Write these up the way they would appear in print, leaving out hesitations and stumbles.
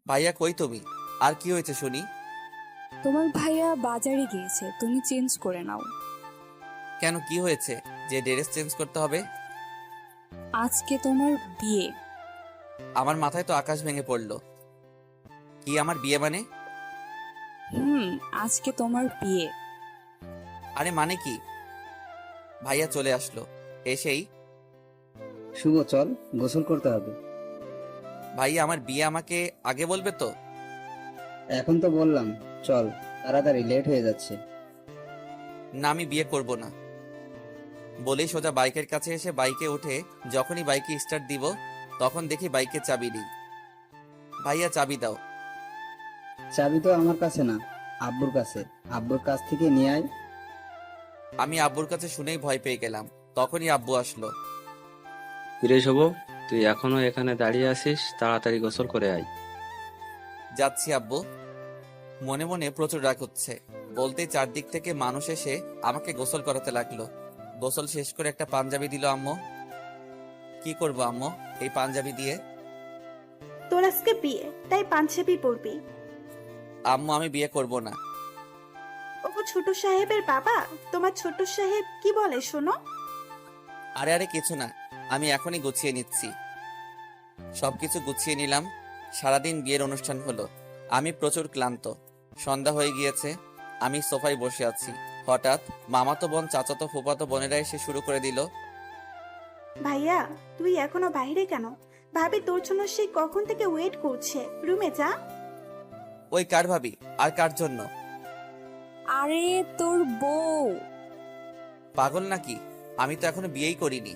ভাইয়া কই তুমি? আর কি হয়েছে শুনি? তোমার ভাইয়া বাজারে গিয়েছে, তুমি চেঞ্জ করে নাও। কেন, কি হয়েছে যে ড্রেস চেঞ্জ করতে হবে? আজকে তোমার বিয়ে। আমার মাথায় তো আকাশ ভেঙে পড়লো। কি আমার বিয়ে মানে? আজকে তোমার বিয়ে। আরে মানে কি? ভাইয়া চলে আসলো। এসেই, শুভ চল, গোসল করতে হবে। ভাইয়া আমার বিয়ে আমাকে আগে বলবে তো? এখন তো বললাম, চল তাড়াতাড়ি, লেট হয়ে যাচ্ছে। না, আমি বিয়ে করব না। বলেই সোজা বাইকের কাছে এসে বাইকে উঠে যখনই বাইকে স্টার্ট দিব তখন দেখি বাইকের চাবি নেই। ভাইয়া চাবি দাও। চাবি তো আমার কাছে না, আব্বুর কাছে। আব্বুর কাছ থেকে নিয়ে আয়। আমি আব্বুর কাছে শুনেই ভয় পেয়ে গেলাম। তখনই আব্বু আসলো। কিরে শুভ, তুই এখনো এখানে দাঁড়িয়ে আছিস? তাড়াতাড়ি গোসল করে আয়। যাচ্ছি আব্বু। মনে মনে প্রচুর রাগ হচ্ছে। বলতেই চারদিক থেকে মানুষ এসে আমাকে গোসল করাতে লাগলো। গোসল শেষ করে একটা পাঞ্জাবি দিল আম্মু। কি করব আম্মু এই পাঞ্জাবি দিয়ে? তোর আজকে বিয়ে, তাই পাঞ্জাবি পরবি। আম্মু আমি বিয়ে করব না। ও ছোট সাহেবের বাবা, তোমার ছোট সাহেব কি বলে শোনো? আরে আরে কিছু না, আমি এখনই গুছিয়ে নিচ্ছি। সবকিছু গুছিয়ে নিলাম। সারাদিন বিয়ের অনুষ্ঠান হলো। আমি প্রচুর ক্লান্ত। সন্ধ্যা হয়ে গিয়েছে। আমি সোফায় বসে আছি। হঠাৎ মামাতো বোন, চাচাতো, ফুফাতো বোনেরা এসে শুরু করে দিল। ভাইয়া, তুই এখনো বাইরে কেন? ভাবি তোর জন্য সে কখন থেকে ওয়েট করছে, রুমে যা। ওই কার ভাবি? আর কার জন্য? আরে তোর বউ। পাগল নাকি? আমি তো এখনো বিয়েই করিনি।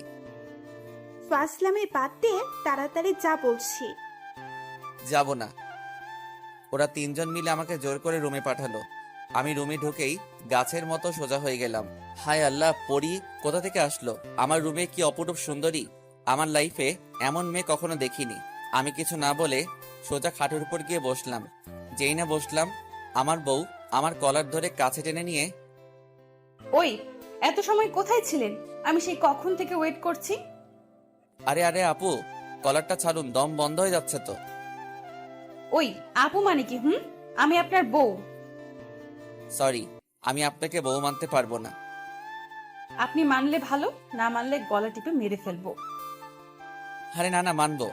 ফাসলামে বাদ দিয়ে তাড়াতাড়ি যা বলছি। যাব না। ওরা তিনজন মিলে আমাকে জোর করে রুমে পাঠালো। আমি রুমে ঢুকেই গাছের মতো সোজা হয়ে গেলাম। হায় আল্লাহ, পরি কোথা থেকে আসলো আমার রুমে? কি অপরূপ সুন্দরী! আমার লাইফে এমন মেয়ে কখনো দেখিনি। আমি কিছু না বলে সোজা খাটের উপর গিয়ে বসলাম। যেই না বসলাম, আমার বউ আমার কলার ধরে কাছে টেনে নিয়ে, ওই, এত সময় কোথায় ছিলেন? আমি সেই কখন থেকে ওয়েট করছি। আরে আরে আপু, কলারটা ছাড়ুন, দম বন্ধ হয়ে যাচ্ছে তো। ওই আপু মানে কি? আমি আপনার বউ। সরি, আমি আপনাকে বউ মানতে পারবো না। আপনি মানলে ভালো, না মানলে গলা টিপে মেরে ফেলবো। আরে না না, মানবো।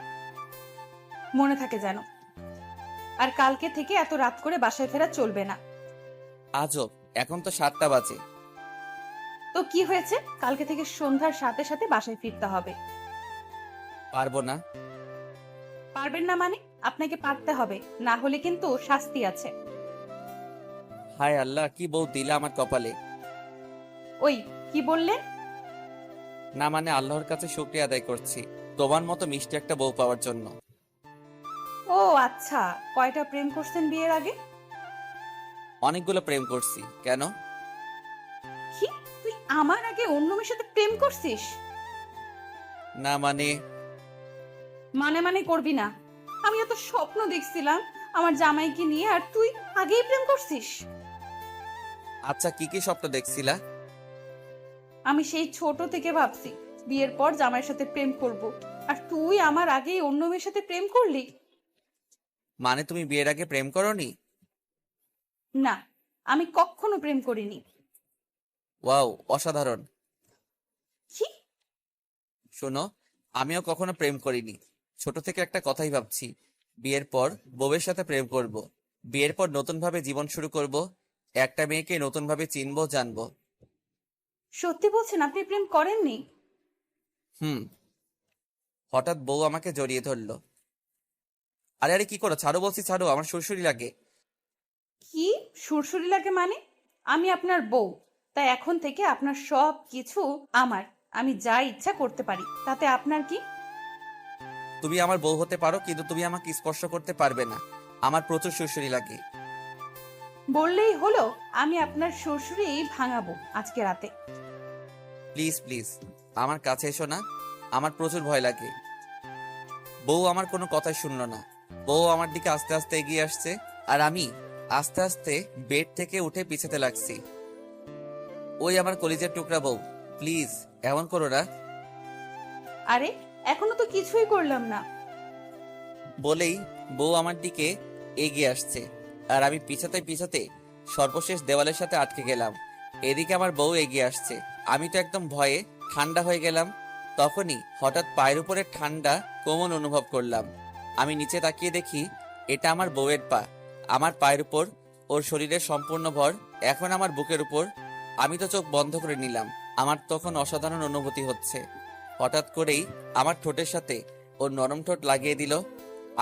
মনে থাকে যেন। আর কালকে থেকে এত রাত করে বাসায় ফেরা চলবে না। আজব, এখন তো 7টা বাজে। তো কি হয়েছে? কালকে থেকে সন্ধ্যার সাথে সাথে বাসায় ফিরতে হবে। পারবো না। পারবেন না মানে? আপনাকে পারতে হবে, না হলে কিন্তু শাস্তি আছে। হায় আল্লাহ, কি বউ দিলা আমার কপালে। ওই, কি বললেন? না মানে আল্লাহর কাছে শুকরিয়া আদায় করছি তোমার মতো মিষ্টি একটা বউ পাওয়ার জন্য। ও আচ্ছা, কয়টা প্রেম করছেন বিয়ের আগে? অনেকগুলো প্রেম করছি। কেন? কি, তুই আমার আগে অন্য মেয়ের সাথে প্রেম করছিস? না মানে, মানে মানে করবি না। আমি এত স্বপ্ন দেখছিলাম আমার জামাইকে নিয়ে, আর তুই আগেই প্রেম করছিস। আচ্ছা কি কি স্বপ্ন দেখছিলা? আমি সেই ছোট থেকে ভাবছি বিয়ের পর জামাইয়ের সাথে প্রেম করব, আর তুই আমার আগেই অন্য মেয়ের সাথে প্রেম করলি। মানে তুমি বিয়ের আগে প্রেম করোনি? না, আমি কখনো প্রেম করিনি। ওয়াও, অসাধারণ। কি? শোনো, আমিও কখনো প্রেম করিনি। ছোট থেকে একটা কথাই ভাবছি, বিয়ের পর বউয়ের সাথে প্রেম করব। বিয়ের পর নতুন ভাবে জীবন শুরু করব। একটা মেয়েকে নতুন ভাবে চিনবো, জানবো। সত্যি বলছেন আপনি প্রেম করেননি? হুম। হঠাৎ বউ আমাকে জড়িয়ে ধরলো। আরে আরে কি করো, ছাড়ো বলছি, ছাড়ো, আমার সুরসুরি লাগে। কি সুরসুরি লাগে মানে? আমি আপনার বউ, তাই এখন থেকে আপনার সব কিছু আমার। আমি যা ইচ্ছা করতে পারি, তাতে আপনার কি? তুমি আমার বউ হতে পারো, কিন্তু তুমি আমাকে স্পর্শ করতে পারবে না। আমার প্রচুর সুরসুরি লাগে। বললেই হলো, আমি আপনার শ্বশুরই ভাঙাবো আজকে রাতে। প্লিজ প্লিজ, আমার কাছে এসো না। আমার প্রচুর ভয় লাগে। বউ আমার কোনো কথাই শুনলো না। বউ আমার দিকে আস্তে আস্তে এগিয়ে আসছে, আর আমি আস্তে আস্তে বেড থেকে উঠে পিছাতে লাগছি। ওই আমার কলিজার টুকরা বউ, প্লিজ এমন করো না। আরে, এখনো তো কিছুই করলাম না। বলেই বউ আমার দিকে এগিয়ে আসছে, আর আমি পিছাতে পিছাতে সর্বশেষ দেওয়ালের সাথে আটকে গেলাম। এদিকে আমার বউ এগিয়ে আসছে, আমি তো একদম ভয়ে ঠান্ডা হয়ে গেলাম। তখনই হঠাৎ পায়ের উপরে ঠান্ডা কোমল অনুভব করলাম। আমি নিচে তাকিয়ে দেখি এটা আমার বউয়ের পা, আমার পায়ের উপর, ওর শরীরের সম্পূর্ণ ভর এখন আমার বুকের উপর। আমি তো চোখ বন্ধ করে নিলাম, আমার তখন অসাধারণ অনুভূতি হচ্ছে। হঠাৎ করেই আমার ঠোঁটের সাথে ওর নরম ঠোঁট লাগিয়ে দিল।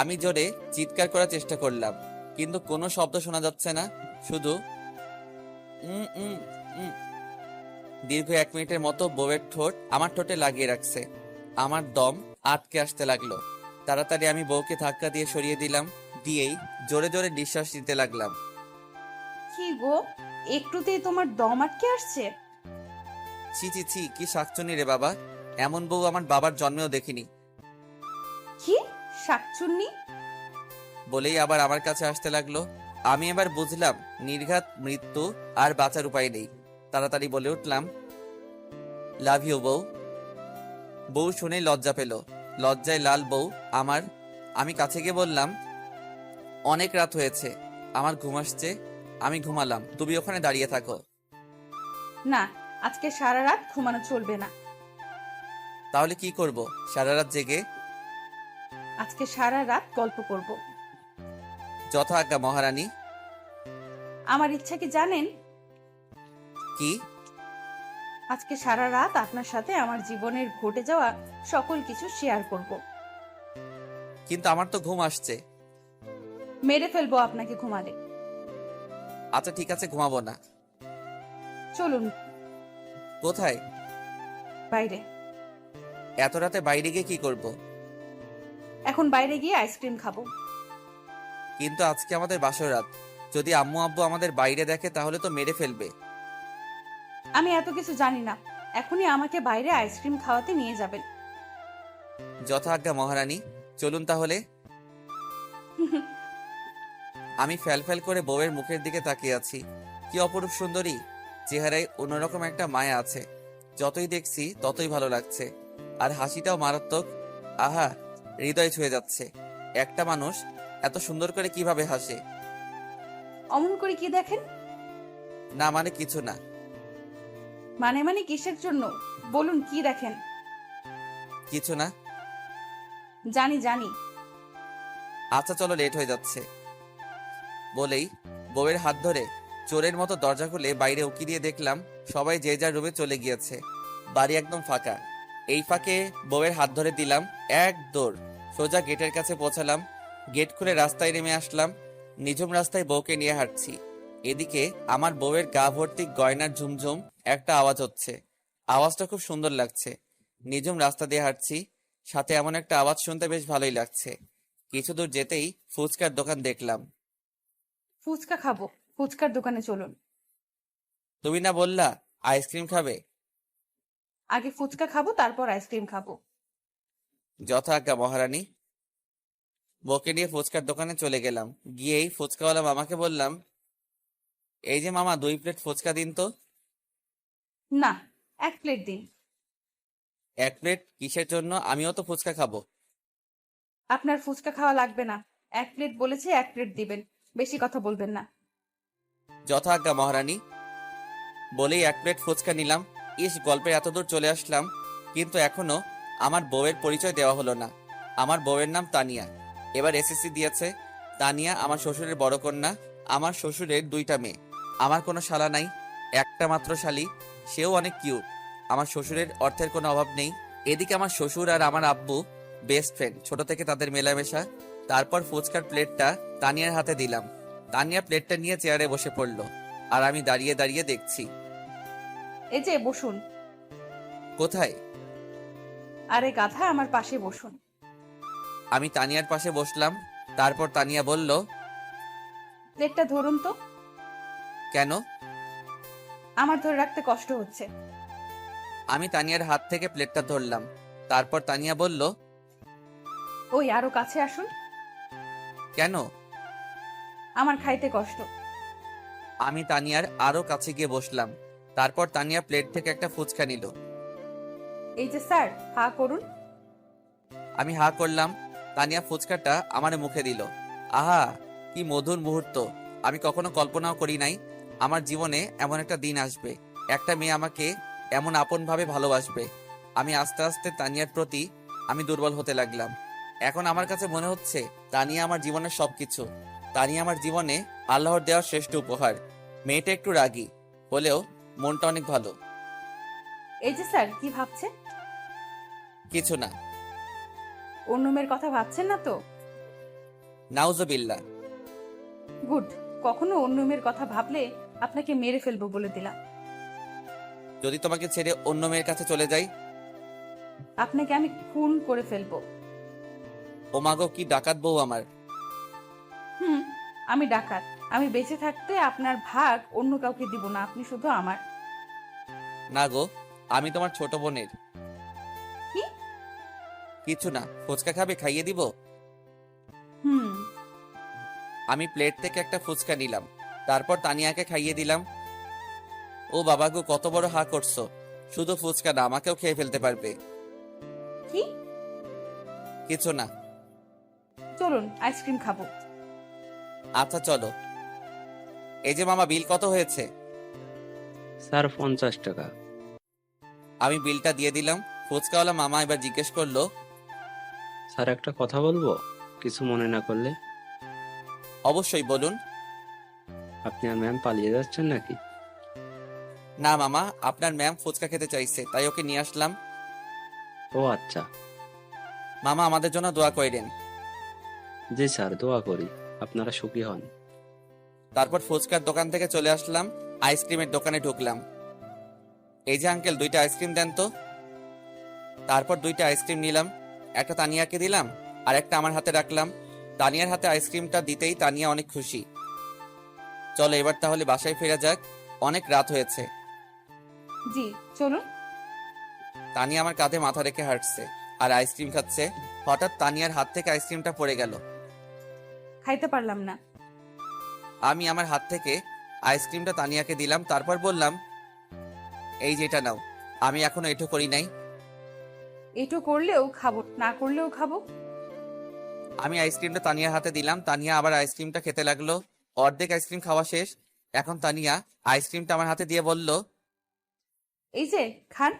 আমি জোরে চিৎকার করার চেষ্টা করলাম, কিন্তু কোনো শব্দ শোনা যাচ্ছে না, শুধু উম উম উম। দীর্ঘ 1 মিনিটের মতো বউয়ের ঠোঁট আমার ঠোঁটে লাগিয়ে রাখছে। আমার দম আটকে আসতে লাগলো। তাড়াতাড়ি আমি বউকে ধাক্কা দিয়ে সরিয়ে দিলাম, দিয়েই জোরে জোরে নিঃশ্বাস নিতে লাগলাম। কি গো, একটুতেই তোমার দম আটকে আসছে? ছি ছি ছি, কি শাকচুনি রে বাবা, এমন বউ আমার বাবার জন্মেও দেখিনি। কি শাকচুন্নি? বলেই আবার আমার কাছে আসতে লাগলো। আমি এবার বুঝলাম নির্ঘাত মৃত্যু, আর বাঁচার উপায় নেই। তাড়াতাড়ি বলে উঠলাম, লাভ ইউ বউ। বউ শুনেই লজ্জা পেল, লজ্জায় লাল বউ আমার। আমি কাছে গিয়ে বললাম, অনেক রাত হয়েছে, আমার ঘুম আসছে, আমি ঘুমালাম, তুমি ওখানে দাঁড়িয়ে থাকো। না, আজকে সারা রাত ঘুমানো চলবে না। তাহলে কি করব সারা রাত জেগে? আজকে সারা রাত গল্প করব। যথা আজ্ঞা মহারানী। আমার ইচ্ছা কি জানেন? কি? আজকে সারা রাত আপনার সাথে আমার জীবনের ঘটে যাওয়া সকল কিছু শেয়ার করব। কিন্তু আমার তো ঘুম আসছে। মেরে ফেলবো আপনাকে ঘুমালে। আচ্ছা ঠিক আছে, ঘুমাবো না। চলুন কোথায়? বাইরে। এত রাতে বাইরে গিয়ে কি করব? এখন বাইরে গিয়ে আইসক্রিম খাবো। কিন্তু আজকে আমাদের বাসর রাত, যদি আম্মু আব্বু আমাদের বাইরে দেখে তাহলে তো মেরে ফেলবে। আমি এত কিছু জানি না, এখনই আমাকে বাইরে আইসক্রিম খাওয়াতে নিয়ে যাবেন। যথা আজ্ঞা মহারানী, চলুন তাহলে। আমি ফ্যাল করে বউয়ের মুখের দিকে তাকিয়ে আছি। কি অপরূপ সুন্দরী, চেহারায় অন্যরকম একটা মায়া আছে। যতই দেখছি ততই ভালো লাগছে, আর হাসিটাও মারাত্মক। আহা, হৃদয় ছুঁয়ে যাচ্ছে। একটা মানুষ এত সুন্দর করে কিভাবে হাসে? অমন করে কি দেখেন? না মানে কিছু না। মানে কিসের জন্য বলুন, কি দেখেন? কিছু না। জানি জানি। আচ্ছা চলো, লেট হয়ে যাচ্ছে। বলেই বউয়ের হাত ধরে চোরের মতো দরজা খুলে বাইরে উকি দিয়ে দেখলাম সবাই যে যার রুমে চলে গিয়েছে। বাড়ি একদম ফাঁকা। এই ফাঁকে বউয়ের হাত ধরে দিলাম, এক দৌড় সোজা গেটের কাছে পৌঁছালাম। গেট খুলে রাস্তায় নেমে আসলাম। নিঝুম রাস্তায় বউকে নিয়ে হাঁটছি। এদিকে আমার বউয়ের গা ভর্তি গয়নার ঝুমঝুম একটা আওয়াজ হচ্ছে। আওয়াজটা খুব সুন্দর লাগছে। নিঝুম রাস্তা দিয়ে হাঁটছি, সাথে এমন একটা আওয়াজ শুনতে বেশ ভালোই লাগছে। কিছু দূর যেতেই ফুচকার দোকান দেখলাম। ফুচকা খাবো, ফুচকার দোকানে চলুন। তুমি না বললা আইসক্রিম খাবে? আগে ফুচকা খাবো, তারপর আইসক্রিম খাবো। যথা আজ্ঞা মহারানী। বউকে নিয়ে ফুচকার দোকানে চলে গেলাম। গিয়েই ফুচকাওয়ালা মামাকে বললাম, এই যে মামা, 2 প্লেট ফুচকা দিন তো। না, 1 প্লেট দিন। 1 প্লেট কিসের জন্য? আমিও তো ফুচকা খাবো। আপনার ফুচকা খাওয়া লাগবে না, 1 প্লেট বলেছে, 1 প্লেট দিবেন, বেশি কথা বলবেন না। যথা আজ্ঞা মহারানী। বলেই 1 প্লেট ফুচকা নিলাম। ইস, গল্পের এত দূর চলে আসলাম, কিন্তু এখনো আমার বউয়ের পরিচয় দেওয়া হলো না। আমার বউয়ের নাম তানিয়া, এবার এসএসসি দিয়েছে। তানিয়া আমার শ্বশুরের বড় কন্যা। আমার শ্বশুরের 2টা মেয়ে। আমার কোনো শালা নাই, একটা মাত্র শালি, সেও অনেক কিউট। আমার শ্বশুরের অর্থের কোনো অভাব নেই। এদিকে আমার শ্বশুর আর আমার আব্বু বেস্ট ফ্রেন্ড, ছোট থেকে তাদের মেলামেশা। তারপর ফুচকার প্লেটটা তানিয়ার হাতে দিলাম। তানিয়া প্লেটটা নিয়ে চেয়ারে বসে পড়লো, আর আমি দাঁড়িয়ে দাঁড়িয়ে দেখছি। এই যে বসুন। কোথায়? আরে গাধা, আমার পাশে বসুন। আমি তানিয়ার পাশে বসলাম। তারপর তানিয়া বলল, প্লেটটা ধরুন তো। কেন? আমার ধরে রাখতে কষ্ট হচ্ছে। আমি তানিয়ার হাত থেকে প্লেটটা ধরলাম। তারপর তানিয়া বলল, ওই আরো কাছে আসুন। কেন? আমার খাইতে কষ্ট। আমি তানিয়ার আরো কাছে গিয়ে বসলাম। তারপর তানিয়া প্লেট থেকে একটা ফুচকা নিল। এই যে স্যার, হা করুন। আমি হা করলাম। তানিয়া ফুচকাটা আমার মুখে দিল। আহা, কি মধুর মুহূর্ত! আমি কখনো কল্পনাও করি নাই আমার জীবনে এমন একটা দিন আসবে, একটা মেয়ে আমাকে এমন আপনভাবে ভালোবাসবে। আমি আস্তে আস্তে তানিয়ার প্রতি আমি দুর্বল হতে লাগলাম। এখন আমার কাছে মনে হচ্ছে তানিয়া আমার জীবনের সবকিছু। তানিয়া আমার জীবনে আল্লাহর দেওয়া শ্রেষ্ঠ উপহার। মেয়েটা একটু রাগী হলেও মনটা অনেক ভালো। এই যে স্যার, কি ভাবছে? কিছু না। অন্য মেয়ের কথা ভাবছেন না তো? নাউজুবিল্লাহ। গুড। কখনো অন্য মেয়ের কথা ভাবলে আপনাকে মেরে ফেলবো বলে দিলাম। যদি তোমাকে ছেড়ে অন্য মেয়ের কাছে চলে যাই? আপনাকে আমি খুন করে ফেলবো। ও মাগো, কি ডাকাত বউ আমার! হুম, আমি ডাকাত। আমি বেঁচে থাকতে আপনার ভাগ অন্য কাউকে দিব না, আপনি শুধু আমার। না গো, আমি তোমার ছোট বোনের। কি? কিছু না। ফুচকা খাবে? খাইয়ে দিব? হুম। আমি প্লেট থেকে একটা ফুচকা নিলাম, তারপর তানিয়াকে খাইয়ে দিলাম। ও বাবা গো, কত বড় হা করছো! শুধু ফুচকা না, আমাকেও খেয়ে ফেলতে পারবে। কি? কিছু না। চলুন আইসক্রিম খাবো। আচ্ছা চলো। এই যে মামা, বিল কত হয়েছে? স্যার 50 টাকা। আমি বিলটা দিয়ে দিলাম। ফুচকাওয়ালা মামা এবার জিজ্ঞেস করলো, স্যার একটা কথা বলবো, কিছু মনে না করলে? অবশ্যই বলুন। আপনি আর ম্যাম পালিয়ে যাচ্ছেন নাকি? না মামা, আপনার ম্যাম ফুচকা খেতে চাইছে, তাই ওকে নিয়ে আসলাম। ও আচ্ছা। মামা, আমাদের জন্য দোয়া করেন। জি স্যার, দোয়া করি আপনারা সুখী হন। তারপর ফুচকার দোকান থেকে চলে আসলাম, আইসক্রিমের দোকানে ঢুকলাম। এই যে আঙ্কেল, 2টা আইসক্রিম দেন তো। তারপর 2টা আইসক্রিম নিলাম, একটা তানিয়াকে দিলাম আর একটা আমার হাতে রাখলাম। তানিয়ার হাতে আইসক্রিমটা দিতেই তানিয়া অনেক খুশি। চলো এবার তাহলে বাসায় ফেরা যাক, অনেক রাত হয়েছে। জি চলুন। তানিয়া আমার কাঁধে মাথা রেখে হাঁটছে আর আইসক্রিম খাচ্ছে। হঠাৎ তানিয়ার হাত থেকে আইসক্রিমটা পড়ে গেল। খাইতে পারলাম না। আমি আমার হাত থেকে আইসক্রিমটা তানিয়াকে দিলাম, তারপর বললাম, এই যেটা নাও। আমি এখনো এটো করি নাই। এটো করলেও খাবো, না করলেও খাবো। আমি আইসক্রিমটা তানিয়ার হাতে দিলাম, তানিয়া আবার আইসক্রিমটা খেতে লাগলো। অর্ধেক আইসক্রিম খাওয়া শেষ। এখন তানিয়া আইসক্রিমটা আমার হাতে দিয়ে বলল, এই যে খান।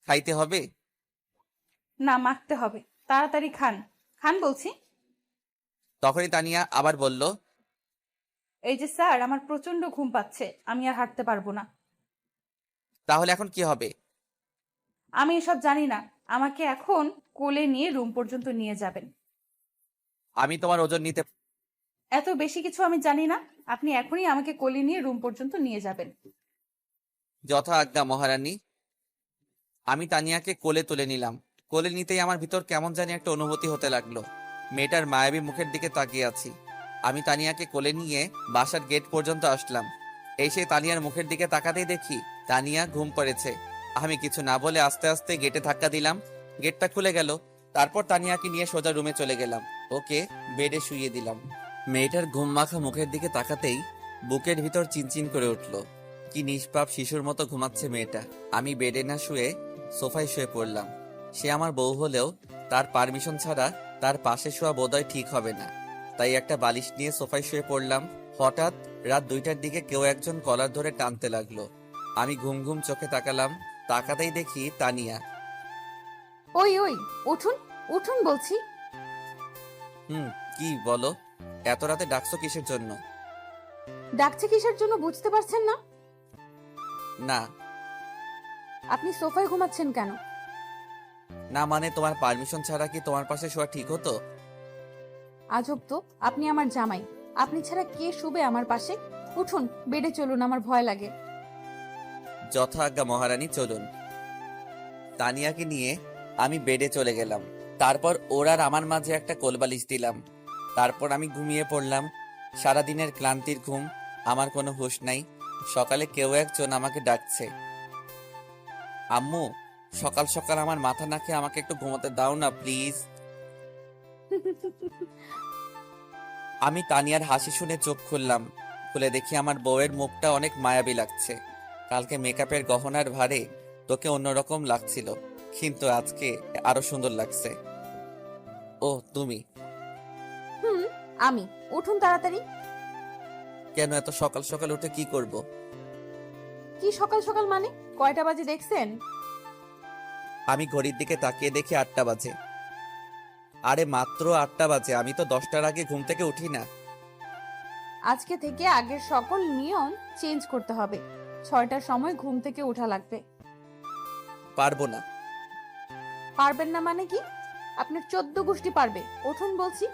খাইতে হবে? না, মাখতে হবে। তাড়াতাড়ি খান, খান বলছি। তখনই তানিয়া আবার বলল, এই যে স্যার, আমার প্রচন্ড ঘুম পাচ্ছে, আমি আর হাঁটতে পারবো না। তাহলে এখন কি হবে? আমি এসব জানি না, আমাকে এখন কোলে নিয়ে রুম পর্যন্ত নিয়ে যাবেন। আমি তোমার ওজন নিতে। এত বেশি কিছু আমি জানি না, আপনি এখনই আমাকে কোলে নিয়ে রুম পর্যন্ত নিয়ে যাবেন। যথা আজ্ঞা মহারানী। আমি তানিয়াকে কোলে তুলে নিলাম। কোলে নিতেই আমার ভিতর কেমন জানি একটা অনুভূতি হতে লাগলো। মেয়েটার মায়াবী মুখের দিকে তাকিয়ে আছি। আমি তানিয়াকে কোলে নিয়ে বাসার গেট পর্যন্ত আসলাম। এসে তানিয়ার মুখের দিকে তাকাতেই দেখি তানিয়া ঘুম পড়েছে। আমি কিছু না বলে আস্তে আস্তে গেটে ধাক্কা দিলাম, গেটটা খুলে গেল। তারপর তানিয়াকে নিয়ে সোজা রুমে চলে গেলাম, ওকে বেডে শুইয়ে দিলাম। মেয়েটার ঘুম মাখা মুখের দিকে তাকাতেই বুকের ভিতর চিনচিন করে উঠল। কি নিষ্পাপ শিশুর মতো ঘুমাচ্ছে মেয়েটা। আমি বেডে না শুয়ে সোফায় শুয়ে পড়লাম। সে আমার বউ হলেও তার পারমিশন ছাড়া তার পাশে শোয়া বোধহয় ঠিক হবে না, তাই একটা বালিশ নিয়ে সোফায় শুয়ে পড়লাম। হঠাৎ রাত 2টার দিকে কেউ একজন কলার ধরে টানতে লাগলো। আমি ঘুম ঘুম চোখে তাকালাম, তাকাতেই দেখি তানিয়া। ওই ওই, উঠুন উঠুন বলছি। কি বলো? এত রাতে ডাকছো কিসের জন্য? ডাকছে কিসের জন্য বুঝতে পারছেন না? না। আপনি সোফায় ঘুমাচ্ছেন কেন? না মানে, তোমার পারমিশন ছাড়া কি তোমার পাশে শোয়া ঠিক হতো? আজব তো, আপনি আমার জামাই, আপনি ছাড়া কে শুবে আমার পাশে? উঠুন, বেডে চলুন, আমার ভয় লাগে। যথা আজ্ঞা মহারানী, চলুন। তানিয়াকে নিয়ে আমি বেডে চলে গেলাম। তারপর ওর আর আমার মাঝে একটা কোলবালিশ দিলাম। তারপর আমি ঘুমিয়ে পড়লাম। সারাদিনের ক্লান্তির ঘুম, আমার কোনো হুঁশ নাই। সকালে কেউ একজন আমাকে ডাকছে, আম্মু সকাল সকাল আমার মাথা না খেয়ে আমাকে একটু ঘুমোতে দাও না প্লিজ। আমি তানিয়ার হাসি শুনে চোখ খুললাম। খুলে দেখি আমার বউয়ের মুখটা অনেক মায়াবী লাগছে। কালকে মেকআপের গহনার ভারে তোকে অন্যরকম লাগছিল, কিন্তু আজকে আরো সুন্দর লাগছে। ও তুমি? হুম, আমি। উঠুন তাড়াতাড়ি। কেন এত সকাল সকাল উঠে কি করব? কি সকাল সকাল মানে? কয়টা বাজে দেখছেন? আমি ঘড়ির দিকে তাকিয়ে দেখি 8টা বাজে। আরে মাত্র 8টা বাজে, আমি তো 10টার আগে ঘুম থেকে উঠি না। আজকে থেকে আগের সকল নিয়ম চেঞ্জ করতে হবে। 6টার সময় ঘুম থেকে ওঠা লাগবে। পারবো না। পারবেন না মানে কি? আপনার 14 গোষ্ঠী পারবে। উঠুন বলছি।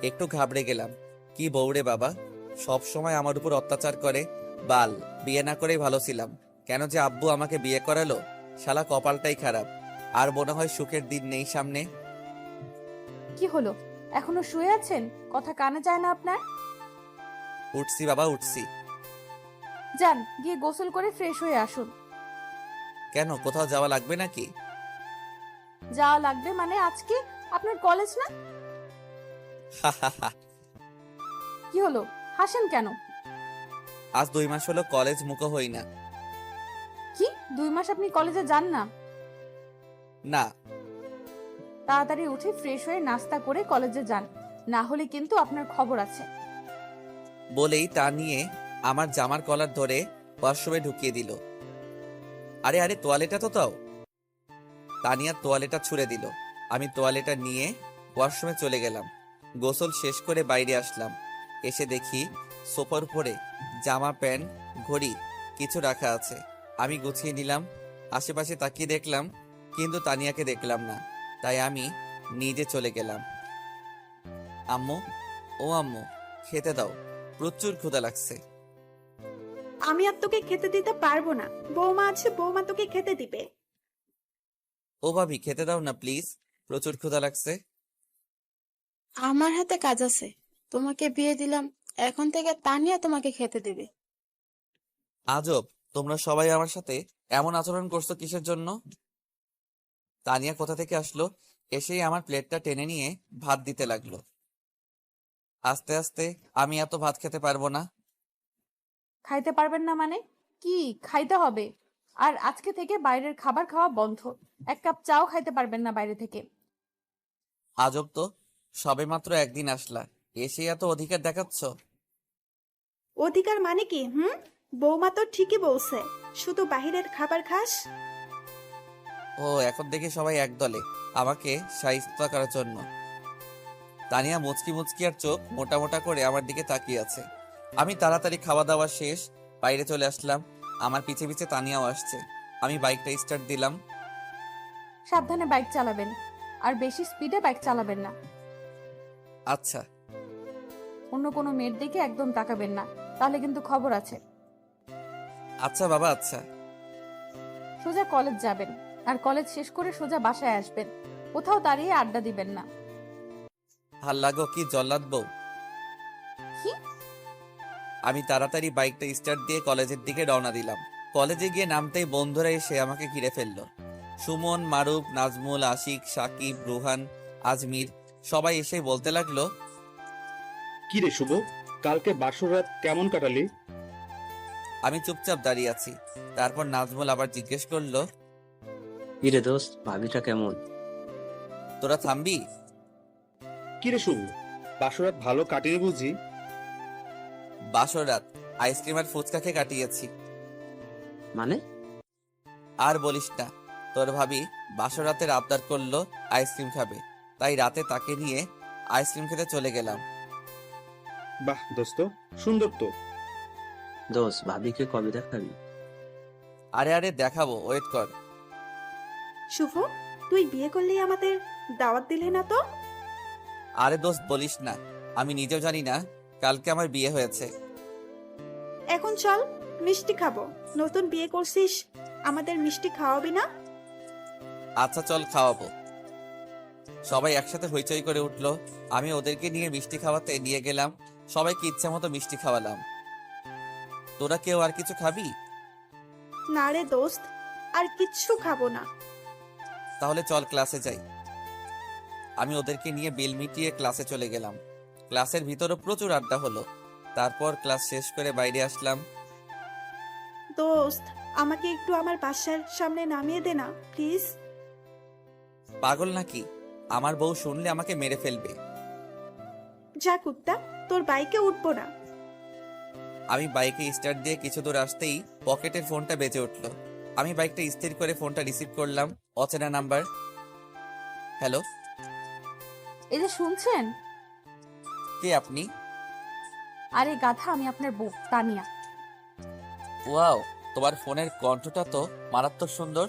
একটু ঘাবড়ে গেলাম। কি বউরে বাবা, সব সময় আমার উপর অত্যাচার করে। বাল, বিয়ে না করেই ভালো ছিলাম। কেন যে আব্বু আমাকে বিয়ে করালো, শালা কপালটাই খারাপ। আর মনে হয় সুখের দিন নেই সামনে। কি হলো? এখনো শুয়ে আছেন? কথা কানে যায় না আপনার? উঠছি বাবা, উঠছি। যান, গিয়ে গোসল করে ফ্রেশ হয়ে আসুন। কেন, কোথাও যাওয়া লাগবে নাকি? যাওয়া লাগবে মানে আজকে আপনার কলেজ না? কি হলো? হাসেন কেন? আজ 2 মাস হলো কলেজ মুখো হই না। কি 2 মাস আপনি কলেজে যান না? না। তাড়াতাড়ি উঠে ফ্রেশ হয়ে নাস্তা করে কলেজে যান, না হলে কিন্তু আপনার খবর আছে। বলেই তা নিয়ে আমার জামার কলার ধরে ওয়াশরুমে ঢুকিয়ে দিল। আরে আরে, তোয়ালেটা তো দাও। তানিয়া তোয়ালেটা ছুঁড়ে দিল। আমি তোয়ালেটা নিয়ে ওয়াশরুমে চলে গেলাম। গোসল শেষ করে বাইরে আসলাম। এসে দেখি সোফার উপরে জামা, প্যান্ট, ঘড়ি কিছু রাখা আছে। আমি গুছিয়ে নিলাম। আশেপাশে তাকিয়ে দেখলাম, কিন্তু তানিয়াকে দেখলাম না। তাই আমি নিজে চলে গেলাম। আম্মু, ও আম্মু, খেতে দাও, প্রচুর ক্ষুধা লাগছে। আমি আর তোকে খেতে দিতে পারবো না। বৌমা আছে, বৌমা তোকে খেতে দিবে। ও ভাবি, খেতে দাও না প্লিজ, প্রচুর ক্ষুধা লাগছে। আমার হাতে কাজ আছে, তোমাকে বিয়ে দিলাম, এখন থেকে তানিয়া তোমাকে খেতে দেবে। আজব, তোমরা সবাই আমার সাথে এমন আচরণ করছো কিসের জন্য? তানিয়া কোথা থেকে আসলো? এসেই আমার প্লেটটা টেনে নিয়ে ভাত দিতে লাগলো। আস্তে আস্তে আমি এত ভাত খেতে পারবো না। খাইতে পারবেন না মানে? কি খাইতে হবে? আর আজকে থেকে বাইরের খাবার খাওয়া বন্ধ। 1 কাপ চাও খাইতে পারবেন না বাইরে থেকে। আজব তো, সবে মাত্র একদিন আসলা, এসেই এত অধিকার দেখাচ্ছ। অধিকার মানে কি? বৌমা তো ঠিকই বলছে, শুধু বাহিরের খাবার খাস। ও, এখন দেখি সবাই এক দলে আমাকে শায়েস্তা করার জন্য। তানিয়া মুচকি মুচকি আর চোখ মোটা মোটা করে আমার দিকে তাকিয়ে আছে। আমি তাড়াতাড়ি খাওয়া দাওয়া শেষ বাইরে চলে আসলাম। আমার পিছে পিছে তানিয়াও আসছে। আমি বাইকটা স্টার্ট দিলাম। সাবধানে বাইক চালাবেন, আর বেশি স্পিডে বাইক চালাবেন না। আচ্ছা। অন্য কোনো মেয়ের দিকে একদম তাকাবেন না, তাহলে কিন্তু খবর আছে। আচ্ছা বাবা, আচ্ছা। সোজা কলেজ যাবেন, আর কলেজ শেষ করে সোজা বাসায় আসবেন। কোথাও দাঁড়িয়ে আড্ডা দিবেন না। হাল্লা গো, কি জল্লাদ বউ। কি? আমি তাড়াতাড়ি বাইকটা স্টার্ট দিয়ে কলেজের দিকে রওনা দিলাম। কলেজে গিয়ে নামতেই বন্ধুরা এসে আমাকে ঘিরে ফেললো। সুমন, মারুফ, নাজমুল, আশিক, সাকিব, রুহান, আজমির সবাই এসে বলতে লাগলো, কি রে শুভ, কালকে বাসর রাত কেমন কাটালি? আমি চুপচাপ দাঁড়িয়ে আছি। তারপর নাজমুল আবার জিজ্ঞেস করলো, কিরে দোস্ত, ভাবিটা কেমন? তোরা থামবি? কি রে শুভ, বাসর রাত ভালো কাটিয়ে বুঝি? বাসর রাত আইসক্রিম আর ফুচকা খেয়ে কাটিয়েছি। মানে? আর বলিস না, তোর ভাবি বাসর রাতের আবদার করলো আইসক্রিম খাবে, তাই রাতে তাকে নিয়ে আইসক্রিম খেতে চলে গেলাম। বাহ দোস্ত, সুন্দর তো। দোস্ত, ভাবিকে কবে দেখাবি? আরে আরে দেখাবো, ওয়েট কর। শুভ, তুই বিয়ে করলেই আমাদের দাওয়াত দিলে না তো? আরে দোস্ত বলিস না, আমি নিজেও জানি না কালকে আমার বিয়ে হয়েছে। এখন চল, মিষ্টি খাবো। নতুন বিয়ে করছিস, আমাদের মিষ্টি খাওয়াবি না? আচ্ছা চল, খাওয়াবো। সবাই একসাথে হইচই করে উঠলো। আমি ওদেরকে নিয়ে মিষ্টি খাওয়াতে নিয়ে গেলাম। সবাইকে ইচ্ছা মতো মিষ্টি খাওয়ালাম। তোরা কেউ আর কিছু খাবি? না রে দোস্ত, আর কিচ্ছু খাবো না। তাহলে চল ক্লাসে যাই। আমি ওদেরকে নিয়ে বিল মিটিয়ে ক্লাসে চলে গেলাম। ক্লাসের ভিতরে প্রচুর আড্ডা হলো। তারপর ক্লাস শেষ করে বাইরে আসলাম। দোস্ত, আমাকে একটু আমার বাসার সামনে নামিয়ে দে না প্লিজ। পাগল নাকি? আমার বউ শুনলে আমাকে মেরে ফেলবে। যা কুত্তা, তোর বাইকে উঠবো না। আমি বাইকে স্টার্ট দিয়ে কিছু দূর আসতেই পকেটের ফোনটা বেজে উঠল। আমি বাইকটা স্থির করে ফোনটা রিসিভ করলাম। অচেনা নাম্বার। হ্যালো, এই যে শুনছেন? কে আপনি? আরে গাধা, আমি আপনার বউ তানিয়া। ওয়াও, তোমার ফোনের কণ্ঠটা তো মারাত্মক সুন্দর।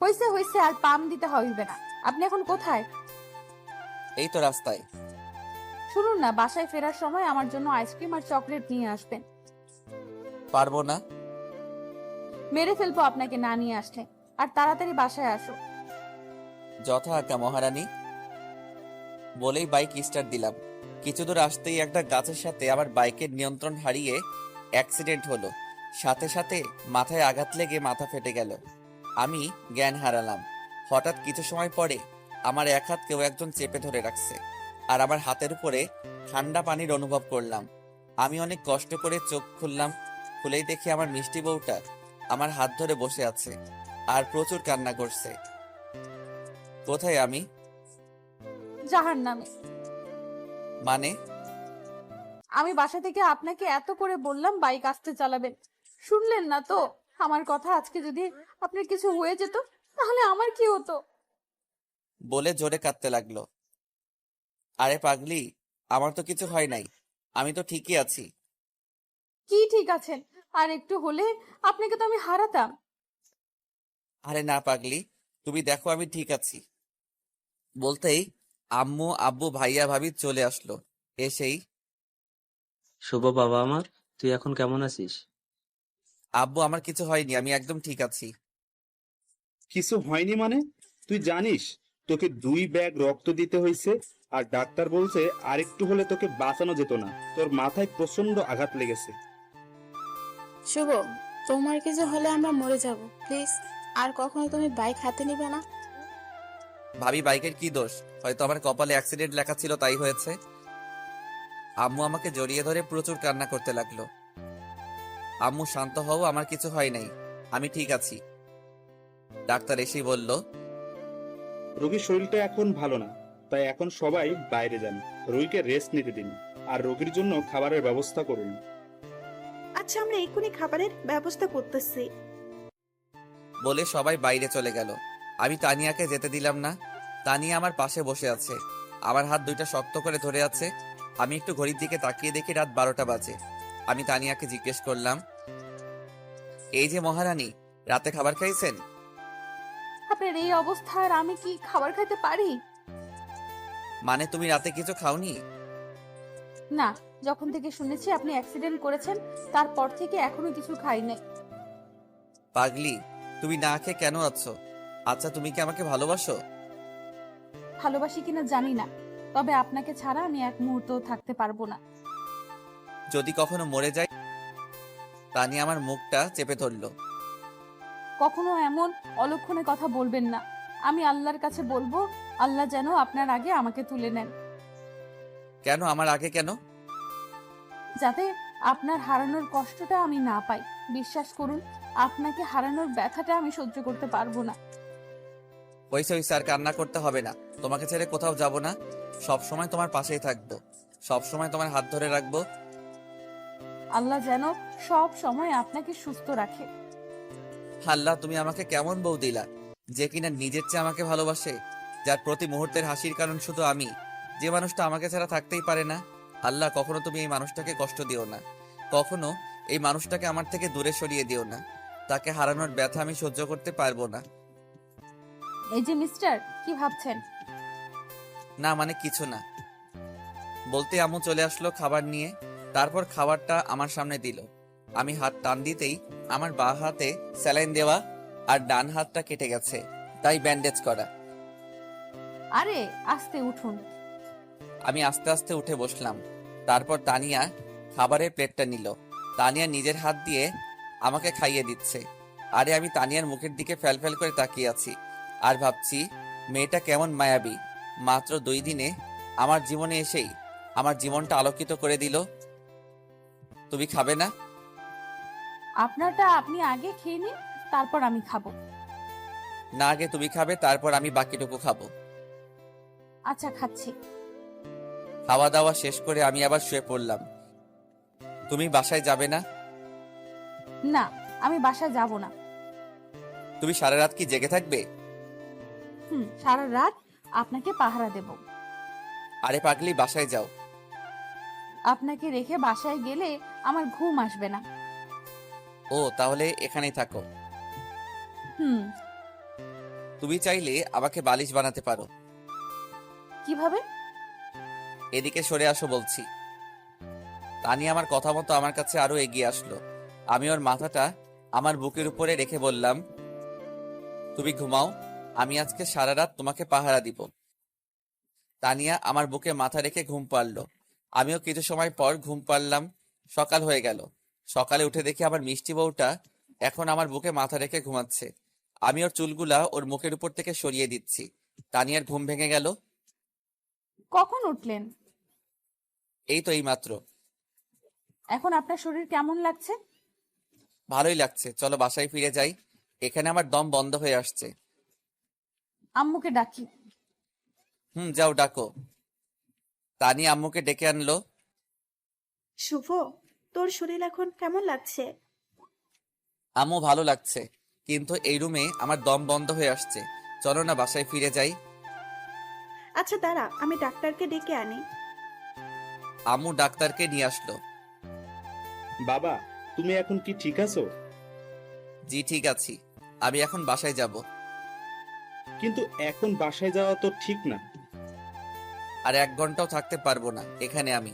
হয়েছে হয়েছে, আর পাম দিতে হইবে না। আপনি এখন কোথায়? এই তো রাস্তায়। শুনুন না, বাসায় ফেরার সময় আমার জন্য আইসক্রিম আর চকলেট নিয়ে আসবেন। পারবো না। মেরে ফেলবো আপনাকে না নিয়ে আসলে। আর তাড়াতাড়ি বাসায় আসো। যথা আজ্ঞা মহারানী। বলেই বাইক স্টার্ট দিলাম। কিছু দূর আসতেই একটা গাছের সাথে আমার বাইকের নিয়ন্ত্রণ হারিয়ে অ্যাক্সিডেন্ট হলো। সাথে সাথে মাথায় আঘাত লেগে মাথা ফেটে গেল। আমি জ্ঞান হারালাম। হঠাৎ কিছু সময় পরে আমার এক হাত কেউ একজন চেপে ধরে রাখছে, আর আমার হাতের উপরে ঠান্ডা পানির অনুভব করলাম। আমি অনেক কষ্ট করে চোখ খুললাম। খুলেই দেখি আমার মিষ্টি বউটা আমার হাত ধরে বসে আছে আর প্রচুর কান্না করছে। কোথায় আমি? জাহান্নামে। মানে? আমি বাসা থেকে আপনাকে এত করে বললাম বাইক আস্তে চালাবেন, শুনলেন না তো আমার কথা। আজকে যদি আপনার কিছু হয়ে যেত তাহলে আমার কি হতো? বলে জোরে কাঁদতে লাগলো। আরে পাগলি, আমার তো কিছু হয় নাই, আমি তো ঠিকই আছি। কি ঠিক আছেন? আর একটু হলে আপনাকে তো আমি হারাতাম। আরে না পাগলি, তুমি দেখো আমি ঠিক আছি। বলতেই আম্মু আব্বু ভাইয়া ভাবি চলে আসলো। এসেই, শুভ বাবা আমার, তুই এখন কেমন আছিস? আব্বু আমার কিছু হয়নি, আমি একদম ঠিক আছি। কিছু হয়নি মানে? তুই জানিস তোকে 2 ব্যাগ রক্ত দিতে হয়েছে, আর ডাক্তার বলছে আরেকটু হলে তোকে বাঁচানো যেত না। তোর মাথায় প্রচন্ড আঘাত লেগেছে। শুভ, তোমার কিছু হলে আমরা মরে যাব। প্লিজ, আর কখনো তুমি বাইক হাতে নিবে না। ভাবি বাইকের কি দোষ? হয়তো আমার কপালে অ্যাক্সিডেন্ট লেখা ছিল, তাই হয়েছে। আম্মু আমাকে জড়িয়ে ধরে প্রচুর কান্না করতে লাগলো। আম্মু শান্ত হও, আমার কিছু হয় নাই, আমি ঠিক আছি। ডাক্তার এসেই বলল, রোগীর শরীরটা এখন ভালো না, তাই এখন সবাই বাইরে যান। রোগীকে রেস্ট নিতে দিন, আর রোগীর জন্য খাবারের ব্যবস্থা করুন। আচ্ছা, আমরা এক্ষুনি খাবারের ব্যবস্থা করতেছি। বলে সবাই বাইরে চলে গেল। আমি তানিয়াকে যেতে দিলাম না। তানিয়া আমার পাশে বসে আছে, আমার হাত দুইটা শক্ত করে ধরে আছে। আমি একটু ঘড়ির দিকে তাকিয়ে দেখি রাত 12টা বাজে। আমি তানিয়াকে জিজ্ঞেস করলাম, এই যে মহারানী, রাতে খাবার খাইছেন? আপনার এই অবস্থা আর আমি কি খাবার খেতে পারি? মানে তুমি রাতে কিছু খাওনি? না, যখন থেকে শুনেছি আপনি অ্যাক্সিডেন্ট করেছেন তারপর থেকে এখনো কিছু খাই নাই। পাগলি, তুমি না খেয়ে কেন আছো? আচ্ছা, তুমি কি আমাকে ভালোবাসো? ভালোবাসি কিনা জানি না, তবে আপনাকে ছাড়া আমি এক মুহূর্ত থাকতে পারবো না। যদি কখনো মরে যাই? তানিয়া আমার মুখটা চেপে ধরলো। কখনো এমন অলক্ষণে কথা বলবেন না। আমি আল্লাহর কাছে বলবো, আল্লাহ যেন আপনার আগে আমাকে তুলে নেন। কেন আমার আগে কেন? যাতে আপনার হারানোর কষ্টটা আমি না পাই। বিশ্বাস করুন, আপনাকে হারানোর ব্যথাটা আমি সহ্য করতে পারবো না। হইছে হইছে, আর কান্না করতে হবে না। তোমাকে ছেড়ে কোথাও যাব না, সব সময় তোমার পাশেই থাকবো, সব সময় তোমার হাত ধরে রাখবো। আল্লাহ যেন সব সময় আপনাকে সুস্থ রাখে। আল্লাহ, তুমি আমাকে কেমন বউ দিলা, যে কিনা নিজের চেয়ে আমাকে ভালোবাসে, যার প্রতি মুহূর্তের হাসির কারণ শুধু আমি, যে মানুষটা আমাকে ছাড়া থাকতেই পারে না। আল্লাহ, কখনো তুমি এই মানুষটাকে কষ্ট দিও না, কখনো এই মানুষটাকে আমার থেকে দূরে সরিয়ে দিও না। তাকে হারানোর ব্যথা আমি সহ্য করতে পারবো না। এই যে মিস্টার, কি ভাবছেন? না মানে কিছু না। বলতে আম্মু চলে আসলো খাবার নিয়ে। তারপর খাবারটা আমার সামনে দিল। আমি হাত টান দিতেই আমার বাঁ হাতে স্যালাইন দেওয়া আর ডান হাতটা কেটে গেছে, তাই ব্যান্ডেজ করা। আরে আস্তে উঠুন। আমি আস্তে আস্তে উঠে বসলাম। তারপর তানিয়া খাবারের প্লেটটা নিল। তানিয়া নিজের হাত দিয়ে আমাকে খাইয়ে দিচ্ছে। আরে আমি তানিয়ার মুখের দিকে ফ্যাল করে তাকিয়ে আছি আর ভাবছি, মেয়েটা কেমন মায়াবী। মাত্র 2 দিনে আমার জীবনে এসেই আমার জীবনটা আলোকিত করে দিল। তুমি খাবে না? আপনারটা আপনি আগে খেয়ে নিন, তারপর আমি খাবো। না, আগে তুমি খাবে, তারপর আমি বাকিটুকু খাবো। আচ্ছা খাচ্ছি। খাওয়া দাওয়া শেষ করে আমি আবার শুয়ে পড়লাম। তুমি বাসায় যাবে না? না, আমি বাসায় যাব না। তুমি সারা রাত কি জেগে থাকবে? সারা রাত আপনাকে পাহারা দেব। আরে পাগলি, বাসায় যাও। আপনাকে রেখে বাসায় গেলে আমার ঘুম আসবে না। ও, তাহলে এখানেই থাকো। হুম। তুমি চাইলে আমাকে বালিশ বানাতে পারো। কিভাবে? এদিকে সরে আসো বলছি। তানিয়া আমার কথা মতো আমার কাছে আরো এগিয়ে আসলো। আমি ওর মাথাটা আমার বুকের উপরে রেখে বললাম, তুমি ঘুমাও, আমি আজকে সারা রাত তোমাকে পাহারা দিব। তানিয়া আমার বুকে মাথা রেখে ঘুম পাড়লো। আমিও কিছু সময় পর ঘুম পাড়লাম। সকাল হয়ে গেল। সকালে উঠে দেখি আমার মিষ্টি বউটা এখন আমার বুকে মাথা রেখে ঘুমাচ্ছে। আমি ওর চুলগুলা ওর মুখের উপর থেকে সরিয়ে দিচ্ছি। তানিয়ার ঘুম ভেঙে গেল। কখন উঠলেন? এই তো এইমাত্র। এখন আপনার শরীর কেমন লাগছে? ভালোই লাগছে, চলো বাসায় ফিরে যাই। এখানে আমার দম বন্ধ হয়ে আসছে। আম্মুকে ডাকি। যাও ডাকো। তানিয়া আম্মুকে ডেকে আনলো। শুভ, তোর শরীর এখন কেমন লাগছে? আম্মু, ভালো লাগছে, কিন্তু এই রুমে আমার দম বন্ধ হয়ে আসছে। চলো না বাসায় ফিরে যাই। আচ্ছা দাঁড়া, আমি ডাক্তারকে ডেকে আনি। আম্মু ডাক্তারকে নিয়ে আসলো। বাবা, তুমি এখন কি ঠিক আছো? জি ঠিক আছি, আমি এখন বাসায় যাব। কিন্তু এখন বাসায় যাওয়া তো ঠিক না। আর 1 ঘন্টাও থাকতে পারবো না এখানে আমি।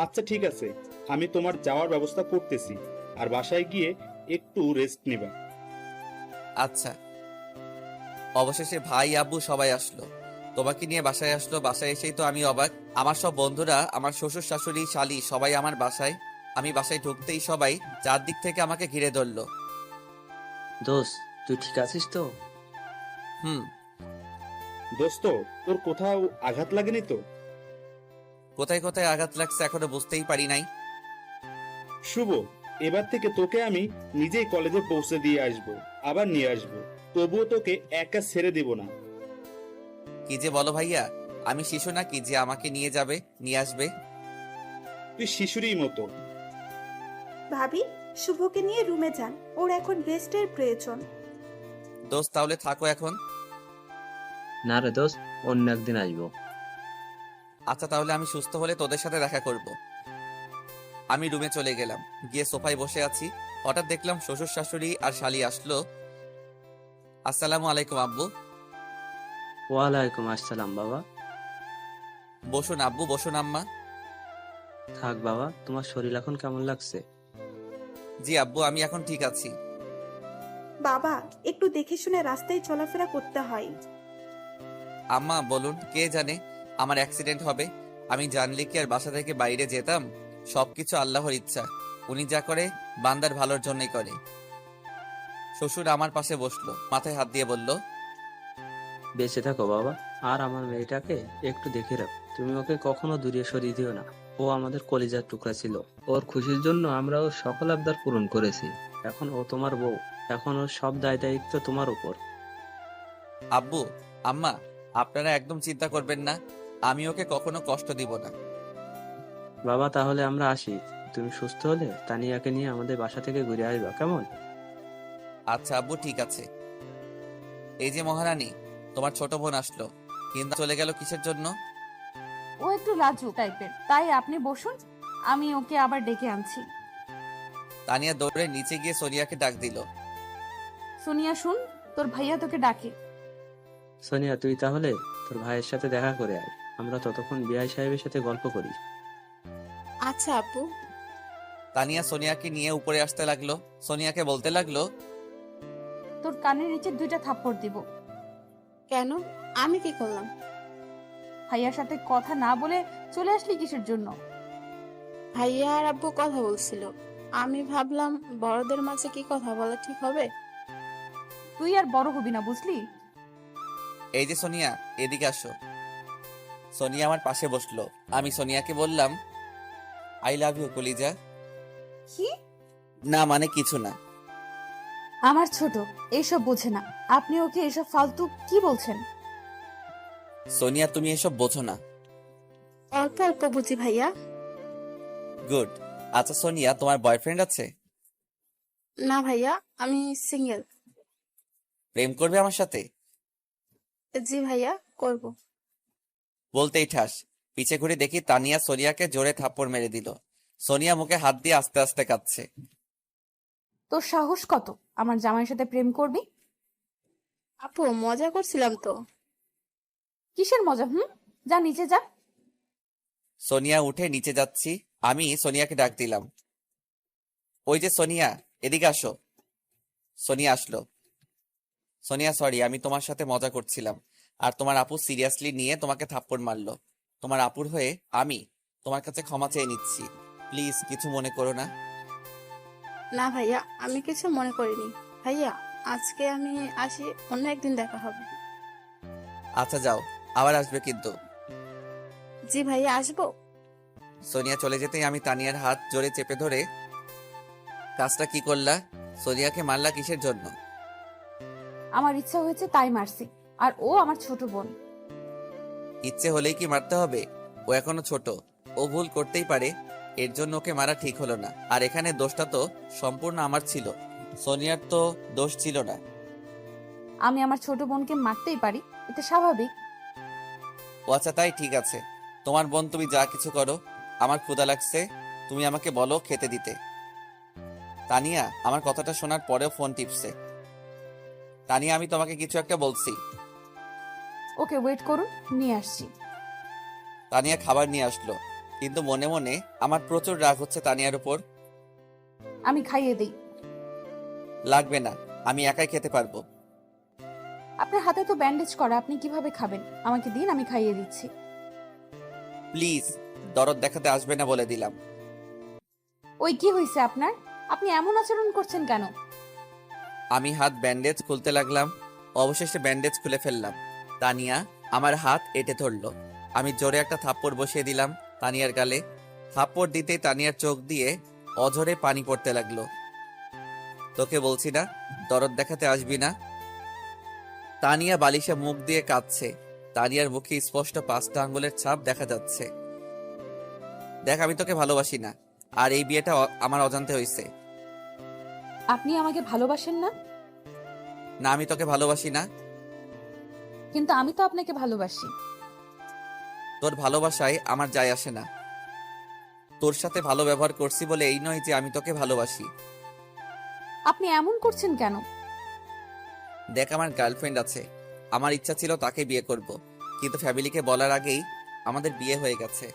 আচ্ছা ঠিক আছে, আমি তোমার যাওয়ার ব্যবস্থা করতেছি, আর বাসায় গিয়ে একটু রেস্ট নিবা। আচ্ছা। অবশেষে ভাই আব্বু সবাই আসলো, তোমাকে নিয়ে বাসায় আসলো। বাসায় এসেই তো আমি অবাক। আমার সব বন্ধুরা, আমার শ্বশুর শাশুড়ি শালি সবাই আমার বাসায়। আমি বাসায় ঢুকতেই সবাই চারদিক থেকে আমাকে ঘিরে ধরলো। দোস্ত, তুই ঠিক আছিস তো? হুম। দোস্ত, তোর কোথাও আঘাত লাগেনি তো? কোথায় কোথায় আঘাত লাগছে এখনো বুঝতেই পারি নাই। শুভ, এবার থেকে তোকে আমি নিজেই কলেজে পৌঁছে দিয়ে আসব, আবার নিয়ে আসব। তবুও তোকে একা ছেড়ে দিব না। কি যে বলো ভাইয়া, আমি শিশু নাকি যে আমাকে নিয়ে যাবে, নিয়ে আসবে? তুই শিশুরই মতো। ভাবি, শুভকে নিয়ে রুমে যান, ওর এখন রেস্টের প্রয়োজন। দোস্ত তাহলে থাকো এখন। না রে দোস্ত, অন্য একদিন আসবো। আচ্ছা তাহলে আমি সুস্থ হলে তোদের সাথে দেখা করব। আমি রুমে চলে গেলাম, গিয়ে সোফায় বসে আছি। হঠাৎ দেখলাম শ্বশুর শাশুড়ি আর শালি আসলো। আসসালামু আলাইকুম আব্বু। ওয়ালাইকুম আসসালাম বাবা। বসুন আব্বু, বসুন আম্মা। থাক বাবা, তোমার শরীর এখন কেমন লাগছে? জি আব্বু, আমি এখন ঠিক আছি। বাবা, একটু দেখে শুনে রাস্তায় চলাফেরা করতে হয়। আম্মা বলুন, কে জানে আমার অ্যাক্সিডেন্ট হবে। আমি জানলে কি আর বাসা থেকে বাইরে যেতাম? সবকিছু আল্লাহর ইচ্ছা, উনি যা করে বান্দার ভালোর জন্যই করে। শ্বশুর আমার পাশে বসলো, মাথায় হাত দিয়ে বলল, বেঁচে থাকো বাবা। আর আমার মেয়েটাকে একটু দেখে রাখ, তুমি ওকে কখনো দূরে সরিয়ে দিও না। ও আমাদের কলিজার টুকরা ছিল। ওর খুশির জন্য আমরা ওর সকল আবদার পূরণ করেছি। এখন ও তোমার বউ, এখন ওর সব দায় দায়িত্ব তোমার উপর। আব্বু আম্মা, আপনারা একদম চিন্তা করবেন না, আমি ওকে কখনো কষ্ট দিব না। বাবা তাহলে আমরা আসি। তুমি সুস্থ হলে তানিয়াকে নিয়ে আমাদের বাসা থেকে ঘুরে আসবা, কেমন? আচ্ছা আব্বু, ঠিক আছে। এই যে মহারানী, তোমার ছোট বোন আসলো, কিন্তু চলে গেল কিসের জন্য? ও একটু লাজুক টাইপের, তাই আপনি বসুন, আমি ওকে আবার ডেকে আনছি। তানিয়া দৌড়ে নিচে গিয়ে সোনিয়াকে ডাক দিল। সোনিয়া শুন, তোর ভাইয়া তোকে ডাকে। সোনিয়া, তুই তাহলে তোর ভাইয়ের সাথে দেখা করে আয়, আমরা ততক্ষণ বিআই সাহেবের সাথে গল্প করি। আচ্ছা আপু। তানিয়া সোনিয়াকে নিয়ে উপরে আসতে লাগলো। সোনিয়াকে বলতে লাগলো, তোর কানের নিচে 2টা থাপ্পড় দিব। কেন? আমি কি করলাম? ভাইয়ার সাথে কথা না বলে চলে আসলি কিসের জন্য? ভাইয়া আর আব্বু কথা বলছিল, আমি ভাবলাম বড়দের মাঝে কি কথা বলা ঠিক হবে। তুই আর বড় হবি না, বুঝলি? এই যে সোনিয়া, এদিকে আসো। সোনিয়া আমার পাশে বসলো। আমি সোনিয়াকে বললাম, আই লাভ ইউ কলিজা। কি? না মানে কিছু না। আমার ছোট এইসব বোঝে না, আপনি ওকে এসব ফালতু কি বলছেন? সোনিয়া, তুমি এসব বোঝো না। অল্প অল্প বুঝি ভাইয়া। গুড। আচ্ছা সোনিয়া, তোমার বয়ফ্রেন্ড আছে? না ভাইয়া, আমি সিঙ্গেল। প্রেম করবে আমার সাথে? জি ভাইয়া, করব। বলতেই ঠাস পিছে ঘুরে দেখি তানিয়া সোনিয়াকে জোরে থাপ্পড় মেরে দিল। সোনিয়া মুখে হাত দিয়ে আস্তে আস্তে কাঁদছে। তোর সাহস কত আমার জামাইয়ের সাথে প্রেম করবি? আপু, মজা করছিলাম তো। কিসের মজা? যা নিচে যা। সোনিয়া উঠে নিচে যাচ্ছি। আমি সোনিয়াকে ডাক দিলাম, ওই যে সোনিয়া, এদিকে আসো। সোনিয়া আসলো। সোনিয়া সরি, আমি তোমার সাথে মজা করছিলাম, আর তোমার আপু সিরিয়াসলি নিয়ে তোমাকে থাপ্পড় মারলো। তোমার আপুর হয়ে আমি তোমার কাছে ক্ষমা চেয়ে নিচ্ছি, প্লিজ কিছু মনে করো না। না ভাইয়া, আমি কিছু মনে করিনি। ভাইয়া, আজকে আমি আসি, অন্য একদিন দেখা হবে। আচ্ছা যাও, আবার আসবে কিন্তু। জি ভাইয়া, আসবো। সোনিয়া চলে যেতেই আমি তানিয়ার হাত জোরে চেপে ধরে, কাজটা কি করলা? সোনিয়াকে মারলা কিসের জন্য? আমার ইচ্ছা হয়েছে তাই মারছি, আর ও আমার ছোট বোন। ইচ্ছে হলেই কি মারতে হবে? ও এখনো ছোট, ও ভুল করতেই পারে, এর জন্য ওকে মারা ঠিক হলো না। আর এখানে দোষটা তো সম্পূর্ণ আমার ছিল, সোনিয়ার তো দোষ ছিল না। আমি আমার ছোট বোনকে মারতেই পারি, এটা স্বাভাবিক। ও আচ্ছা, তাই ঠিক আছে। তোমার বোন, তুমি যা কিছু করো। আমার ক্ষুধা লাগছে, তুমি আমাকে বলো খেতে দিতে। তানিয়া আমার কথাটা শোনার পরেও ফোন টিপছে। তানিয়া, আমি তোমাকে কিছু একটা বলছি। ওকে, ওয়েট করুন, নিয়ে আসছি। তানিয়া খাবার নিয়ে আসলো, কিন্তু মনে মনে আমার প্রচুর রাগ হচ্ছে তানিয়ার উপর। আমি খাইয়ে দিই। লাগবে না, আমি একাই খেতে পারবো। আপনার হাতে তো ব্যান্ডেজ করা, আপনি কিভাবে খাবেন? আমাকে দিন, আমি খাইয়ে দিচ্ছি। প্লিজ, দরদ দেখাতে আসবে না বলে দিলাম। ওই কি হয়েছে আপনার? আপনি এমন আচরণ করছেন কেন? আমি হাত ব্যান্ডেজ খুলতে লাগলাম, অবশেষে ব্যান্ডেজ খুলে ফেললাম। তানিয়া আমার হাত এঁটে ধরলো। আমি জোরে একটা থাপ্পড় বসিয়ে দিলাম তানিয়ার গালে। থাপ্পড় দিতেই তানিয়ার চোখ দিয়ে অঝরে পানি পড়তে লাগলো। তোকে বলছি না, দরদ দেখাতে আসবি না। তানিয়া বালিশে মুখ দিয়ে কাঁদছে। তানিয়ার মুখে স্পষ্ট 5টা আঙ্গুলের ছাপ দেখা যাচ্ছে। দেখ, আমি তোকে ভালোবাসি না, আর এই বিয়েটা আমার অজান্তে হয়েছে। আপনি আমাকে ভালোবাসেন না? না, আমি তোকে ভালোবাসি না। কিন্তু আমি তো আপনাকে ভালোবাসি। তোর ভালোবাসায় আমার যায় আসে না। তোর সাথে ভালো ব্যবহার করছি বলে এই নয় যে আমি তোকে ভালোবাসি। আপনি এমন করছেন কেন? দেখ, আমার গার্লফ্রেন্ড আছে, আমার ইচ্ছা ছিল তাকে বিয়ে করব, কিন্তু ফ্যামিলিকে বলার আগেই আমাদের বিয়ে হয়ে গেছে।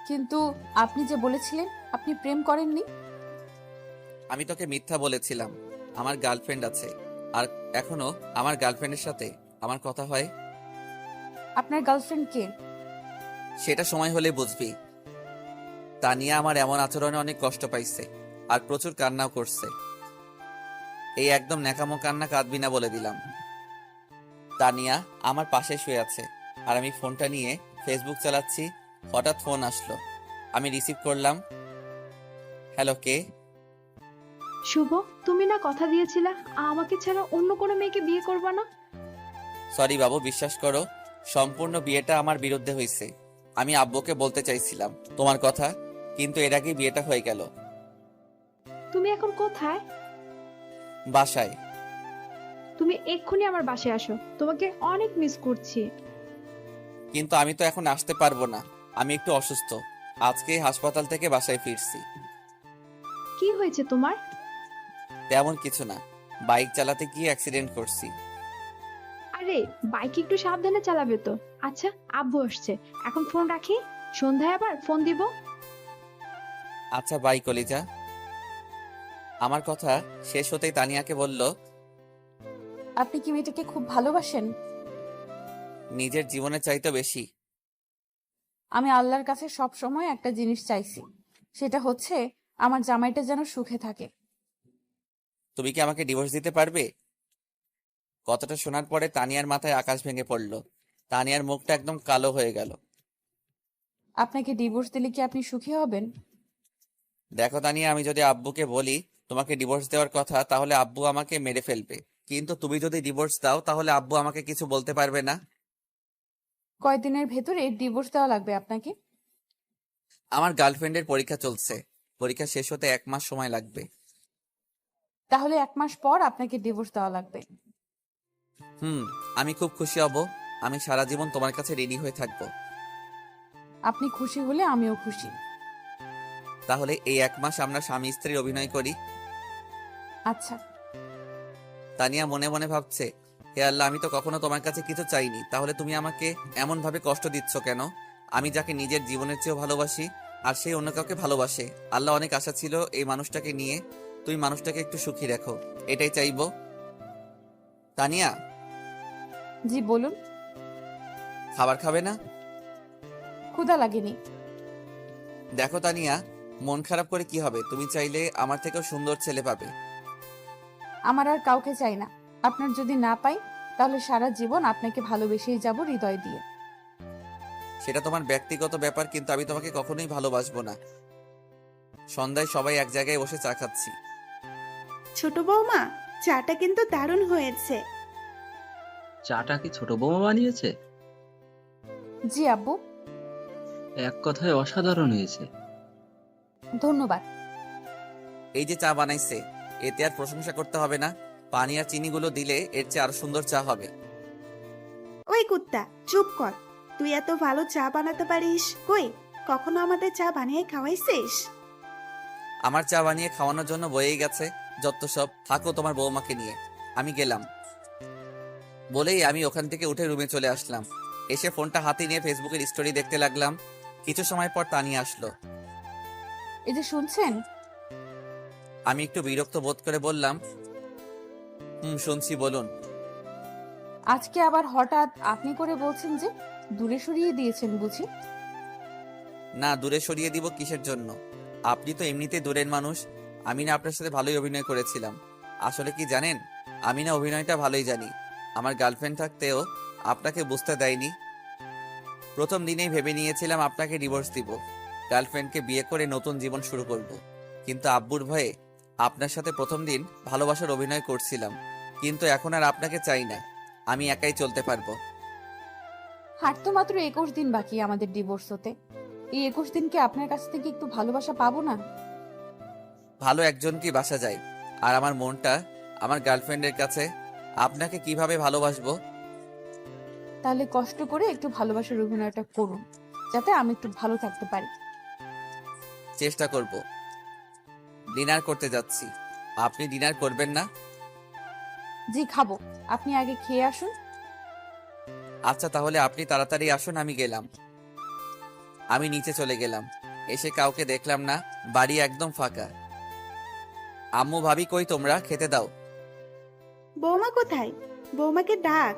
কিন্তু আপনি যে বলেছিলেন আপনি প্রেম করেননি। আমি তোকে মিথ্যা বলেছিলাম। আমার গার্লফ্রেন্ড আছে, আর এখনো আমার গার্লফ্রেন্ডের সাথে আমার কথা হয়। আপনার গার্লফ্রেন্ড কে? সেটা সময় হলে বুঝবি। তানিয়া আমার এমন আচরণে অনেক কষ্ট পাইছে, আর প্রচুর কান্নাও করছে। এই একদম ন্যাকামো কান্না কাঁদবি না বলে দিলাম। তানিয়া আমার পাশে শুয়ে আছে, আর আমি ফোনটা নিয়ে ফেসবুক চালাচ্ছি। হঠাৎ ফোন আসলো, আমি রিসিভ করলাম। হ্যালো, কে? শুভ, তুমি না কথা দিয়েছিলা আমাকে ছাড়া অন্য কোনো মেয়েকে বিয়ে করবা না? সরি বাবু, বিশ্বাস করো, সম্পূর্ণ বিয়েটা আমার বিরুদ্ধে হয়েছে। আমি আব্বুকে বলতে চাইছিলাম তোমার কথা, কিন্তু এর আগেই বিয়েটা হয়ে গেল। তুমি এখন কোথায়? বাসায়। তুমি এক্ষুনি আমার বাসায় আসো, তোমাকে অনেক মিস করছি। কিন্তু আমি তো এখন আসতে পারবো না, আমি একটু অসুস্থ। আজকে হাসপাতাল থেকে বাসায় ফিরছি। কি হয়েছে তোমার? তেমন কিছু না, বাইক চালাতে গিয়ে অ্যাক্সিডেন্ট করছি। আরে, বাইক একটু সাবধানে চালাবে তো। আচ্ছা, আব্বু আসছে, এখন ফোন রাখি, সন্ধ্যায় আবার ফোন দিব। আচ্ছা বাই কলিজা। আমার কথা শেষ হতেই তানিয়াকে বলল, আপনি কি মেয়েটাকে খুব ভালোবাসেন? নিজের জীবনের চাইতে বেশি। আমি আল্লাহর কাছে সব সময় একটা জিনিস চাইছি, সেটা হচ্ছে আমার জামাইটা যেন সুখে থাকে। তুমি কি আমাকে ডিভোর্স দিতে পারবে? কথাটা শোনার পরে তানিয়ার মাথায় আকাশ ভেঙে পড়ল। তানিয়ার মুখটা একদম কালো হয়ে গেল। আপনাকে ডিভোর্স দিলে কি আপনি সুখী হবেন? দেখো তানিয়া, আমি যদি আব্বুকে বলি তোমাকে ডিভোর্স দেওয়ার কথা, তাহলে আব্বু আমাকে মেরে ফেলবে। কিন্তু তুমি যদি ডিভোর্স দাও, তাহলে আব্বু আমাকে কিছু বলতে পারবে না। কয়দিনের ভেতরে ডিভোর্স দেওয়া লাগবে আপনাকে। আমার গার্লফ্রেন্ডের পরীক্ষা চলছে, পরীক্ষা শেষ হতে 1 মাস সময় লাগবে। তাহলে 1 মাস পর আপনাকে ডিভোর্স দেওয়া লাগবে। আমি খুব খুশি হব। আমি সারা জীবন তোমার কাছে রেডি হয়ে থাকবো। আপনি খুশি হলে আমিও খুশি। তাহলে এই 1 মাস আমরা স্বামী স্ত্রীর অভিনয় করি। আচ্ছা। তানিয়া মনে মনে ভাবছে, হে আল্লাহ, আমি তো কখনো তোমার কাছে কিছু চাইনি, তাহলে তুমি আমাকে এমন ভাবে কষ্ট দিচ্ছ কেন? আমি যাকে নিজের জীবনের চেয়েও ভালোবাসি, আর সেই অন্য কাউকে ভালোবাসে। আল্লাহ, অনেক আশা ছিল এই মানুষটাকে নিয়ে, তুমি মানুষটাকে একটু সুখী রাখো, এটাই চাইবো। তানিয়া, জি বলুন। খাবার খাবে না? ক্ষুধা লাগেনি। দেখো তানিয়া, মন খারাপ করে কি হবে? তুমি চাইলে আমার থেকেও সুন্দর ছেলে পাবে। আমার আর কাউকে চাই না। আপনার যদি না পাই তাহলে সারা জীবন আপনাকে ভালোবেসেই যাব হৃদয় দিয়ে। সেটা তোমার ব্যক্তিগত ব্যাপার, কিন্তু আমি তোমাকে কখনোই ভালোবাসবো না। সন্ধ্যায় সবাই এক জায়গায় বসে চা খাচ্ছি। ছোট বৌমা, চাটা কিন্তু দারুণ হয়েছে। চাটা কি ছোট বৌমা বানিয়েছে? জি আব্বু। এক কথায় অসাধারণ হয়েছে। ধন্যবাদ। এই যে চা বানাইছে, এতে আর প্রশংসা করতে হবে না। পানি আর চিনিগুলো দিলে এর চেয়ে আরো সুন্দর চা হবে। ওই কুত্তা, চুপ কর। তুই এত ভালো চা বানাতে পারিস, কই কখনো আমাদের চা বানিয়ে খাওয়াইছিস? আমার চা বানিয়ে খাওয়ানোর জন্য বয়েই গেছে যত সব। থাকো তোমার বৌমাকে নিয়ে, আমি গেলাম। বলেই আমি ওখান থেকে উঠে রুমে চলে আসলাম। এসে ফোনটা হাতে নিয়ে ফেসবুকের স্টোরি দেখতে লাগলাম। কিছু সময় পর তানিয়া আসলো। এই যে শুনছেন? আমি একটু বিরক্ত বোধ করে বললাম, শুনছি, বলুন। আজকে আবার হঠাৎ আপনি করে বলছেন যে? দূরে সরিয়ে দিয়েছেন বুঝি? না, দূরে সরিয়ে দিব কিসের জন্য? আপনি তো এমনিতে দূরের মানুষ। আমি না আপনার সাথে ভালোই অভিনয় করেছিলাম। আসলে কি জানেন, আমি না অভিনয়টা ভালোই জানি। আমার গার্লফ্রেন্ড থাকতেও আপনাকে বুঝতে দেয়নি। প্রথম দিনেই ভেবে নিয়েছিলাম আপনাকে ডিভোর্স দিব, গার্লফ্রেন্ডকে বিয়ে করে নতুন জীবন শুরু করব। কিন্তু আব্বুর ভয়ে আপনার সাথে প্রথম দিন ভালোবাসার অভিনয় করছিলাম। কিন্তু এখন আর আপনাকে চাই না, আমি একাই চলতে পারবো। হার তো মাত্র 21 দিন বাকি আমাদের ডিভোর্স হতে। এই 21 দিনকে আপনার কাছ থেকে একটু ভালোবাসা পাবো না? ভালো একজনকে বাসা যায়, আর আমার মনটা আমার গার্লফ্রেন্ডের কাছে। আপনাকে কিভাবে ভালোবাসবো? তাহলে কষ্ট করে একটু ভালোবাসার অভিনয়টা করুন, যাতে আমি একটু ভালো থাকতে পারি। চেষ্টা করব। ডিনার করতে যাচ্ছি, আপনি ডিনার করবেন না? জি খাবো, আপনি আগে খেয়ে আসুন। আচ্ছা, তাহলে আপনি তাড়াতাড়ি আসুন, আমি গেলাম। আমি নিচে চলে গেলাম। এসে কাউকে দেখলাম না, বাড়ি একদম ফাঁকা। আম্মু, ভাবি কই তোমরা? খেতে দাও। বৌমা কোথায়? বৌমাকে ডাক।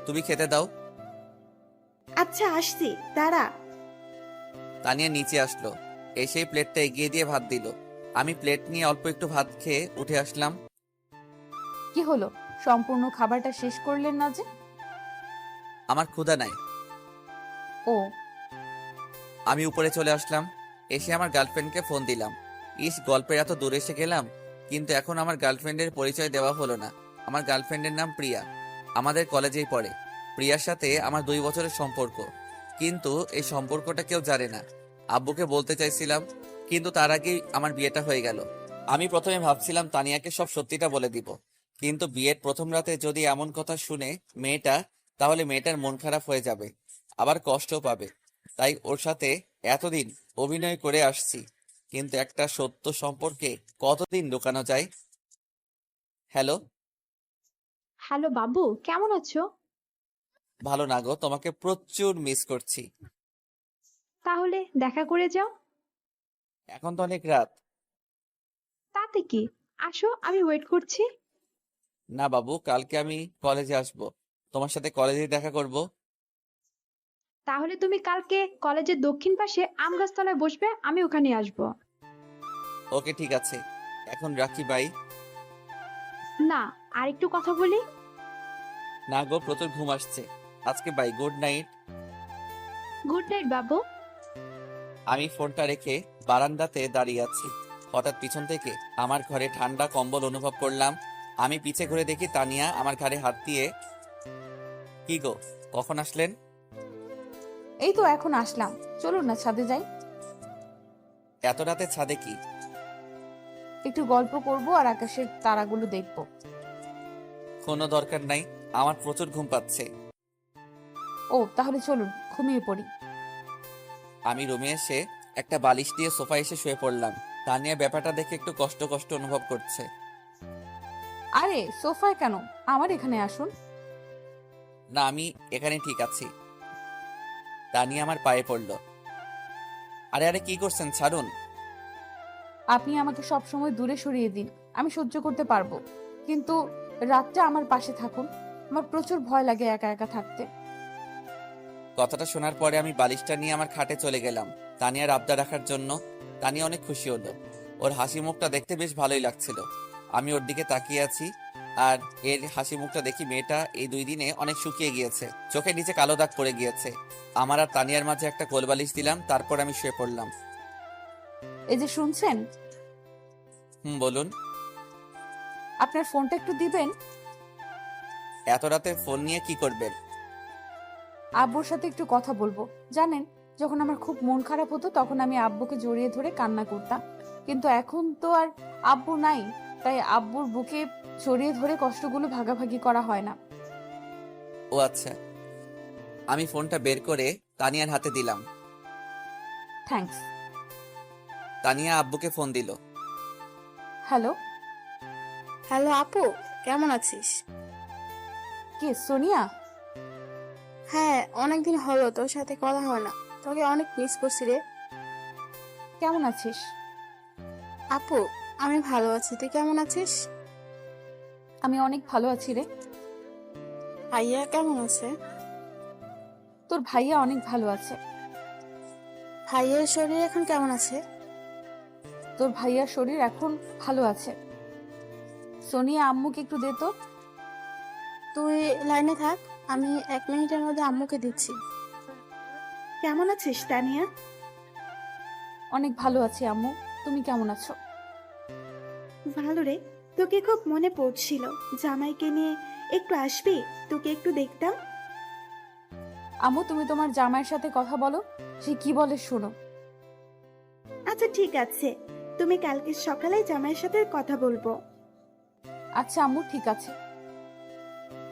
তুমি খেতে দাও। আচ্ছা আসছি, দাঁড়া। তানিয়া নিচে আসলো, এসেই প্লেটটা এগিয়ে দিয়ে ভাত দিল। আমি প্লেট নিয়ে অল্প একটু ভাত খেয়ে উঠে আসলাম। কি হলো, সম্পূর্ণ খাবারটা শেষ করলেন না যে? আমার ক্ষুধা নাই। ও। আমি উপরে চলে আসলাম। এসে আমার গার্লফ্রেন্ডকে ফোন দিলাম। গল্পের এত দূরে এসে গেলাম, কিন্তু এখন আমার গার্লফ্রেন্ডের পরিচয় দেওয়া হলো না। আমার গার্লফ্রেন্ডের নাম প্রিয়া, আমাদের কলেজেই পড়ে। প্রিয়ার সাথে আমার 2 বছরের সম্পর্ক, কিন্তু এই সম্পর্কটা কেউ জানে না। আব্বুকে বলতে চাইছিলাম, কিন্তু তার আগেই আমার বিয়েটা হয়ে গেল। আমি প্রথমে ভাবছিলাম তানিয়াকে সব সত্যিটা বলে দিব, কিন্তু বিয়ের প্রথম রাতে যদি এমন কথা শুনে মেয়েটা, তাহলে মেয়েটার মন খারাপ হয়ে যাবে, আবার কষ্টও পাবে। তাই ওর সাথে এতদিন অভিনয় করে আসছি, কিন্তু একটা সত্য সম্পর্কে কতদিন লুকানো যায়? হ্যালো। হ্যালো বাবু, কেমন আছো? ভালো না গো, তোমাকে প্রচুর মিস করছি। তাহলে দেখা করে যাও। এখন তো অনেক রাত। তাতে কি, আসো, আমি ওয়েট করছি। না বাবু, কালকে আমি কলেজে আসব, তোমার সাথে কলেজে দেখা করব। তাহলে তুমি কালকে কলেজের দক্ষিণ পাশে আম গাছতলায় বসবে, আমি ওখানে আসবো। ওকে, ঠিক আছে, এখন রাখি, বাই। না, আর একটু কথা বলি। না গো, প্রচুর ঘুম আসছে আজকে, bye, good night. Good night বাবু। আমি ফোনটা রেখে বারান্দাতে দাঁড়িয়ে আছি। হঠাৎ পিছন থেকে আমার ঘরে ঠান্ডা কম্বল অনুভব করলাম। আমি পিছে ঘুরে দেখি তানিয়া আমার ঘাড়ে হাত দিয়ে। কি গো, কখন আসলেন? এই তো এখন আসলাম, চলুন না ছাদে যাই, এত রাতে ছাদে কি? একটু গল্প করব আর আকাশের তারাগুলো দেখব। কোনো দরকার নাই, আমার প্রচুর ঘুম পাচ্ছে। ও তাহলে চলুন ঘুমিয়ে পড়ি। আমি রুমে এসে একটা বালিশ দিয়ে সোফায় এসে শুয়ে পড়লাম। তানিয়া ব্যাপারটা দেখে একটু কষ্ট কষ্ট অনুভব করছে। আরে সোফায় কেন, আমার এখানে আসুন। না, আমি এখানে ঠিক আছি। তানিয়া আমার পায়ে পড়ল। আরে আরে, কি করছেন? ছাড়ুন। আপনি আমাকে সব সময় দূরে সরিয়ে দিন, আমি সহ্য করতে পারবো, কিন্তু রাতটা আমার পাশে থাকুন। আমার প্রচুর ভয় লাগে একা একা থাকতে। কথাটা শোনার পরে আমি বালিশটা নিয়ে আমার খাটে চলে গেলাম তানিয়ার আবদার রাখার জন্য। তানিয়া অনেক খুশি হলো। ওর হাসি মুখটা দেখতে বেশ ভালোই লাগছিল। আমি ওর দিকে তাকিয়ে আছি, আর এর হাসি মুখটা দেখি মেয়েটা এই 2 দিনে অনেক শুকিয়ে গিয়েছে, চোখের নিচে কালো দাগ পড়ে গিয়েছে। আমার আর তানিয়ার মাঝে একটা কোলবালিশ দিলাম, তারপর আমি শুয়ে পড়লাম। এই যে শুনছেন, বলুন। আপনার ফোনটা একটু দিবেন। এত রাতে ফোন নিয়ে কি করবেন? আব্বুর সাথে একটু কথা বলবো। জানেন, যখন আমার খুব মন খারাপ হতো তখন আমি আব্বুকে জড়িয়ে ধরে কান্না করতাম, কিন্তু এখন তো আর আব্বু নাই, তাই আব্বুর বুকে জড়িয়ে ধরে কষ্টগুলো ভাগাভাগি করা হয় না। ও আচ্ছা। আমি ফোনটা বের করে তানিয়ার হাতে দিলাম। থ্যাঙ্কস। তানিয়া আব্বুকে ফোন দিল। হ্যালো। হ্যালো আপু, কেমন আছিস? কে, সোনিয়া? হ্যাঁ, অনেকদিন হলো তোর সাথে কথা হয় না, তোকে অনেক মিস করছি রে। কেমন আছিস? আপু, আমি ভালো আছি, তুই কেমন আছিস? আমি অনেক ভালো আছি রে। ভাইয়া কেমন আছে? তোর ভাইয়া অনেক ভালো আছে। ভাইয়ের শরীর এখন কেমন আছে? তোর ভাইয়ার শরীর এখন ভালো আছে। সোনিয়া, আম্মুকে একটু দে তো। তুই লাইনে থাক, আমি 1 মিনিটের মধ্যে আম্মুকে দিচ্ছি। কেমন আছিস তানিয়া? অনেক ভালো আছি আম্মু, তুমি কেমন আছো? ভালো রে, তোকে খুব মনে পড়ছিল। জামাইকে নিয়ে একটু আসবি, তোকে একটু দেখতাম। আম্মু, তুমি তোমার জামাইয়ের সাথে কথা বলো, সে কি বলে শোনো। আচ্ছা ঠিক আছে, তুমি কালকে সকালে জামাইয়ের সাথে কথা বলবো। আচ্ছা আম্মু, ঠিক আছে।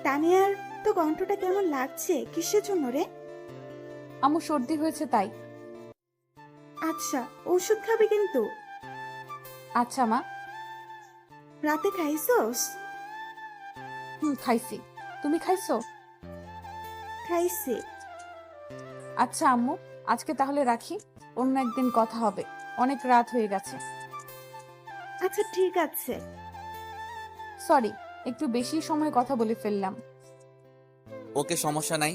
তানিয়ার তো কণ্ঠটা কেমন লাগছে, কিসের জন্য রে? আম্মু সর্দি হয়েছে তাই। আচ্ছা, ওষুধ খাবি কিন্তু। আচ্ছা মা। রাতে খাইছোস? খাইছি, তুমি খাইছো? খাইছি। আচ্ছা আম্মু, আজকে তাহলে রাখি, অন্য একদিন কথা হবে, অনেক রাত হয়ে গেছে। আচ্ছা ঠিক আছে। সরি, একটু বেশি সময় কথা বলে ফেললাম। ওকে, সমস্যা নাই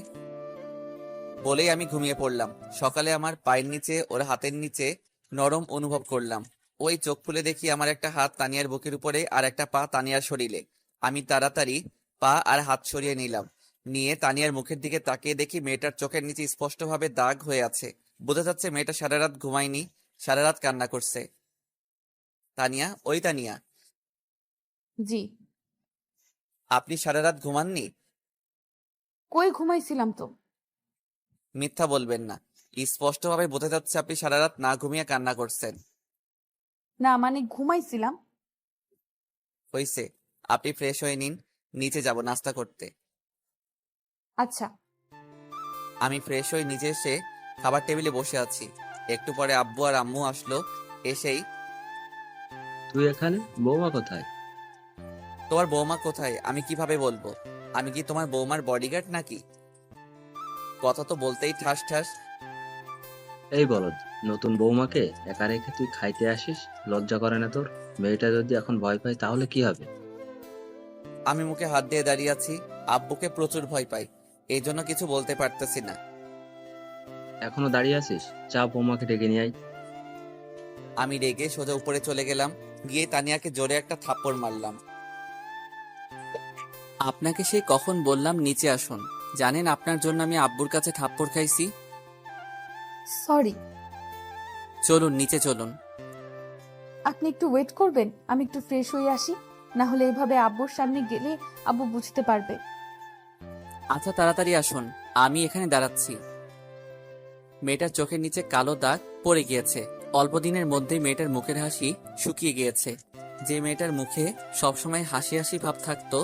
বলেই আমি ঘুমিয়ে পড়লাম। সকালে আমার পায়ের নিচে ওর হাতের নিচে নরম অনুভব করলাম। ওই চোখ খুলে দেখি আমার একটা হাত তানিয়ার বুকের উপরে আর একটা পা তানিয়ার শরীরে। আমি তাড়াতাড়ি পা আর হাত সরিয়ে নিলাম, নিয়ে তানিয়ার মুখের দিকে তাকিয়ে দেখি মেয়েটার চোখের নিচে স্পষ্টভাবে দাগ হয়ে আছে। বোঝা যাচ্ছে মেয়েটা সারা রাত ঘুমায়নি, সারা রাত কান্না করছে। তানিয়া, ওই তানিয়া, জি। আপনি সারা রাত ঘুমাননি? কই ঘুমাইছিলাম তো। মিথ্যা বলবেন না, স্পষ্টভাবে বোঝা যাচ্ছে আপনি সারা রাত না ঘুমিয়ে কান্না করছেন। না মানে ঘুমাইছিলাম। হইছে, আপনি ফ্রেশ হয়ে নিন, নিচে যাব নাস্তা করতে। আচ্ছা। আমি ফ্রেশ হয়ে নিচে এসে খাবার টেবিলে বসে আছি। একটু পরে আব্বু আর আম্মু আসলো। এসেই, তুই এখানে, বৌমা কোথায়? তোমার বৌমা কোথায় আমি কিভাবে বলবো? আমি কি তোমার বৌমার বডিগার্ড নাকি? কথা তো বলতেই ঠাস ঠাস। এই বলদ, নতুন বৌমাকে একা রেখে তুই খাইতে আসিস, লজ্জা করে না তোর? মেয়েটা যদি এখন ভয় পায় তাহলে কি হবে? আমি মুখে হাত দিয়ে দাঁড়িয়ে আছি। আব্বুকে প্রচুর ভয় পাই, এই জন্য কিছু বলতে পারতেছি না। এখনো দাঁড়িয়ে আছিস? চা, বৌমাকে ডেকে নিয়ে আয়। আমি রেগে সোজা উপরে চলে গেলাম, গিয়ে তানিয়াকে জোরে একটা থাপ্পড় মারলাম। আপনাকে সে কখন বললাম নিচে আসুন? জানেন আপনার জন্য আমি আব্বুর কাছে থাপ্পড় খাইছি। সরি। চলুন নিচে চলুন। আপনি একটু ওয়েট করবেন, আমি একটু ফ্রেশ হয়ে আসি, না হলে এভাবে আব্বুর সামনে গেলে আব্বু বুঝতে পারবে। আচ্ছা তাড়াতাড়ি আসুন, আমি এখানে দাঁড়াচ্ছি। মেয়েটার চোখের নিচে কালো দাগ পড়ে গিয়েছে। অল্প দিনের মধ্যেই মেয়েটার মুখের হাসি শুকিয়ে গিয়েছে। যে মেয়েটার মুখে সবসময় হাসি হাসি ভাব থাকতো,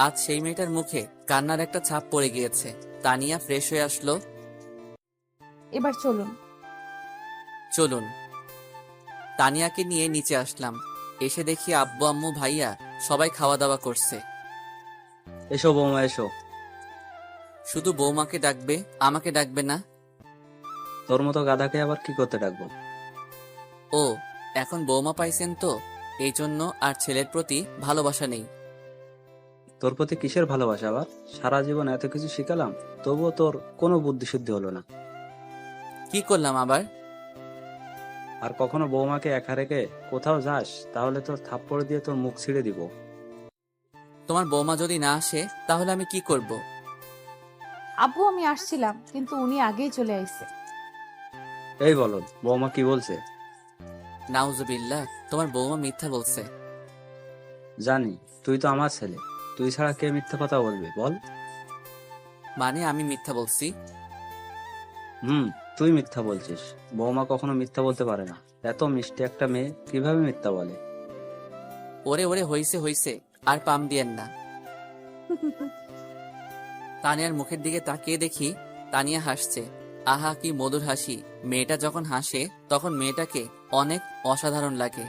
আজ সেই মেয়েটার মুখে কান্নার একটা ছাপ পড়ে গিয়েছে। তানিয়া ফ্রেশ হয়ে আসলো। এবার চলুন। চলুন। তানিয়াকে নিয়ে নিচে আসলাম। এসে দেখি আব্বু আম্মু ভাইয়া সবাই খাওয়া দাওয়া করছে। এসো বৌমা এসো। শুধু বৌমাকে ডাকবে, আমাকে ডাকবে না? তোর মতো গাধাকে আবার কি করতে ডাকবো? ও, এখন বৌমা পাইছেন তো, এই জন্য আর ছেলের প্রতি ভালোবাসা নেই। তোর প্রতি কিসের ভালোবাসা আবার? সারা জীবন এত কিছু শিখালাম, তবুও তোর কোনো বুদ্ধি শুদ্ধি হলো না। কি করলাম আবার? আর কখনো বৌমাকে একা রেখে কোথাও যাস তাহলে তোর থাপ্পড় দিয়ে তোর মুখ ছিঁড়ে দিব। তোমার বৌমা যদি না আসে তাহলে আমি কি করব? আব্বু আমি আসছিলাম, কিন্তু উনি আগেই চলে আইছে। এই বলো, বৌমা কি বলছে? নাউজুবিল্লাহ, তোমার বৌমা মিথ্যা বলছে। জানি, তুই তো আমার ছেলে, তুই ছাড়া কে মিথ্যা কথা বলবে বল? মানে আমি মিথ্যা বলছি? তুই মিথ্যা বলছিস। বৌমা কখনো মিথ্যা বলতে পারে না। এত মিষ্টি একটা মেয়ে কিভাবে মিথ্যা বলে? ওরে ওরে, হইছে হইছে, আর পাম দিয়েন না। তানিয়ার মুখের দিকে তাকিয়ে দেখি তানিয়া হাসছে। আহা, কি মধুর হাসি! মেয়েটা যখন হাসে তখন মেয়েটাকে অনেক অসাধারণ লাগে।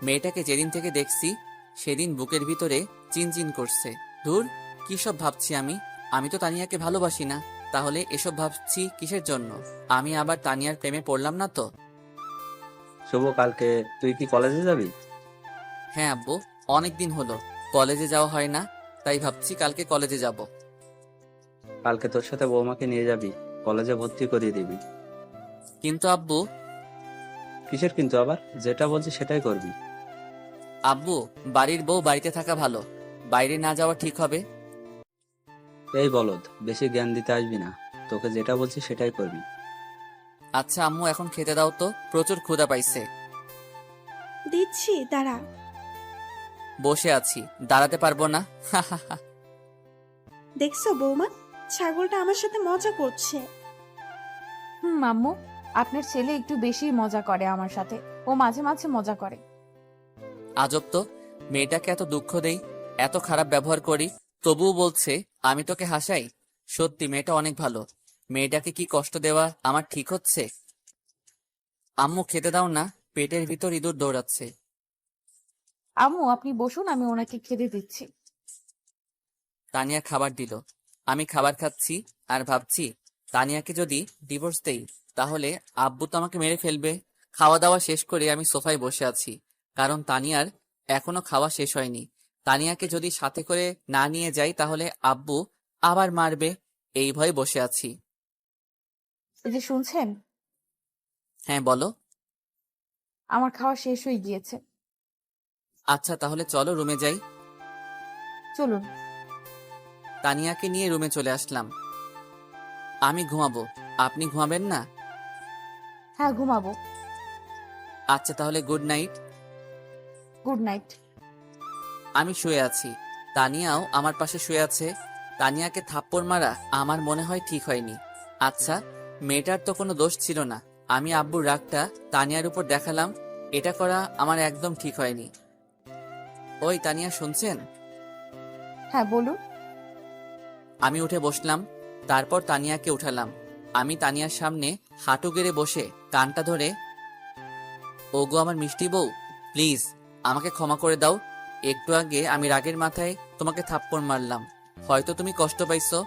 মেয়েটাকে যেদিন থেকে দেখছি সেদিন বুকের ভিতরে চিনচিন করছে। ধুর, কি সব ভাবছি আমি তো তানিয়াকে ভালোবাসি না। তাহলে এসব ভাবছি কিসের জন্য? আমি আবার তানিয়ার প্রেমে পড়লাম না তো? শুভ, কালকে তুই কি কলেজে যাবি? হ্যাঁ আব্বু, অনেকদিন হলো কলেজে যাওয়া হয় না, তাই ভাবছি কালকে কলেজে যাব। কালকে তোর সাথে বৌমাকে নিয়ে যাবি, কলেজে ভর্তি করিয়ে দিবি। কিন্তু আব্বু। কিসের কিন্তু আবার? যেটা বলছি সেটাই করবি। আব্বু, বাড়ির বউ বাড়িতে থাকা ভালো, বাইরে না যাওয়া ঠিক হবে? এই বলদ, বেশি জ্ঞান দিতে আসবি না। তোকে যেটা বলছি সেটাই করবি। আচ্ছা আম্মু, এখন খেতে দাও তো, প্রচুর ক্ষুধা পাইছে। দিচ্ছি, দাঁড়া। বসে আছি, দাঁড়াতে পারবো না। দেখছো বৌমা, ছাগলটা আমার সাথে মজা করছে। আম্মু, আপনার ছেলে একটু বেশি মজা করে আমার সাথে। ও মাঝে মাঝে মজা করে। আজব তো, মেয়েটাকে এত দুঃখ দেই, এত খারাপ ব্যবহার করি, তবুও বলছে আমি তোকে হাসাই। সত্যি মেয়েটা অনেক ভালো। মেয়েটাকে কি কষ্ট দেওয়া আমার ঠিক হচ্ছে? আম্মু খেতে দাও না, পেটের ভিতর ইঁদুর দৌড়াচ্ছে। আম্মু আপনি বসুন, আমি ওনাকে খেতে দিচ্ছি। তানিয়া খাবার দিল। আমি খাবার খাচ্ছি আর ভাবছি তানিয়াকে যদি ডিভোর্স দেই তাহলে আব্বু তো আমাকে মেরে ফেলবে। খাওয়া দাওয়া শেষ করে আমি সোফায় বসে আছি, কারণ তানিয়ার এখনো খাওয়া শেষ হয়নি। তানিয়াকে যদি সাথে করে না নিয়ে যাই তাহলে আব্বু আবার মারবে, এই ভয়ে বসে আছি। এই যে শুনছেন, হ্যাঁ বলো। আমার খাওয়া শেষ হয়ে গিয়েছে। আচ্ছা তাহলে চলো রুমে যাই। চলুন। তানিয়াকে নিয়ে রুমে চলে আসলাম। আমি ঘুমাবো, আপনি ঘুমাবেন না? হ্যাঁ ঘুমাবো। আচ্ছা তাহলে গুড নাইট। Good night. আমি শুয়ে আছি, তানিয়াও আমার পাশে শুয়ে আছে। তানিয়াকে থাপ্পড় মারা আমার মনে হয় ঠিক হয়নি। আচ্ছা, মেয়েটার তো কোনো দোষ ছিল না, আমি আব্বুর রাগটা তানিয়ার উপর দেখালাম, এটা করা আমার একদম ঠিক হয়নি। ওই তানিয়া, শুনছেন? হ্যাঁ বলুন। আমি উঠে বসলাম, তারপর তানিয়াকে উঠালাম। আমি তানিয়ার সামনে হাঁটু গেড়ে বসে কানটা ধরে, ওগো আমার মিষ্টি বউ, প্লিজ আমাকে ক্ষমা করে দাও। একটু আগে আমি রাগের মাথায় তোমাকে থাপ্পড় মারলাম, হয়তো তুমি কষ্ট পাইছো।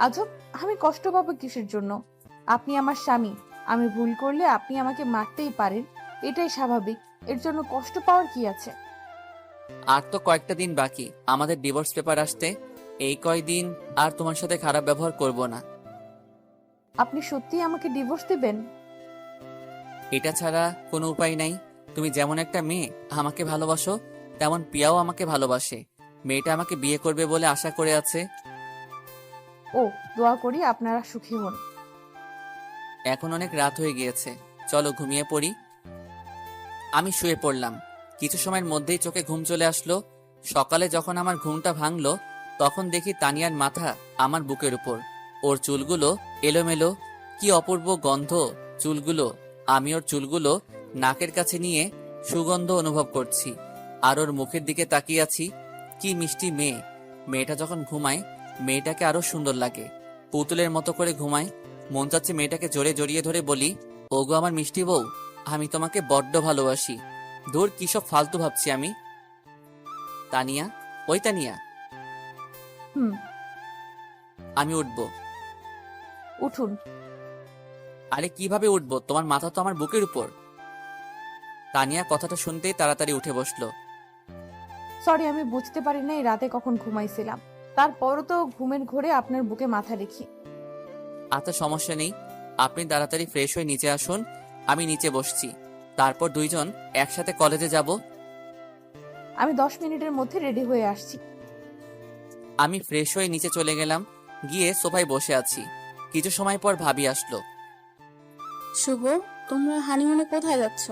আজব, আমি কষ্ট পাবো কিসের জন্য? আপনি আমার স্বামী, আমি ভুল করলে আপনি আমাকে মারতেই পারেন, এটাই স্বাভাবিক। এর জন্য কষ্ট পাওয়ার কি আছে? আর তো কয়েকটা দিন বাকি আমাদের ডিভোর্স পেপার আসতে, এই কয়দিন আর তোমার সাথে খারাপ ব্যবহার করব না। আপনি সত্যিই আমাকে ডিভোর্স দিবেন? এটা ছাড়া কোনো উপায় নাই। তুমি যেমন একটা মেয়ে আমাকে ভালোবাসো, তেমন পিয়াও আমাকে ভালোবাসে। মেয়েটা আমাকে বিয়ে করবে বলে আশা করে আছে। ও, দোয়া করি আপনারা সুখী হন। এখন অনেক রাত হয়ে গিয়েছে, চলো ঘুমিয়ে পড়ি। আমি শুয়ে পড়লাম, কিছু সময়ের মধ্যেই চোখে ঘুম চলে আসলো। সকালে যখন আমার ঘুমটা ভাঙলো তখন দেখি তানিয়ার মাথা আমার বুকের উপর, ওর চুলগুলো এলোমেলো, কি অপূর্ব গন্ধ চুলগুলো। আমি ওর চুলগুলো নাকের কাছে নিয়ে সুগন্ধ অনুভব করছি আর ওর মুখের দিকে তাকিয়ে আছি। কি মিষ্টি মেয়ে। মেয়েটা যখন ঘুমায় মেয়েটাকে আরো সুন্দর লাগে, পুতুলের মতো করে ঘুমায়। মন চাচ্ছে মেয়েটাকে জোরে জড়িয়ে ধরে বলি, ওগো আমার মিষ্টি বউ, আমি তোমাকে বড্ড ভালোবাসি। দূর কি সব ফালতু ভাবছি আমি। তানিয়া, ওই তানিয়া, হুম। আমি উঠবো। উঠুন। আরে কিভাবে উঠবো, তোমার মাথা তো আমার বুকের উপর। তানিয়া কথাটা শুনতেই তাড়াতাড়ি উঠে বসলো। সরি, আমি বুঝতে পারি নাই রাতে কখন ঘুমাইছিলাম। তারপরও তো ঘুমের ঘোরে আপনার বুকে মাথা রেখি। আচ্ছা সমস্যা নেই, আপনি তাড়াতাড়ি ফ্রেশ হয়ে নিচে আসুন, আমি নিচে বসছি। তারপর দুইজন একসাথে কলেজে যাব। আমি 10 মিনিটের মধ্যে রেডি হয়ে আসছি। আমি ফ্রেশ হয়ে নিচে চলে গেলাম, গিয়ে সোফায় বসে আছি। কিছু সময় পর ভাবি আসলো। শুভ, তোমরা হানিমুনে কোথায় যাচ্ছ?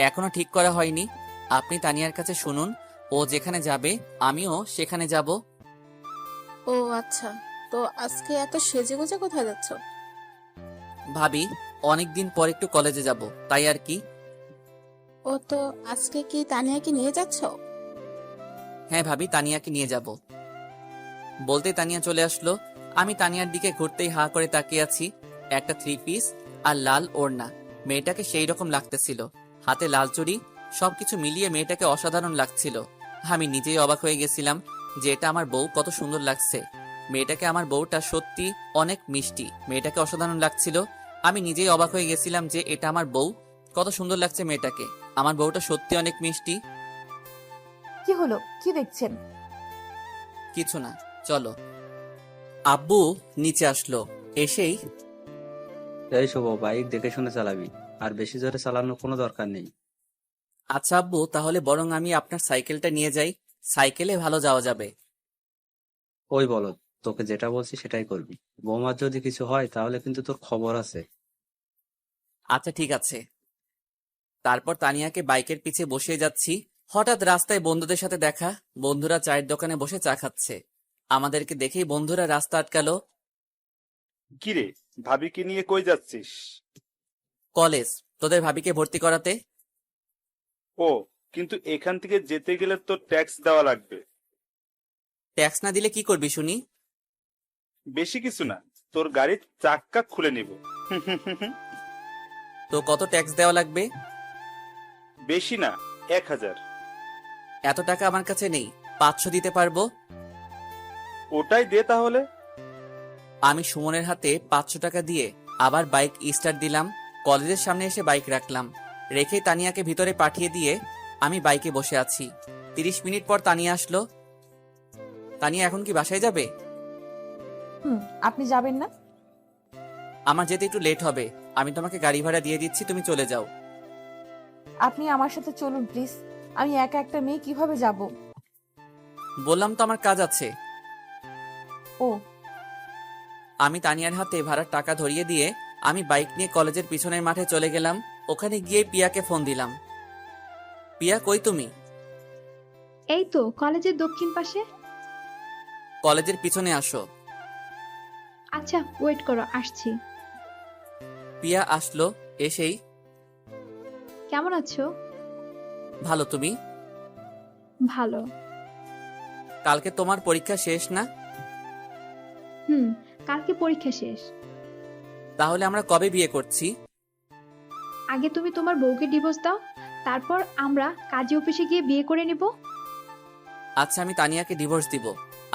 এখনো ঠিক করা হয়নি, আপনি তানিয়ার কাছে শুনুন, ও যেখানে যাবে আমিও সেখানে যাব। ও আচ্ছা, তো আজকে এত সেজেগুজে কোথায় যাচ্ছ? ভাবি অনেকদিন পর একটু কলেজে যাব, তাই আর কি। ও তো আজকে কি তানিয়াকে নিয়ে যাচ্ছ? হ্যাঁ ভাবি, তানিয়াকে নিয়ে যাব। বলতে তানিয়া চলে আসলো। আমি তানিয়ার দিকে ঘুরতেই হা করে তাকিয়ে আছি। একটা 3 পিস আর লাল ওড়না, মেয়েটাকে সেই রকম লাগতেছিল। হাতে লাল চুড়ি, সবকিছু মিলিয়ে মেয়েটাকে অসাধারণ লাগছিল। আমি নিজেই অবাক হয়ে গেছিলাম যে এটা আমার বউ, কত সুন্দর লাগছে মেয়েটাকে। আমার বউটা সত্যি অনেক মিষ্টি, মেয়েটাকে অসাধারণ লাগছিল। আমি নিজেই অবাক হয়ে গেছিলাম যে এটা আমার বউ, কত সুন্দর লাগছে মেয়েটাকে। আমার বউটা সত্যি অনেক মিষ্টি। কি হলো, কি দেখছেন? কিছু না, চলো। আব্বু নিচে আসলো, এসেই এই শুভ, বাইক দেখে শুনে চালাবি, আর বেশি জোরে চালানোর কোনো দরকার নেই। আচ্ছা আব্বু, তাহলে বরং আমি আপনার সাইকেলটা নিয়ে যাই, সাইকেলে ভালো যাওয়া যাবে। ওই বলো, তোকে যেটা বলছি সেটাই করবি। বৌমার যদি কিছু হয় তাহলে কিন্তু তোর খবর আছে। আচ্ছা ঠিক আছে। তারপর তানিয়াকে বাইকের পিছে বসিয়ে যাচ্ছি। হঠাৎ রাস্তায় বন্ধুদের সাথে দেখা, বন্ধুরা চায়ের দোকানে বসে চা খাচ্ছে। আমাদেরকে দেখেই বন্ধুরা রাস্তা আটকালো। কিরে, ভাবিকে নিয়ে কই যাচ্ছিস? কলেজ, তোদের ভাবিকে ভর্তি করাতে। ও, কিন্তু এখান থেকে যেতে গেলে তো ট্যাক্স দেওয়া লাগবে। ট্যাক্স না দিলে কি করবি শুনি? বেশি কিছু না, তোর গাড়ির চাক্কা খুলে নিব। তো কত ট্যাক্স দেওয়া লাগবে? বেশি না, 1000। এত টাকা আমার কাছে নেই, 500 দিতে পারবো। ওটাই দে তাহলে। আমি সুমনের হাতে 500 টাকা দিয়ে আবার বাইক স্টার্ট দিলাম। কলেজের সামনে এসে বাইক রাখলাম, রেখে তানিয়াকে ভিতরে পাঠিয়ে দিয়ে আমি বাইকে বসে আছি। 30 মিনিট পর তানিয়া আসলো। তানিয়া এখন কি বাসায় যাবে? হুম, আপনি যাবেন না? আমার যেতে একটু লেট হবে, আমি তোমাকে গাড়ি ভাড়া দিয়ে দিচ্ছি, তুমি চলে যাও। আপনি আমার সাথে চলুন প্লিজ। আমি একা একটা মেয়ে কিভাবে যাব? বললাম তো আমার কাজ আছে। ও, আমি তানিয়ার হাতে ভাড়ার টাকা ধরিয়ে দিয়ে আমি বাইক নিয়ে কলেজের পিছনের মাঠে চলে গেলাম। ওখানে গিয়ে পিয়াকে ফোন দিলাম। পিয়া, কই তুমি? এই তো কলেজের দক্ষিণ পাশে। কলেজের পিছনে আসো। আচ্ছা ওয়েট করো, আসছি। পিয়া আসলো, এসেই কেমন আছো? ভালো, তুমি? ভালো। কালকে তোমার পরীক্ষা শেষ না? হুম, কালকে পরীক্ষা শেষ। তাহলে আমরা কবে বিয়ে করছি? আগে তুমি তোমার বউকে ডিভোর্স দাও, তারপর আমরা কাজী অফিসে গিয়ে বিয়ে করে নিব। আচ্ছা, আমি তানিয়াকে ডিভোর্স দিব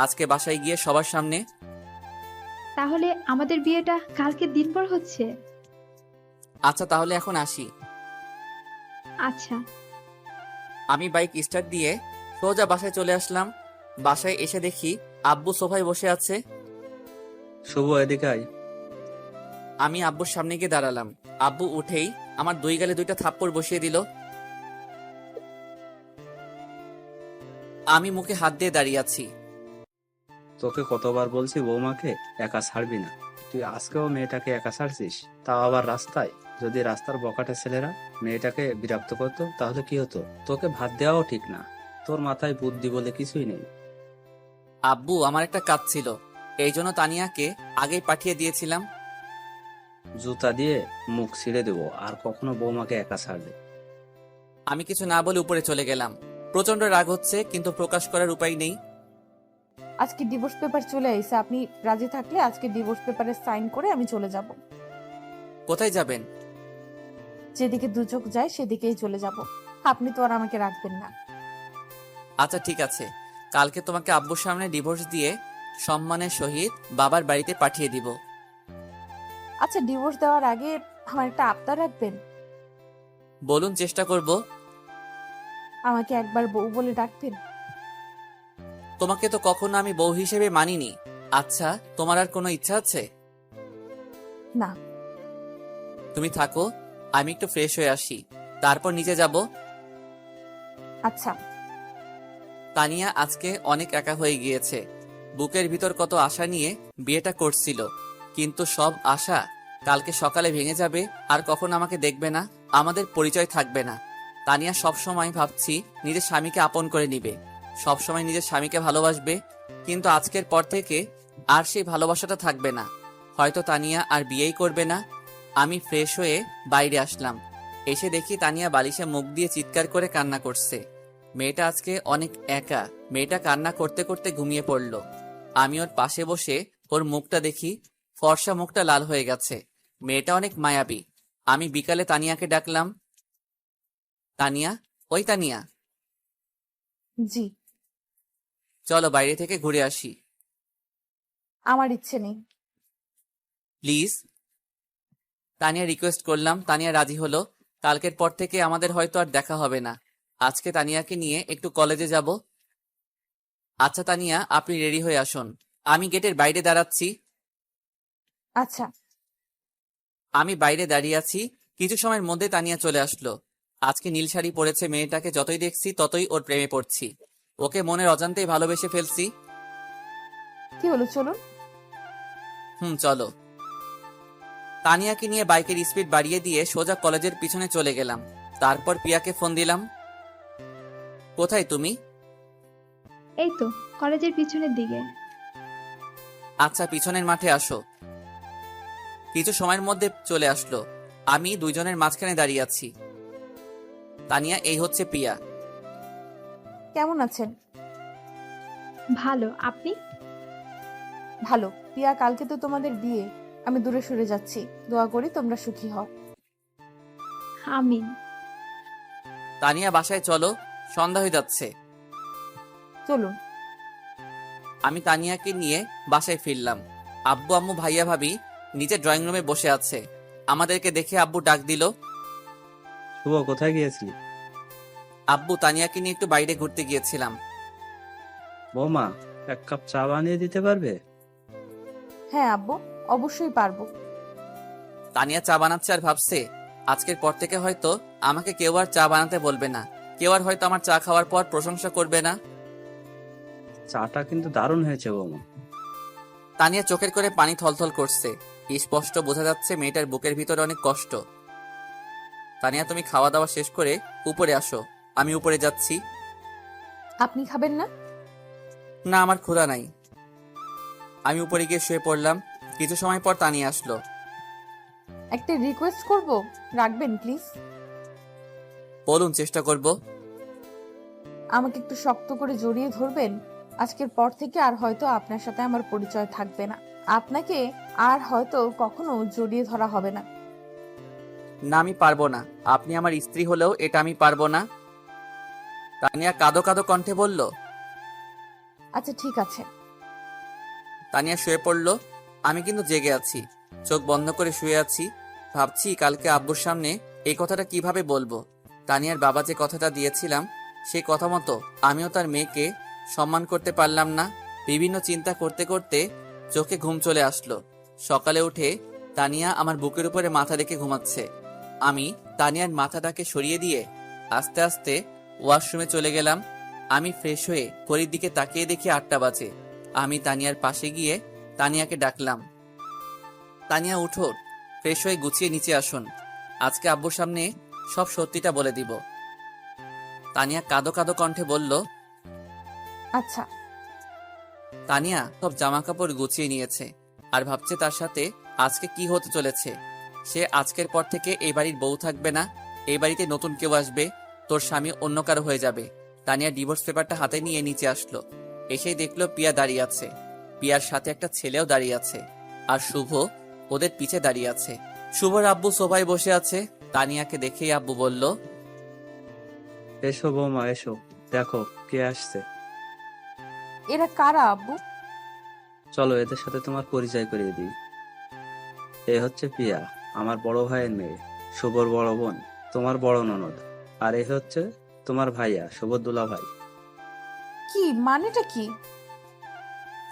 আজকে বাসায় গিয়ে সবার সামনে। তাহলে আমাদের বিয়েটা কালকে দিনভর হচ্ছে। আচ্ছা তাহলে এখন আসি। আচ্ছা। আমি বাইক স্টার্ট দিয়ে সোজা বাসায় চলে আসলাম। বাসায় এসে দেখি আব্বু সোফায় বসে আছে। শুভ, এদিকে আয়। আমি আব্বুর সামনে গিয়ে দাঁড়ালাম। আব্বু উঠেই আমার 2 গালে 2টা থাপ্পড় বসিয়ে দিল। আমি মুখে হাত দিয়ে দাঁড়িয়ে আছি। তোকে কতবার বলছি বৌমাকে একা ছাড়বি না, তুই আজকেও মেয়েটাকে একা ছাড়ছিস, তাও আবার রাস্তায়। যদি রাস্তার বকাটে ছেলেরা মেয়েটাকে বিরক্ত করতো তাহলে কি হতো? তোকে ভাত দেওয়াও ঠিক না, তোর মাথায় বুদ্ধি বলে কিছুই নেই। আব্বু, আমার একটা কাজ ছিল, এই জন্য তানিয়াকে আগেই পাঠিয়ে দিয়েছিলাম। জুতা দিয়ে মুখ ছিঁড়ে দেবো আর কখনো বৌমাকে একা ছাড়বে। আমি কিছু না বলে উপরে চলে গেলাম। প্রচন্ড রাগ হচ্ছে, কিন্তু প্রকাশ করার উপায় নেই। আজকে ডিভোর্স পেপার চলে আইছে, আপনি রাজি থাকলে আজকে ডিভোর্স পেপারে সাইন করে আমি চলে যাব। কোথায় যাবেন? যেদিকে দু চোখ যায় সেদিকেই চলে যাব। আপনি তো আর আমাকে রাখবেন না। আচ্ছা ঠিক আছে, কালকে তোমাকে আব্বুর সামনে ডিভোর্স দিয়ে সম্মানের সহিত বাবার বাড়িতে পাঠিয়ে দিব। আচ্ছা, ডিভোর্স দেওয়ার আগে আমার একটা আবদার রাখবেন? বলুন, চেষ্টা করব। আমাকে একবার বউ বলে ডাকবেন? তোমাকে তো কখনো আমি বউ হিসেবে মানিনি। আচ্ছা, তোমার আর কোনো ইচ্ছা আছে? না। তুমি থাকো, আমি একটু ফ্রেশ হয়ে আসি, তারপর নিচে যাব। আচ্ছা। তানিয়া আজকে অনেক একা হয়ে গিয়েছে। বুকের ভিতর কত আশা নিয়ে বিয়েটা করছিল, কিন্তু সব আশা কালকে সকালে ভেঙে যাবে। আর কখনো আমাকে দেখবে না, আমাদের পরিচয় থাকবে না। তানিয়া সব সময় ভাবছি নিজের স্বামীকে আপন করে নিবে, সব সময় নিজের স্বামীকে ভালোবাসবে, কিন্তু আজকের পর থেকে আর সেই ভালোবাসাটা থাকবে না। হয়তো তানিয়া আর বিয়েই করবে না। আমি ফ্রেশ হয়ে বাইরে আসলাম। এসে দেখি তানিয়া বালিশে মুখ দিয়ে চিৎকার করে কান্না করছে। মেয়েটা আজকে অনেক একা। মেয়েটা কান্না করতে করতে ঘুমিয়ে পড়ল। আমি ওর পাশে বসে ওর মুখটা দেখি, ফর্সা মুখটা লাল হয়ে গেছে। মেয়েটা অনেক মায়াবী। আমি বিকালে তানিয়াকে ডাকলাম। তানিয়া, ওই তানিয়া, জি। চলো বাইরে থেকে ঘুরে আসি। আমার ইচ্ছে নেই। প্লিজ। তানিয়া রিকোয়েস্ট করলাম। তানিয়া রাজি হলো। কালকের পর থেকে আমাদের হয়তো আর দেখা হবে না। আজকে তানিয়াকে নিয়ে একটু কলেজে যাব। আচ্ছা তানিয়া, আপনি রেডি হয়ে আসুন, আমি গেটের বাইরে দাঁড়াচ্ছি। আচ্ছা। আমি বাইরে দাঁড়িয়ে আছি। কিছু সময়ের মধ্যে তানিয়া চলে আসলো। আজকে নীল শাড়ি পরেছে। মেয়েটাকে যতই দেখছি ততই ওর প্রেমে পড়ছি। ওকে মনের অজান্তেই ভালোবেসে ফেলছি। কি হলো, চলুন। চলো। তানিয়াকে নিয়ে বাইকের স্পিড বাড়িয়ে দিয়ে সোজা কলেজের পিছনে চলে গেলাম। তারপর পিয়াকে ফোন দিলাম। কোথায় তুমি? এই তো কলেজের পিছনের দিকে। আচ্ছা, পিছনের মাঠে আসো। কিছু সময়ের মধ্যে চলে আসলো। আমি দুইজনের মাঝখানে দাঁড়িয়ে আছি। তানিয়া, এই হচ্ছে পিয়া। কেমন আছেন? ভালো, আপনি? ভালো। পিয়া, কালকে তো তোমাদের বিয়ে। আমি দূরে সরে যাচ্ছি। দোয়া করি তোমরা সুখী হও। আমিন। তানিয়া, বাসায় চলো, সন্ধ্যা হয়ে যাচ্ছে। চলুন। আমি তানিয়াকে নিয়ে বাসায় ফিরলাম। আব্বু আম্মু ভাইয়া ভাবি নিচে ড্রয়িং রুমে বসে আছে। আমাদেরকে দেখে আব্বু ডাক দিল। শুভ, কোথায় গিয়েছিলি? আব্বু, তানিয়াকে নিয়ে একটু বাইরে ঘুরতে গিয়েছিলাম। বৌমা, এক কাপ চা বানিয়ে দিতে পারবে? হ্যাঁ আব্বু, অবশ্যই পারবো। তানিয়া চা বানাচ্ছে আর ভাবছে আজকের পর থেকে হয়তো আমাকে কেউ আর চা বানাতে বলবে না। কেউ আর হয়তো আমার চা খাওয়ার পর প্রশংসা করবে না। চাটা কিন্তু দারুণ হয়েছে বৌমা। তানিয়া চোখের করে পানি থলথল করছে। স্পষ্ট বোঝা যাচ্ছে মেয়েটার বুকের ভিতরে অনেক কষ্ট। তানিয়া, তুমি খাওয়া দাওয়া শেষ করে উপরে আসো, আমি উপরে যাচ্ছি। আপনি খাবেন না? না, আমার ক্ষুধা নাই। আমি উপরে গিয়ে শুয়ে পড়লাম। কিছু সময় পর তানিয়া আসলো। একটা রিকোয়েস্ট করব, রাখবেন প্লিজ? বলুন, চেষ্টা করব। আমাকে একটু শক্ত করে জড়িয়ে ধরবেন। আজকের পর থেকে আর হয়তো আপনার সাথে আমার পরিচয় থাকবে না। আপনাকে আর হয়তো কখনো জড়িয়ে ধরা হবে না। না, আমি পারবো না। আপনি আমার স্ত্রী হলেও এটা আমি পারবো না। তানিয়া কাঁদো কাঁদো কণ্ঠে বলল। আচ্ছা ঠিক আছে। তানিয়া শুয়ে পড়লো। আমি কিন্তু জেগে আছি, চোখ বন্ধ করে শুয়ে আছি। ভাবছি কালকে আব্বুর সামনে এই কথাটা কিভাবে বলবো। তানিয়ার বাবা যে কথাটা দিয়েছিলাম সেই কথা মতো আমিও তার মেয়েকে সম্মান করতে পারলাম না। বিভিন্ন চিন্তা করতে করতে চোখে ঘুম চলে আসলো। সকালে উঠে তানিয়া আমার বুকের উপরে মাথা রেখে ঘুমাচ্ছে। আমি তানিয়ার মাথাটাকে সরিয়ে দিয়ে আস্তে আস্তে ওয়াশরুমে চলে গেলাম। আমি ফ্রেশ হয়ে ঘড়ির দিকে তাকিয়ে দেখি 8টা বাজে। আমি তানিয়ার পাশে গিয়ে তানিয়াকে ডাকলাম। তানিয়া, উঠো, ফ্রেশ হয়ে গুছিয়ে নিচে আসুন। আজকে আব্বুর সামনে সব সত্যিটা বলে দিব। তানিয়া কাঁদো কাঁদো কণ্ঠে বলল। আচ্ছা। তানিয়া সব জামা কাপড় গুছিয়ে নিয়েছে আর ভাবছে তার সাথে আজকে কি হতে চলেছে। সে আজকের পর থেকে এই বাড়ির বউ থাকবে না, এই বাড়িতে নতুন কেউ আসবে, তোর স্বামী অন্য কারো হয়ে যাবে। তানিয়া ডিভোর্স পেপারটা হাতে নিয়ে নিচে আসলো। এসেই দেখলো পিয়া দাঁড়িয়ে আছে, পিয়ার সাথে একটা ছেলেও দাঁড়িয়ে আছে, আর শুভ ওদের পিছে দাঁড়িয়ে আছে। শুভর আব্বু সোফায় বসে আছে। তানিয়াকে দেখেই আব্বু বলল, এসো বৌমা এসো, দেখো কে আসছে। এরা কারা আব্বু? চলো এদের সাথে তোমার পরিচয় করিয়ে দিই। এ হচ্ছে পিয়া, আমার বড় ভাইয়ের মেয়ে, শুভর বড় বোন, তোমার বড় ননদ। আর এ হচ্ছে তোমার ভাইয়া, শুভর দুলা ভাই। কি মানেটা কি?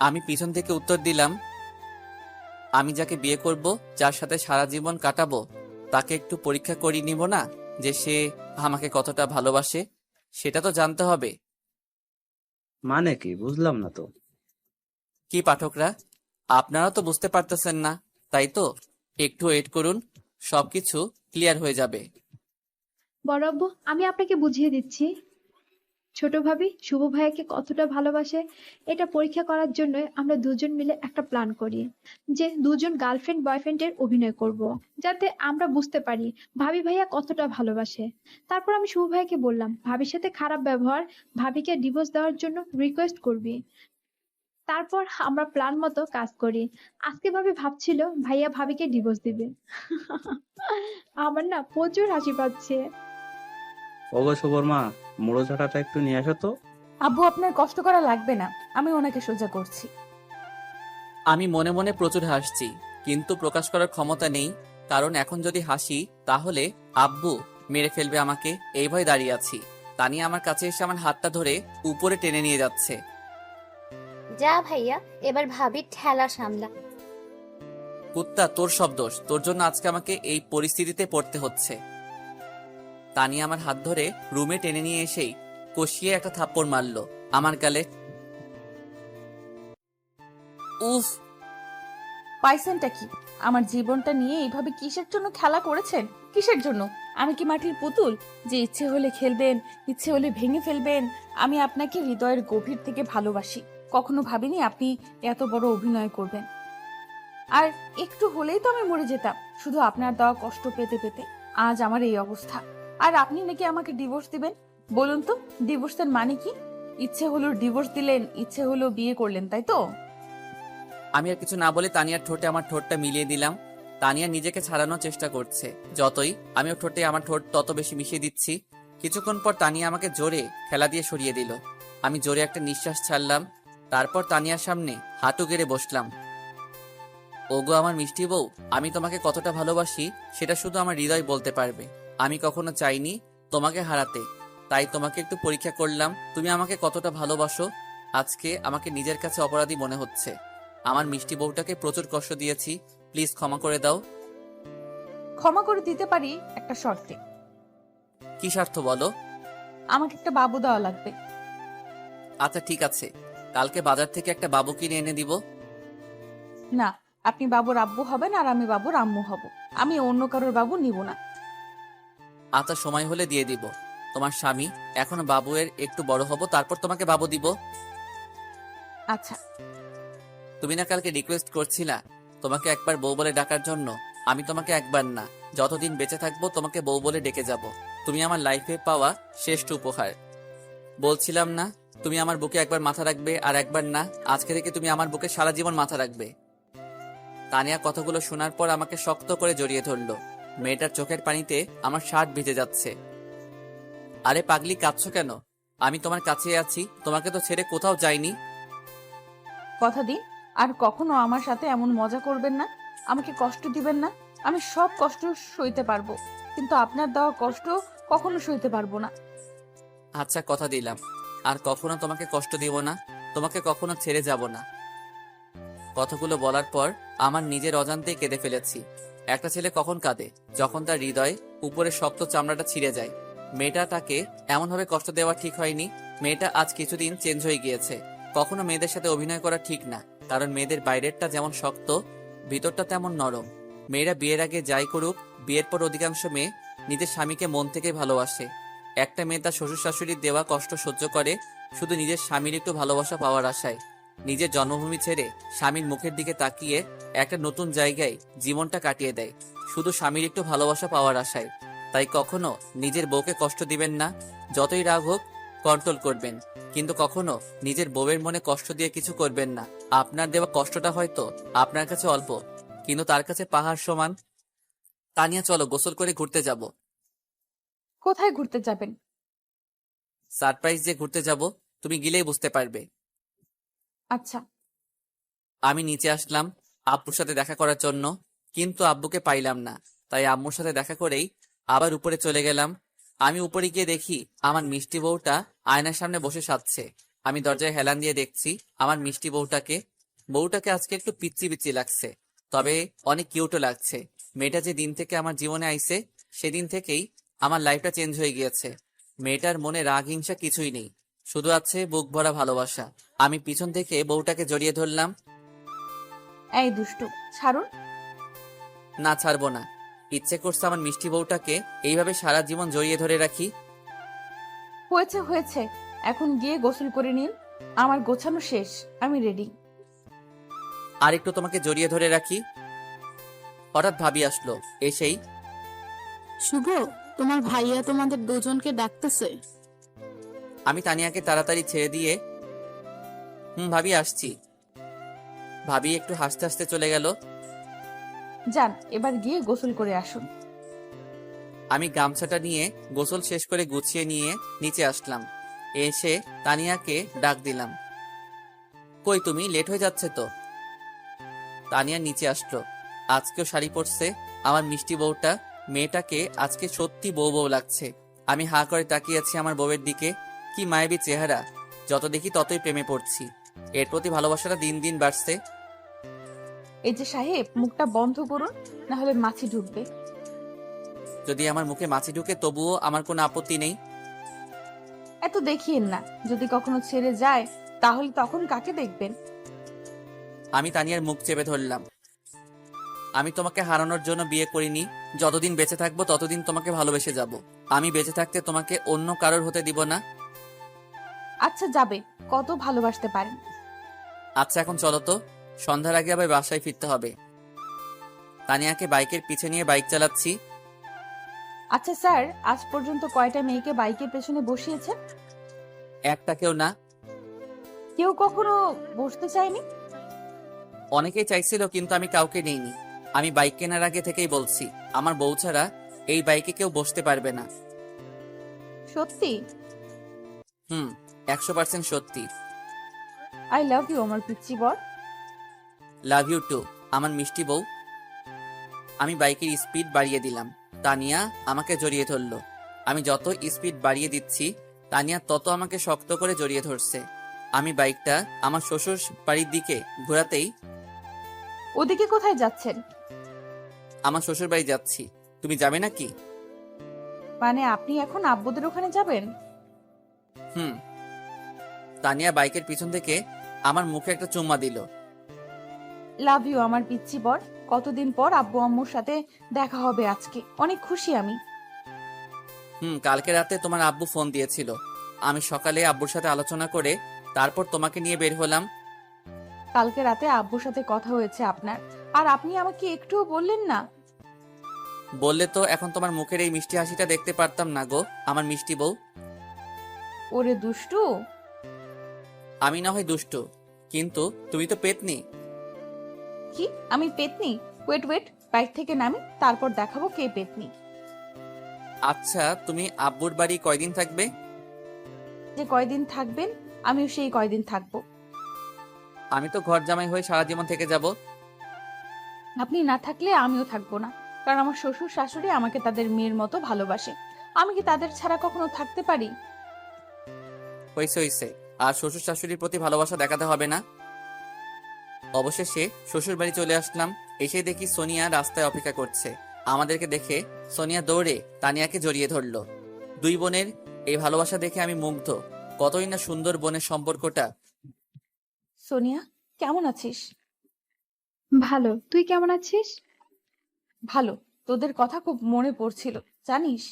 আমি পিছন থেকে উত্তর দিলাম, আমি যাকে বিয়ে করব, যার সাথে সারা জীবন কাটাবো, তাকে একটু পরীক্ষা করিয়ে নিব না যে সে আমাকে কতটা ভালোবাসে? সেটা তো জানতে হবে। মানে কি বুঝলাম না তো। কি পাঠকরা, আপনারা তো বুঝতে পারতেছেন না, তাই তো? একটু ওয়েট করুন, সবকিছু ক্লিয়ার হয়ে যাবে। বড় আব্বু, আমি আপনাকে বুঝিয়ে দিচ্ছি। ছোট ভাবি শুভ ভাইয়াকে কতটা ভালোবাসে এটা পরীক্ষা করার জন্য আমরা দুজন মিলে একটা প্ল্যান করি, যে দুজন গার্লফ্রেন্ড বয়ফ্রেন্ডের অভিনয় করব, যাতে আমরা বুঝতে পারি ভাবি ভাইয়া কতটা ভালোবাসে। তারপর আমি শুভ ভাইয়াকে বললাম, ভাবির সাথে খারাপ ব্যবহার, ভাবিকে ডিভোর্স দেওয়ার জন্য রিকোয়েস্ট করবি। তারপর আমরা প্ল্যান মতো কাজ করি। আজকে ভাবি ভাবছিল ভাইয়া ভাবিকে ডিভোর্স দিবে। আমার না প্রচুর হাসি পাচ্ছে। ওগো শুভর মা, মুড়ো ঝাঁটাটা একটু নিয়ে আসো তো। আব্বু আপনার কষ্ট করা লাগবে না, আমি ওনাকে সোজা করছি। আমি মনে মনে প্রচুর হাসছি, কিন্তু প্রকাশ করার ক্ষমতা নেই, কারণ এখন যদি হাসি তাহলে আব্বু মেরে ফেলবে আমাকে, এই ভয় দাঁড়িয়ে আছি। তানিয়া আমার কাছে এসে আমার হাতটা ধরে উপরে টেনে নিয়ে যাচ্ছে। যা ভাইয়া, এবার ভাবি ঠেলা সামলা। কুত্তা, তোর সব দোষ, তোর জন্য আজকে আমাকে এই পরিস্থিতিতে পড়তে হচ্ছে। তানিয়া আমার হাত ধরে রুমে টেনে নিয়ে এসেই কষিয়ে একটা থাপ্পড় মারলো আমার গালে। উফ! পাইছেনটা কি? আমার জীবনটা নিয়ে এইভাবে কিসের জন্য খেলা করেছেন? কিসের জন্য? আমি কি মাটির পুতুল যে ইচ্ছে হলে খেলবেন, ইচ্ছে হলে ভেঙে ফেলবেন? আমি আপনাকে হৃদয়ের গভীর থেকে ভালোবাসি, কখনো ভাবিনি আপনি এত বড় অভিনয় করবেন। আর একটু হলেই তো আমি মরে যেতাম, শুধু আপনার দেওয়া কষ্ট পেতে পেতে আজ আমার এই অবস্থা। আর আপনি নাকি আমাকে ডিভোর্স দিবেন? বলুন তো, ডিভোর্সের মানে কি? ইচ্ছে হলো ডিভোর্স দিলেন, ইচ্ছে হলো বিয়ে করলেন, তাই তো? আমি আর কিছু না বলে তানিয়ার ঠোঁটে আমার ঠোঁটটা মিলিয়ে দিলাম। তানিয়া নিজেকে ছাড়ানোর চেষ্টা করছে, যতই আমি ওর ঠোঁটে আমার ঠোঁট তত বেশি মিশিয়ে দিচ্ছি। কিছুক্ষণ পর তানিয়া আমাকে জোরে খেলা দিয়ে সরিয়ে দিল। আমি জোরে একটা নিঃশ্বাস ছাড়লাম, তারপর তানিয়ার সামনে হাঁটু গেড়ে বসলাম। ওগো আমার মিষ্টি বউ, আমি তোমাকে কতটা ভালোবাসি সেটা শুধু আমার হৃদয় বলতে পারবে। আমি কখনো চাইনি তোমাকে হারাতে, তাই তোমাকে একটু পরীক্ষা করলাম তুমি আমাকে কতটা ভালোবাসো। আজকে আমাকে নিজের কাছে অপরাধী মনে হচ্ছে। আমার মিষ্টি বউটাকে প্রচুর কষ্ট দিয়েছি, প্লিজ ক্ষমা করে দাও। ক্ষমা করে দিতে পারি একটা শর্তে। কি স্বার্থ বলো? আমাকে একটা বাবু দেওয়া লাগবে। আচ্ছা ঠিক আছে, কালকে বাজার থেকে একটা বাবু কিনে এনে দিব। না, আপনি বাবুর আব্বু হবেন আর আমি বাবুর আম্মু হব। আমি অন্য কারোর বাবু নিব না। আচ্ছা সময় হলে দিয়ে দিব। তোমার স্বামী এখনো বাবুয়ের একটু বড় হব, তারপর তোমাকে বাবু দিব। আচ্ছা। তুমি না কালকে রিকোয়েস্ট করছিলা তোমাকে একবার বউ বলে ডাকার জন্য? আমি তোমাকে একবার না, যতদিন বেঁচে থাকবো তোমাকে বউ বলে ডেকে যাব। তুমি আমার লাইফে পাওয়া শ্রেষ্ঠ উপহার। বলছিলাম না তুমি আমার বুকে একবার মাথা রাখবে, আর একবার না, আজকে থেকে তুমি আমার বুকে সারা জীবন মাথা রাখবে। তানিয়া কথাগুলো শোনার পর আমাকে শক্ত করে জড়িয়ে ধরলো। মেয়েটার চোখের পানিতে আমার শার্ট ভিজে যাচ্ছে। আরে পাগলি, কাঁদছো কেন? আমি তোমার কাছে আছি, তোমাকে তো ছেড়ে কোথাও যাইনি। কথা দিন আর কখনো আমার সাথে এমন মজা করবেন না, আমাকে কষ্ট দিবেন না। আমি সব কষ্ট সইতে পারবো, কিন্তু আপনার দেওয়া কষ্ট কখনো সইতে পারবো না। আচ্ছা কথা দিলাম, আর কখনো তোমাকে কষ্ট দিব না, তোমাকে কখনো ছেড়ে যাব না। কথাগুলো বলার পর আমার নিজের অজান্তেই কেঁদে ফেলেছি। একটা ছেলে কখন কাঁদে? যখন তার হৃদয় উপরে শক্ত চামড়াটা ছিঁড়ে যায়। মেয়েটাকে এমনভাবে কষ্ট দেওয়া ঠিক হয়নি। মেয়েটা আজ কিছুদিন চেঞ্জ হয়ে গিয়েছে। কখনো মেয়েদের সাথে অভিনয় করা ঠিক না, কারণ মেয়েদের বাইরেরটা যেমন শক্ত, ভিতরটা তেমন নরম। মেয়েরা বিয়ের আগে যাই করুক, বিয়ের পর অধিকাংশ মেয়ে নিজের স্বামীকে মন থেকে ভালোবাসে। একটা মেয়ে তার শ্বশুর শাশুড়ির দেওয়া কষ্ট সহ্য করে শুধু নিজের স্বামীর একটু ভালোবাসা পাওয়ার আশায়। নিজের জন্মভূমি ছেড়ে স্বামীর মুখের দিকে তাকিয়ে একটা নতুন জায়গায় জীবনটা কাটিয়ে দেয় শুধু স্বামীর একটু ভালোবাসা পাওয়ার আশায়। তাই কখনো নিজের বউকে কষ্ট দিবেন না। যতই রাগ হোক কন্ট্রোল করবেন, কিন্তু কখনো নিজের বউয়ের মনে কষ্ট দিয়ে কিছু করবেন না। আপনার দেওয়া কষ্টটা হয়তো আপনার কাছে অল্প, কিন্তু তার কাছে পাহাড় সমান। তানিয়া, চলো গোসল করে ঘুরতে যাব। কোথায় ঘুরতে যাবেন? সারপ্রাইজ যে ঘুরতে যাব, তুমি গেলেই বুঝতে পারবে। আচ্ছা। আমি নিচে আসলাম আব্বুর সাথে দেখা করার জন্য, কিন্তু আব্বুকে পাইলাম না। তাই আম্মুর সাথে দেখা করেই আবার উপরে চলে গেলাম। আমি উপরে গিয়ে দেখি আমার মিষ্টি বউটা আয়নার সামনে বসে সাজছে। আমি দরজায় হেলান দিয়ে দেখছি আমার মিষ্টি বউটাকে আজকে একটু পিচ্চি পিচ্চি লাগছে, তবে অনেক কিউটও লাগছে। মেয়েটা যে দিন থেকে আমার জীবনে আইছে সেদিন থেকেই আমার লাইফটা চেঞ্জ হয়ে গিয়েছে। মেয়েটার মনে রাগ হিংসা কিছুই নেই, শুধু আছে বুক ভরা ভালোবাসা। আমি পিছন থেকে বউটাকে জড়িয়ে ধরলাম। এই দুষ্টু, ছাড়ুন। না, ছাড়বো না। ইচ্ছে করছে আমার মিষ্টি বউটাকে এইভাবে সারা জীবন জড়িয়ে ধরে রাখি। হয়েছে হয়েছে, এখন গিয়ে গোসল করে নিন। আমার গোছানো শেষ, আমি রেডি। আর একটু তোমাকে জড়িয়ে ধরে রাখি। হঠাৎ ভাবি আসলো, এসেই শুভ, তোমার ভাইয়া তোমাদের দুজনকে ডাকতেছে। আমি তানিয়াকে তাড়াতাড়ি ছেড়ে দিয়ে ভাবি আসছি। ভাবি একটু হাসতে হাসতে চলে গেল। যান, এবার গিয়ে গোসল করে আসুন। আমি গামছাটা নিয়ে গোসল শেষ করে গুছিয়ে নিয়ে নিচে আসলাম। এসে তানিয়াকে ডাক দিলাম, কই তুমি? লেট হয়ে যাচ্ছে তো। তানিয়া নিচে আসলো। আজকেও শাড়ি পরছে আমার মিষ্টি বউটা। মেয়েটাকে আজকে সত্যি বউ বউ লাগছে। আমি হাঁ করে তাকিয়ে আছি আমার বউয়ের দিকে। কি মায়াবী চেহারা! যত দেখি ততই প্রেমে পড়ছি। এর প্রতি ভালোবাসাটা দিন দিন বাড়ছে। এই যে সাহেব, মুখটা বন্ধ করুন, না হলে মাছি ঢুকবে। যদি আমার মুখে মাছি ঢুকে তবুও আমার কোনো আপত্তি নেই। এত দেখিয়েন না, যদি কখনো ছেড়ে যায় তাহলে তখন কাকে দেখবেন? আমি তানিয়ার মুখ চেপে ধরলাম। আমি তোমাকে হারানোর জন্য বিয়ে করিনি। যতদিন বেঁচে থাকবো ততদিন তোমাকে ভালোবেসে যাব। আমি বেঁচে থাকতে তোমাকে অন্য কারোর হতে দিব না। আচ্ছা, যাবে, কত ভালোবাসতে পারেন। আচ্ছা, এখন চলো তো, সন্ধ্যার আগে আবার বাসায় ফিরতে হবে। তানিয়াকে বাইকের পিছে নিয়ে বাইক চালাচ্ছি। আচ্ছা স্যার, আজ পর্যন্ত কয়টা মেয়েকে বাইকের পেছনে বসিয়েছেন? একটাকেও না। কেউ কখনো বসতে চায়নি? অনেকেই চাইছিল, কিন্তু আমি কাউকে নেইনি। আমি বাইক কেনার আগে থেকেই বলছি আমার বউ ছাড়া এই বাইকে কেউ বসতে পারবে না। সত্যি? 100% সত্যি। আই লাভ ইউ আমার পিচ্চি বর। লাভ ইউ টু আমার মিষ্টি বউ। আমি বাইকের স্পিড বাড়িয়ে দিলাম। তানিয়া আমাকে জড়িয়ে ধরলো। আমি যত স্পিড বাড়িয়ে দিচ্ছি তানিয়া তত আমাকে শক্ত করে জড়িয়ে ধরছে। আমি বাইকটা আমার শ্বশুর বাড়ির দিকে ঘোরাতেই, ওদিকে কোথায় যাচ্ছেন? আমার শ্বশুর বাড়ি যাচ্ছি। তুমি যাবে নাকি? মানে আপনি এখন আব্বুদের ওখানে যাবেন? তানিয়া বাইকের পিছন থেকে আমার মুখে একটা চুম্মা দিল। লাভ ইউ আমার পিচ্চি বর। কতদিন পর আব্বু আম্মুর সাথে দেখা হবে আজকে, অনেক খুশি আমি। কালকে রাতে তোমার আব্বু ফোন দিয়েছিল। আমি সকালে আব্বুর সাথে আলোচনা করে তারপর তোমাকে নিয়ে বের হলাম। কালকে রাতে আব্বুর সাথে কথা হয়েছে আপনার, আর আপনি আমাকে একটুও বললেন না। বললে তো এখন তোমার মুখের এই মিষ্টি হাসিটা দেখতে পারতাম না গো আমার মিষ্টি বউ। ওরে দুষ্টু। আমি না হয় দুষ্টু, কিন্তু তুমি তো পেতনি। কি আমি পেতনি? ওয়েট ওয়েট, বাইক থেকে নামি, তারপর দেখাবো কে পেতনি। আচ্ছা, তুমি আব্বুর বাড়ি কয়দিন থাকবে? যে কয়দিন থাকবেন আমিও সেই কয়দিন থাকবো। আমি তো ঘর জামাই হয়ে সারা জীবন থেকে যাব। আপনি না থাকলে আমিও থাকবো না, কারণ আমার শ্বশুর শাশুড়ি আমাকে তাদের মেয়ের মতো ভালোবাসে। আমি কি তাদের ছাড়া কখনো থাকতে পারি? হইছে। আর শ্বশুর শাশুড়ির প্রতি ভালোবাসা দেখাতে হবে না। অবশেষে শ্বশুর বাড়ি চলে আসলাম। এসে দেখি সোনিয়া রাস্তায় অপেক্ষা করছে। আমাদেরকে দেখে সোনিয়া দৌড়ে তানিয়াকে জড়িয়ে ধরলো। দুই বোনের এই ভালোবাসা দেখে আমি মুগ্ধ। কতই না সুন্দর বোনের সম্পর্কটা। সোনিয়া, কেমন আছিস? ভালো, তুই কেমন আছিস? ভালো। তোদের কথা খুব মনে পড়ছিল জানিস।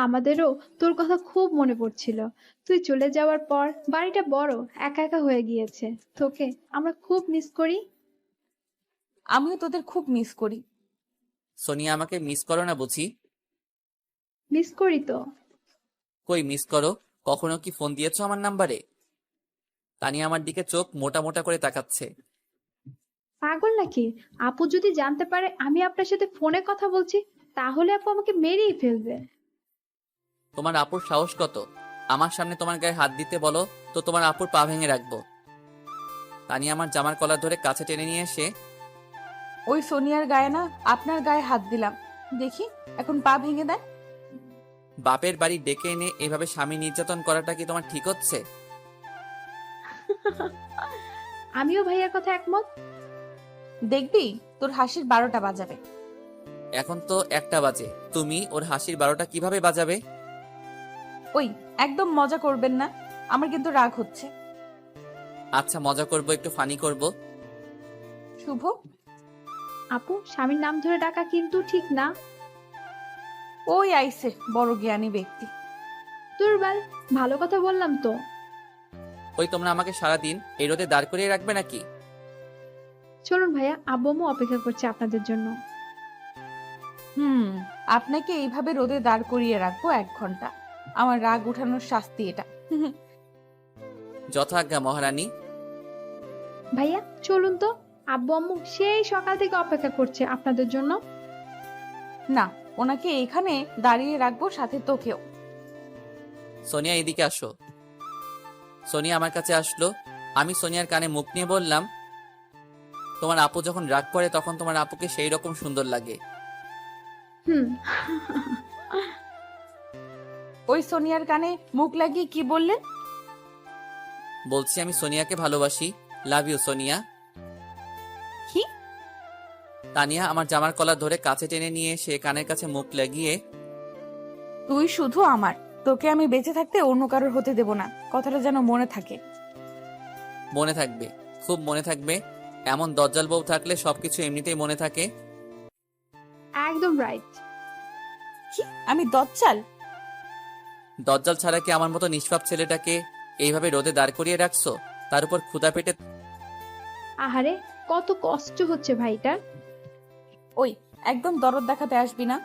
আমাদেরও তোর কথা খুব মনে পড়ছিল। তুই চলে যাওয়ার পর বাড়িটা বড় একা একা হয়ে গিয়েছে। তোকে আমরা খুব মিস করি। আমিও তোদের খুব মিস করি। সোনিয়া, আমাকে মিস করো না বুঝি? মিস করি তো। কই মিস করো? কখনো কি ফোন দিয়েছো আমার নাম্বারে? তানিয়া আমার দিকে চোখ মোটা মোটা করে তাকাচ্ছে। পাগল নাকি? আপু যদি জানতে পারে আমি আপনার সাথে ফোনে কথা বলছি, তাহলে আপু আমাকে মেরেই ফেলবে। তোমার আপুর সাহস কত আমার সামনে তোমার গায়ে হাত দিতে? বলো তো তোমার আপুর পা ভেঙে রাখবো। তানিয়া আমার জামার কলার ধরে কাছে টেনে নিয়ে এসে, ওই সোনিয়ার গায়ে না আপনার গায়ে হাত দিলাম, দেখি এখন পা ভেঙে দেন। বাপের বাড়ি ডেকে এনে এভাবে স্বামী নির্যাতন করাটা কি তোমার ঠিক হচ্ছে? আমিও ভাইয়ার কথা একমত। দেখবি তোর হাসির 12টা বাজাবে। এখন তো 1টা বাজে, তুমি ওর হাসির 12টা কিভাবে বাজাবে? ওই একদম মজা করবেন না, আমার কিন্তু রাগ হচ্ছে। আচ্ছা মজা করব, একটু ফানি করব। শুভ, আপু স্বামীর নাম ধরে ডাকা কিন্তু ঠিক না। ওই আইছে বড় জ্ঞানী ব্যক্তি। দুর্বল, ভালো কথা বললাম তো। ওই তোমরা আমাকে সারাদিন এই রোদে দাঁড় করিয়ে রাখবে নাকি? চলুন ভাইয়া, আব্বু আম্মু অপেক্ষা করছে আপনাদের জন্য। আপনাকে এইভাবে রোদে দাঁড় করিয়ে রাখবো 1 ঘন্টা। আমার রাগ উঠানোর শাস্তি এটা। যথাজ্ঞা মহারানী। ভাইয়া চলুন তো, আব্বু আম্মু সেই সকাল থেকে অপেক্ষা করছে আপনাদের জন্য। না, ওনাকে এখানে দাঁড়িয়ে রাখবো, সাথে তোকেও। সোনিয়া এদিকে আসো। সোনিয়া আমার কাছে আসলো। আমি সোনিয়ার কানে মুখ নিয়ে বললাম, তোমার আপু যখন রাগ করে তখন তোমার আপুকে সেই রকম সুন্দর লাগে। হুম। ওই সোনিয়ার কানে মুখ লাগিয়ে কি বললেন? বলছি আমি সোনিয়াকে ভালোবাসি। Love you Sonia. কি? তানিয়া আমার জামার কলার ধরে কাছে টেনে নিয়ে সে কানের কাছে মুখ লাগিয়ে, তুই শুধু আমার, তোকে আমি বেঁচে থাকতে অন্য কারোর হতে দেব না, কথাটা যেন মনে থাকে। মনে থাকবে, খুব মনে থাকবে। এমন দজ্জাল বউ থাকলে সবকিছু এমনিতেই মনে থাকে। একদম রাইট। কি আমি দজ্জাল? দজ্জাল ছাড়া কি আমার মতো নিষ্পাপ ছেলেটাকে এইভাবে রোদে দাঁড় করিয়ে রাখছো, তার উপর ক্ষুধা পেটে? আহারে, কত কষ্ট হচ্ছে ভাইটার। ওই একদম দরদ দেখাতে আসবি না।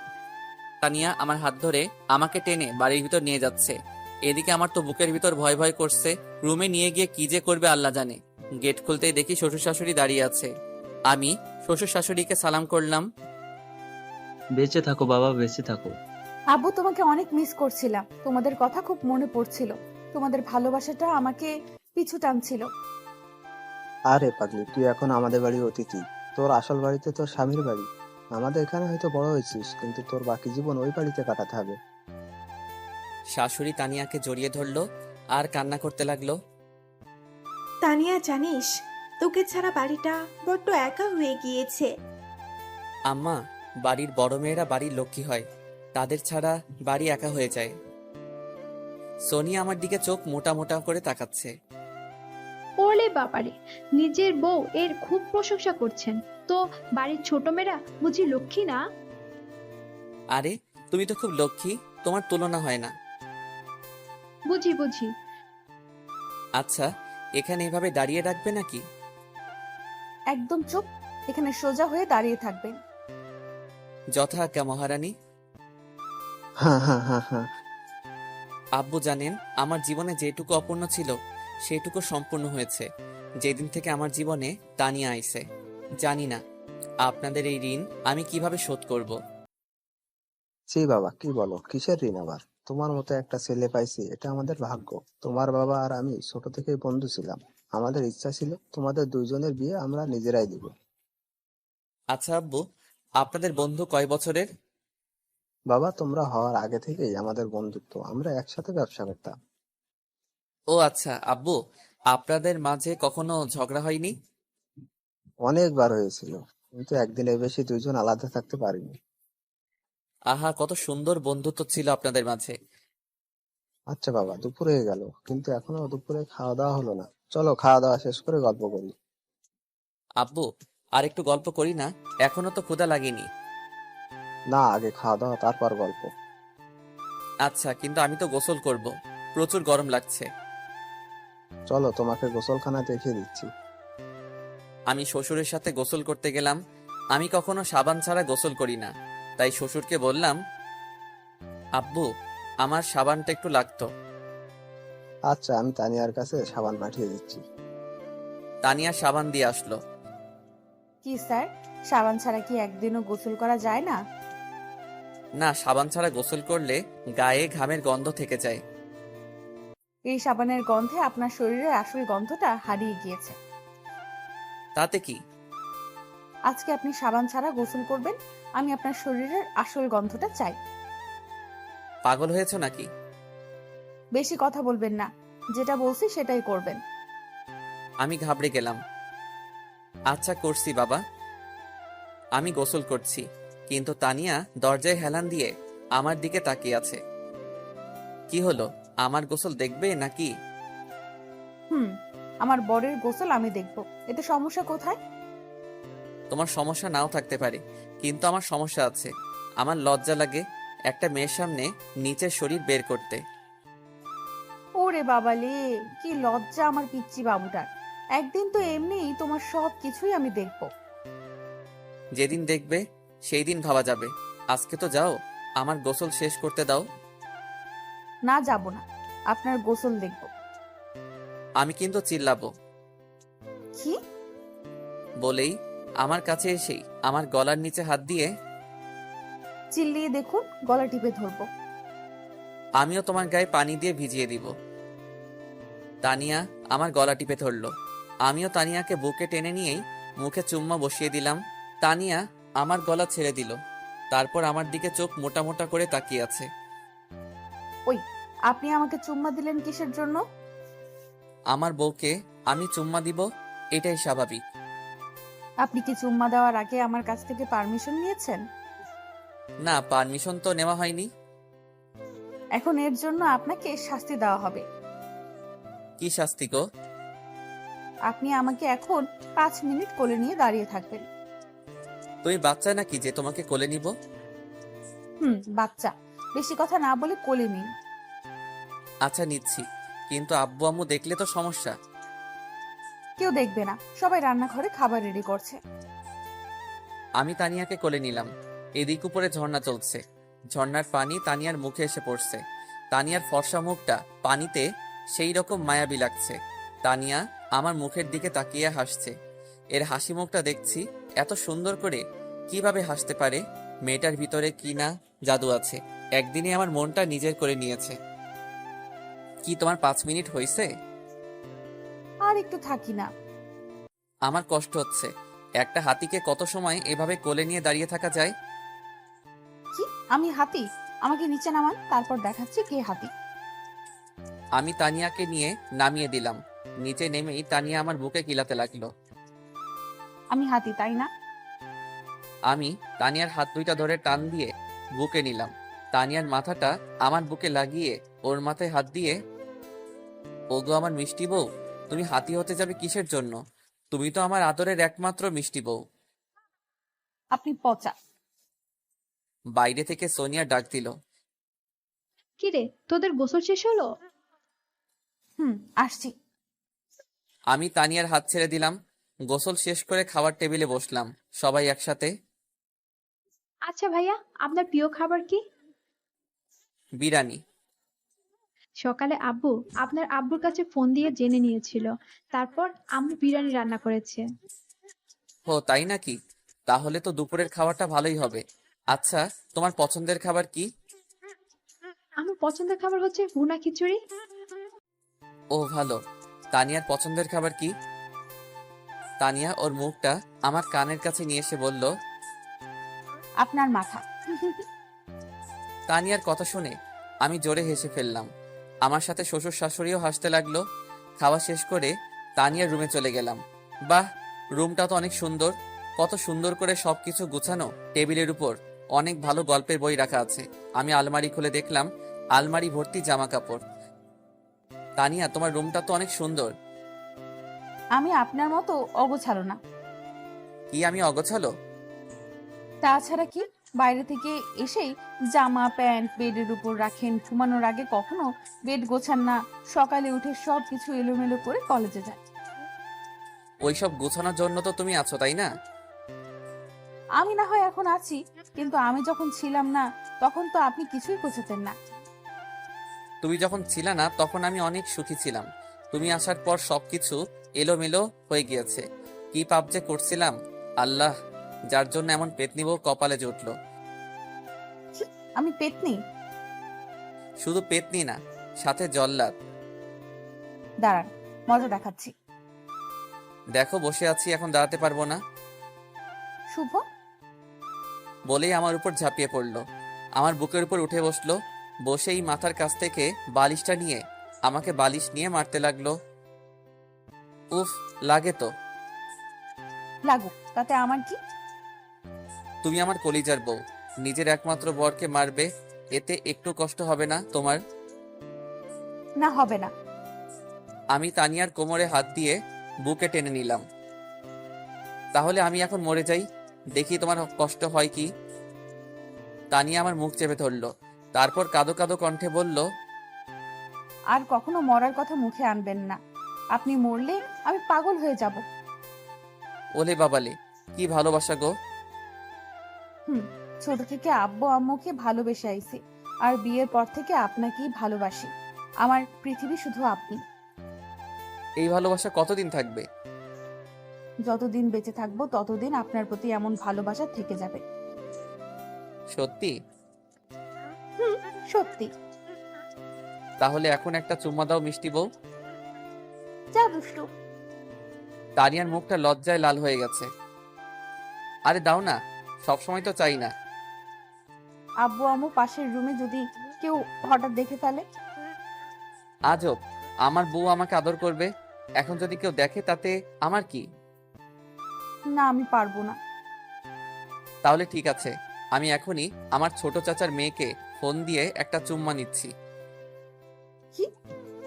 তানিয়া আমার হাত ধরে আমাকে টেনে বাড়ির ভিতর নিয়ে যাচ্ছে। এদিকে আমার তো বুকের ভিতর ভয় ভয় করছে। রুমে নিয়ে গিয়ে কি যে করবে আল্লাহ জানে। গেট খুলতেই দেখি শ্বশুর শাশুড়ি দাঁড়িয়ে আছে। আমি শ্বশুর শাশুড়িকে সালাম করলাম। বেঁচে থাকো বাবা, বেঁচে থাকো। আব্বু, তোমাকে অনেক মিস করছিলাম, তোমাদের কথা খুব মনে পড়ছিল, তোমাদের ভালোবাসাটা আমাকে পিছু টানছিল। আরে পাগলি, তুই এখন আমাদের বাড়ির অতিথি। তোর আসল বাড়িতে তোর স্বামীর বাড়ি। আমাদের এখানে হয়তো বড় হয়েছিস, কিন্তু তোর বাকি জীবন ওই বাড়িতে কাটাতে হবে। শাশুড়ি তানিয়াকে জড়িয়ে ধরলো আর কান্না করতে লাগলো। তানিয়া জানিস, তোকে ছাড়া বাড়িটা বড্ড একা হয়ে গিয়েছে। আম্মা, বাড়ির বড় মেয়েরা বাড়ির লক্ষ্মী হয়, তাদের ছাড়া বাড়ি একা হয়ে যায়। সোনিয়া আমার দিকে চোখ মোটা মোটা করে তাকাচ্ছে। ওলে বাবারে, নিজের বউ এর খুব প্রশংসা করছেন তো। বাড়ির ছোট মেয়েরা বুঝি লক্ষ্মী না? আরে তুমি তো খুব লক্ষ্মী, তোমার তুলনা হয় না। বুঝি বুঝি। আচ্ছা, এখানে এভাবে দাঁড়িয়ে রাখবে নাকি? একদম চুপ, এখানে সোজা হয়ে দাঁড়িয়ে থাকবেন। যথাজ্ঞা মহারানী। হ্যাঁ হ্যাঁ হ্যাঁ হ্যাঁ। আব্বু জানেন, আমার জীবনে যেটুকু অপূর্ণ ছিল সেটুকু সম্পূর্ণ হয়েছে যেদিন থেকে আমার জীবনে তানিয়া আইছে। জানি না আপনাদের এই ঋণ আমি কিভাবে শোধ করব। ছি বাবা, কি বলো, কিসের ঋণ আবার? তোমার মতো একটা ছেলে পাইছি, এটা আমাদের ভাগ্য। তোমার বাবা আর আমি ছোট থেকেই বন্ধু ছিলাম। আমাদের ইচ্ছা ছিল তোমাদের দুইজনের বিয়ে আমরা নিজেরাই দিব। আচ্ছা আব্বু, আপনাদের বন্ধু কয় বছরের? বাবা, তোমরা হওয়ার আগে থেকেই আমাদের বন্ধুত্ব, আমরা একসাথে ব্যবসা করতাম। ও আচ্ছা আব্বু, আপনাদের মাঝে কখনো ঝগড়া হয়নি? অনেকবার হয়েছিল, কিন্তু একদিনের বেশি দুইজন আলাদা থাকতে পারিনি। আহা, কত সুন্দর বন্ধুত্ব ছিল আপনাদের মাঝে। আচ্ছা বাবা, দুপুর হয়ে গেল, কিন্তু এখনো দুপুরে খাওয়া দাওয়া হলো না। চলো খাওয়া দাওয়া শেষ করে গল্প করি। আব্বু, আর একটু গল্প করি না? এখনো তো ক্ষুধা লাগেনি। না, আগে খাওয়া দাওয়া তারপর গল্প। আচ্ছা, কিন্তু আমি তো গোসল করব, প্রচুর গরম লাগছে। চলো তোমাকে গোসলখানা দেখিয়ে দিচ্ছি। আমি শ্বশুরের সাথে গোসল করতে গেলাম। আমি কখনো সাবান ছাড়া গোসল করি না, তাই শ্বশুরকে বললাম, আব্বু, আমার সাবানটা একটু লাগতো। আচ্ছা, আমি তানিয়ার কাছে সাবান পাঠিয়ে দিচ্ছি। তানিয়া সাবান দিয়ে আসলো। কি স্যার, সাবান ছাড়া কি একদিনও গোসল করা যায় না? না, সাবান ছাড়া গোসল করলে গায়ে ঘামের গন্ধ থেকে যায়। এই সাবানের গন্ধে আপনার শরীরের আসল গন্ধটা হারিয়ে গিয়েছে। তাতে কি? আজকে আপনি সাবান ছাড়া গোসল করবেন, আমি আপনার শরীরের আসল গন্ধটা চাই। পাগল হয়েছো নাকি? বেশি কথা বলবেন না, যেটা বলছি সেটাই করবেন। আমি ঘাবড়ে গেলাম। আচ্ছা, করছি বাবা। আমি গোসল করছি, কিন্তু তানিয়া দরজায় হেলান দিয়ে আমার দিকে তাকিয়ে আছে। কি হলো, আমার গোসল দেখবে নাকি? আমার বরের গোসল আমি দেখব, এতে সমস্যা কোথায়? তোমার সমস্যা নাও থাকতে পারে, কিন্তু আমার সমস্যা আছে। আমার লজ্জা লাগে একটা মেয়ের সামনে নিচের শরীর বের করতে। ওরে বাবালে, কি লজ্জা আমার পিচ্চি বাবুটার। একদিন তো এমনিই তোমার সব কিছুই আমি দেখব। যেদিন দেখবে সেই দিন ভাবা যাবে। আজকে তো যাও, আমার গোসল শেষ করতে দাও। না, যাব না, আপনার গোসল দেখব। আমি কিন্তু চিল্লাবো। কি? বলেই আমার কাছে এসেই আমার গলার নিচে হাত দিয়ে, চিল্লিয়ে দেখুন, গলা টিপে ধরবো। আমিও তোমার গায়ে পানি দিয়ে ভিজিয়ে দিব। তানিয়া আমার গলা টিপে ধরলো। আমিও তানিয়াকে বুকে টেনে নিয়েই মুখে চুম্মা বসিয়ে দিলাম। তানিয়া আমার গলা ছেড়ে দিল, তারপর আমার দিকে চোখ মোটা মোটা করে তাকিয়ে আছে। ওই, আপনি আমাকে চুম্মা দিলেন কিসের জন্য? আমার বউকে আমি চুম্মা দিব, এটাই স্বাভাবিক। আপনি কি চুম্মা দেওয়ার আগে আমার কাছ থেকে পারমিশন নিয়েছেন? না, পারমিশন তো নেওয়া হয়নি। এখন এর জন্য আপনাকে শাস্তি দেওয়া হবে। কি শাস্তি গো? আপনি আমাকে এখন 5 মিনিট কোলে নিয়ে দাঁড়িয়ে থাকবেন। তুমি বাচ্চা নাকি যে তোমাকে কোলে নিব? বাচ্চা, বেশি কথা না বলে কোলে নিন। আচ্ছা, নিচ্ছি, কিন্তু আব্বু আম্মু দেখলে তো সমস্যা। কেউ দেখবে না, সবাই রান্নাঘরে খাবার রেডি করছে। আমি তানিয়াকে কোলে নিলাম। এদিক উপরে ঝর্ণা চলছে। ঝর্ণার পানি তানিয়ার মুখে এসে পড়ছে। তানিয়ার ফর্সা মুখটা পানিতে সেই রকম মায়াবী লাগছে। তানিয়া আমার মুখের দিকে তাকিয়ে হাসছে। এর হাসি মুখটা দেখছি, এত সুন্দর করে কিভাবে হাসতে পারে? মেয়েটার ভিতরে কি না জাদু আছে। একদিনে আমার মনটা নিজের করে নিয়েছে। কি তোমার 5 মিনিট হয়েছে? আর একটু থাকি না। আমার কষ্ট হচ্ছে। একটা হাতিকে কত সময় এভাবে কোলে নিয়ে দাঁড়িয়ে থাকা যায়? কি, আমি হাতি? আমাকে নিচে নামান, তারপর দেখাচ্ছি কে হাতি। আমি তানিয়াকে নিয়ে নামিয়ে দিলাম। নিচে নেমেই তানিয়া আমার বুকে কিলাতে লাগলো। আমি হাতি, তাই না? আমি তানিয়ার হাত দুইটা ধরে টান দিয়ে বুকে নিলাম। তানিয়ার মাথাটা আমার বুকে লাগিয়ে ওর মাথায় হাত দিয়ে, ওগো আমার মিষ্টি বউ, তুমি হাতি হতে যাবে কিসের জন্য? তুমি তো আমার আদরের একমাত্র মিষ্টি বউ। আপনি পচা। বাইরে থেকে সোনিয়া ডাক দিল। কিরে, তোদের গোসল শেষ হলো? আসছি। আমি তানিয়ার হাত ছেড়ে দিলাম। গোসল শেষ করে খাবার টেবিলে বসলাম, সবাই একসাথে। আচ্ছা ভাইয়া, আপনার প্রিয় খাবার কি? বিরিয়ানি। সকালে আব্বু আপনার আব্বুর কাছে ফোন দিয়ে জেনে নিয়েছিল, তারপর আম্মু বিরিয়ানি রান্না করেছে। হো, তাই নাকি? তাহলে তো দুপুরের খাবারটা ভালোই হবে। আচ্ছা, তোমার পছন্দের খাবার কি? আমার পছন্দের খাবার হচ্ছে ভুনা খিচুড়ি। ও ভালো। তানিয়ার পছন্দের খাবার কি? তানিয়া ওর মুখটা আমার কানের কাছে নিয়ে এসে বলল, আপনার মাথা। তানিয়ার কথা শুনে আমি জোরে হেসে ফেললাম। আমার সাথে শ্বশুর শাশুড়িও হাসতে লাগলো। খাওয়া শেষ করে তানিয়ার রুমে চলে গেলাম। বাহ, রুমটা তো অনেক সুন্দর। কত সুন্দর করে সবকিছু গুছানো। টেবিলের উপর অনেক ভালো গল্পের বই রাখা আছে। আমি আলমারি খুলে দেখলাম আলমারি ভর্তি জামা কাপড়। তানিয়া, তোমার রুমটা তো অনেক সুন্দর। আমি আপনার মতো অগোছালো না। কি আমি অগোছালো? তাছাড়া কি, বাইরে থেকে এসেই জামা প্যান্ট বেডের উপর রাখেন, ঘুমানোর আগে কখনো বেড গোছান না, সকালে উঠে সব কিছু এলোমেলো করে কলেজে যায়। ওইসব গোছানোর জন্য তো তুমি আছো, তাই না? আমি না হয় এখন আছি, কিন্তু আমি যখন ছিলাম না তখন তো আপনি কিছুই গোছাতেন না। তুমি যখন ছিলে না তখন আমি অনেক সুখী ছিলাম। তুমি আসার পর সবকিছু এলোমেলো হয়ে গিয়েছে। কি পাপ যে করছিলাম, আল্লাহ, যার জন্য এমন পেতনি বউ কপালে জুটলো। আমি পেতনি? শুধু পেতনি না, সাথে জল্লাদ। দাঁড়ান, মজা দেখাচ্ছি। দেখো বসে আছি, এখন দাঁড়াতে পারবো না। শুভ বলেই আমার উপর ঝাঁপিয়ে পড়লো, আমার বুকের উপর উঠে বসলো। বসেই মাথার কাছ থেকে বালিশটা নিয়ে আমাকে বালিশ নিয়ে মারতে লাগলো। উফ, লাগে তো। লাগুক, তাতে আমার কি? তুমি আমার কলিজার বউ, নিজের একমাত্র বরকে মারবে, এতে একটু কষ্ট হবে না তোমার? না, হবে না। আমি তানিয়ার কোমরে হাত দিয়ে বুকে টেনে নিলাম। তাহলে আমি এখন মরে যাই, দেখি তোমার কষ্ট হয় কি। তানিয়া আমার মুখ চেপে ধরলো, তারপর কাঁদো কাঁদো কণ্ঠে বলল, আর কখনো মরার কথা মুখে আনবেন না। আপনি মরলে আমি পাগল হয়ে যাব। ওলে বাবালে, কি ভালোবাসা গো। ছোট থেকে আব্বু আম্মুকে ভালোবেসে আইছি, আর বিয়ের পর থেকে আপনাকেই ভালোবাসি। আমার পৃথিবী শুধু আপনি। এই ভালোবাসা কতদিন থাকবে? যতদিন বেঁচে থাকবো ততদিন আপনার প্রতি এমন ভালোবাসা থেকে যাবে। সত্যি? সত্যি। তাহলে এখন একটা চুম্মা দাও মিষ্টি বউ। যা দুষ্টু। তানিয়ার মুখটা লজ্জায় লাল হয়ে গেছে। আরে দাও না, সবসময় তো চাই না। আব্বু আম্মু পাশের রুমে যদি কেউ হঠাৎ দেখে ফেলে? আজব, আমার বউ আমাকে আদর করবে, এখন যদি কেউ দেখে তাতে আমার কি? না, আমি পারবো না। তাহলে ঠিক আছে, আমি এখনই আমার ছোট চাচার মেয়েকে ফোন দিয়ে একটা চুম্মা নিচ্ছি। কি?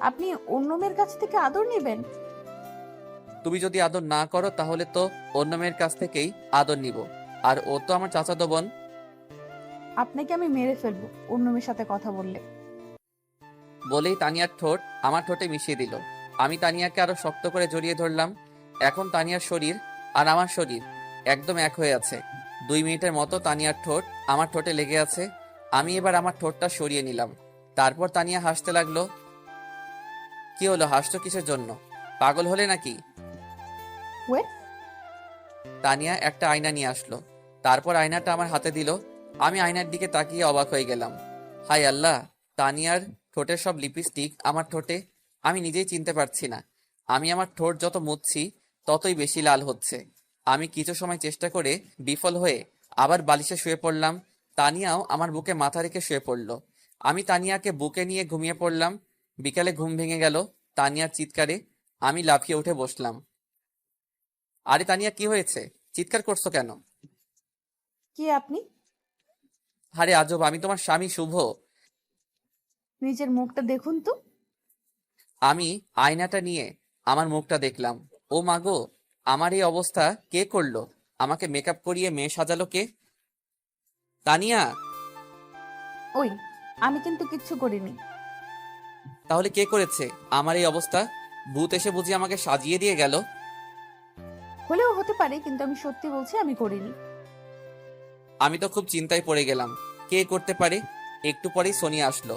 আপনি অন্য মেয়ের কাছ থেকে আদর নেবেন? তুমি যদি আদর না করো তাহলে তো অন্য মেয়ের কাছ থেকেই আদর নিব, আর ও তো আমার চাচাতো বোন। আপনাকে আমি মেরে ফেলবো অন্য মেয়ের সাথে কথা বললে। বলেই তানিয়ার ঠোঁট আমার ঠোঁটে মিশিয়ে দিল। আমি তানিয়াকে আরো শক্ত করে জড়িয়ে ধরলাম। এখন তানিয়ার শরীর আর আমার শরীর একদম এক হয়ে আছে। 2 মিনিটের মতো তানিয়ার ঠোঁট আমার ঠোঁটে লেগে আছে। আমি এবার আমার ঠোঁটটা সরিয়ে নিলাম। তারপর তানিয়া হাসতে লাগলো। কি হলো, হাসছো কিসের জন্য? পাগল হলে নাকি? ওয়েট। তানিয়া একটা আয়না নিয়ে আসলো, তারপর আয়নাটা আমার হাতে দিল। আমি আয়নার দিকে তাকিয়ে অবাক হয়ে গেলাম। হায় আল্লাহ, তানিয়ার ঠোঁটের সব লিপস্টিক আমার ঠোঁটে। আমি নিজেই চিনতে পারছি না। আমি আমার ঠোঁট যত মুছছি ততই বেশি লাল হচ্ছে। আমি কিছু সময় চেষ্টা করে বিফল হয়ে আবার বালিশে শুয়ে পড়লাম। তানিয়াও আমার বুকে মাথা রেখে শুয়ে পড়ল। আমি তানিয়াকে বুকে নিয়ে ঘুমিয়ে পড়লাম। বিকালে ঘুম ভেঙে গেল তানিয়ার চিৎকারে। আমি লাফিয়ে উঠে বসলাম। আরে তানিয়া, কি হয়েছে? চিৎকার করছো কেন? কে আপনি? আরে আজব, আমি তোমার স্বামী শুভ। নিজের মুখটা দেখুন তো। আমি আয়নাটা নিয়ে আমার মুখটা দেখলাম। ও মাগো, আমার এই অবস্থা কে করলো? আমাকে মেকআপ করিয়ে মেয়ে সাজালো কে? তানিয়া! ওই, আমি কিন্তু কিচ্ছু করিনি। তাহলে কে করেছে আমার এই অবস্থা? ভূত এসে বুঝি আমাকে সাজিয়ে দিয়ে গেল? হলেও হতে পারে, কিন্তু আমি সত্যি বলছি আমি করিনি। আমি তো খুব চিন্তায় পড়ে গেলাম, কে করতে পারে। একটু পরেই সোনিয়া আসলো।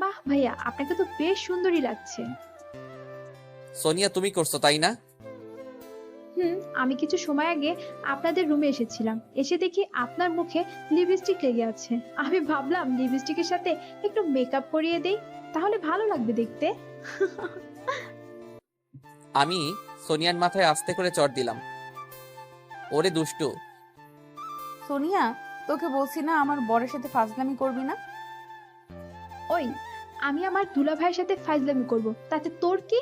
বাহ ভাইয়া, আপনাকে তো বেশ সুন্দরী লাগছে। সোনিয়া, তুমি করছো তাই না? আমি কিছু সময় আগে আপনাদের রুমে এসেছিলাম, এসে দেখি আপনার মুখে লিপস্টিক লেগে আছে। আমি ভাবলাম লিপস্টিকের সাথে একটু মেকআপ করিয়ে দেই, তাহলে ভালো লাগবে দেখতে। আমি সোনিয়ার মাথায় আস্তে করে চড় দিলাম। ওরে দুষ্টু! সোনিয়া, তোকে বলছি না আমার বরের সাথে ফাজলামি করবি না। ওই, আমি আমার দুলা ভাইয়ের সাথে ফাজলামি করব, তাতে তোর কি?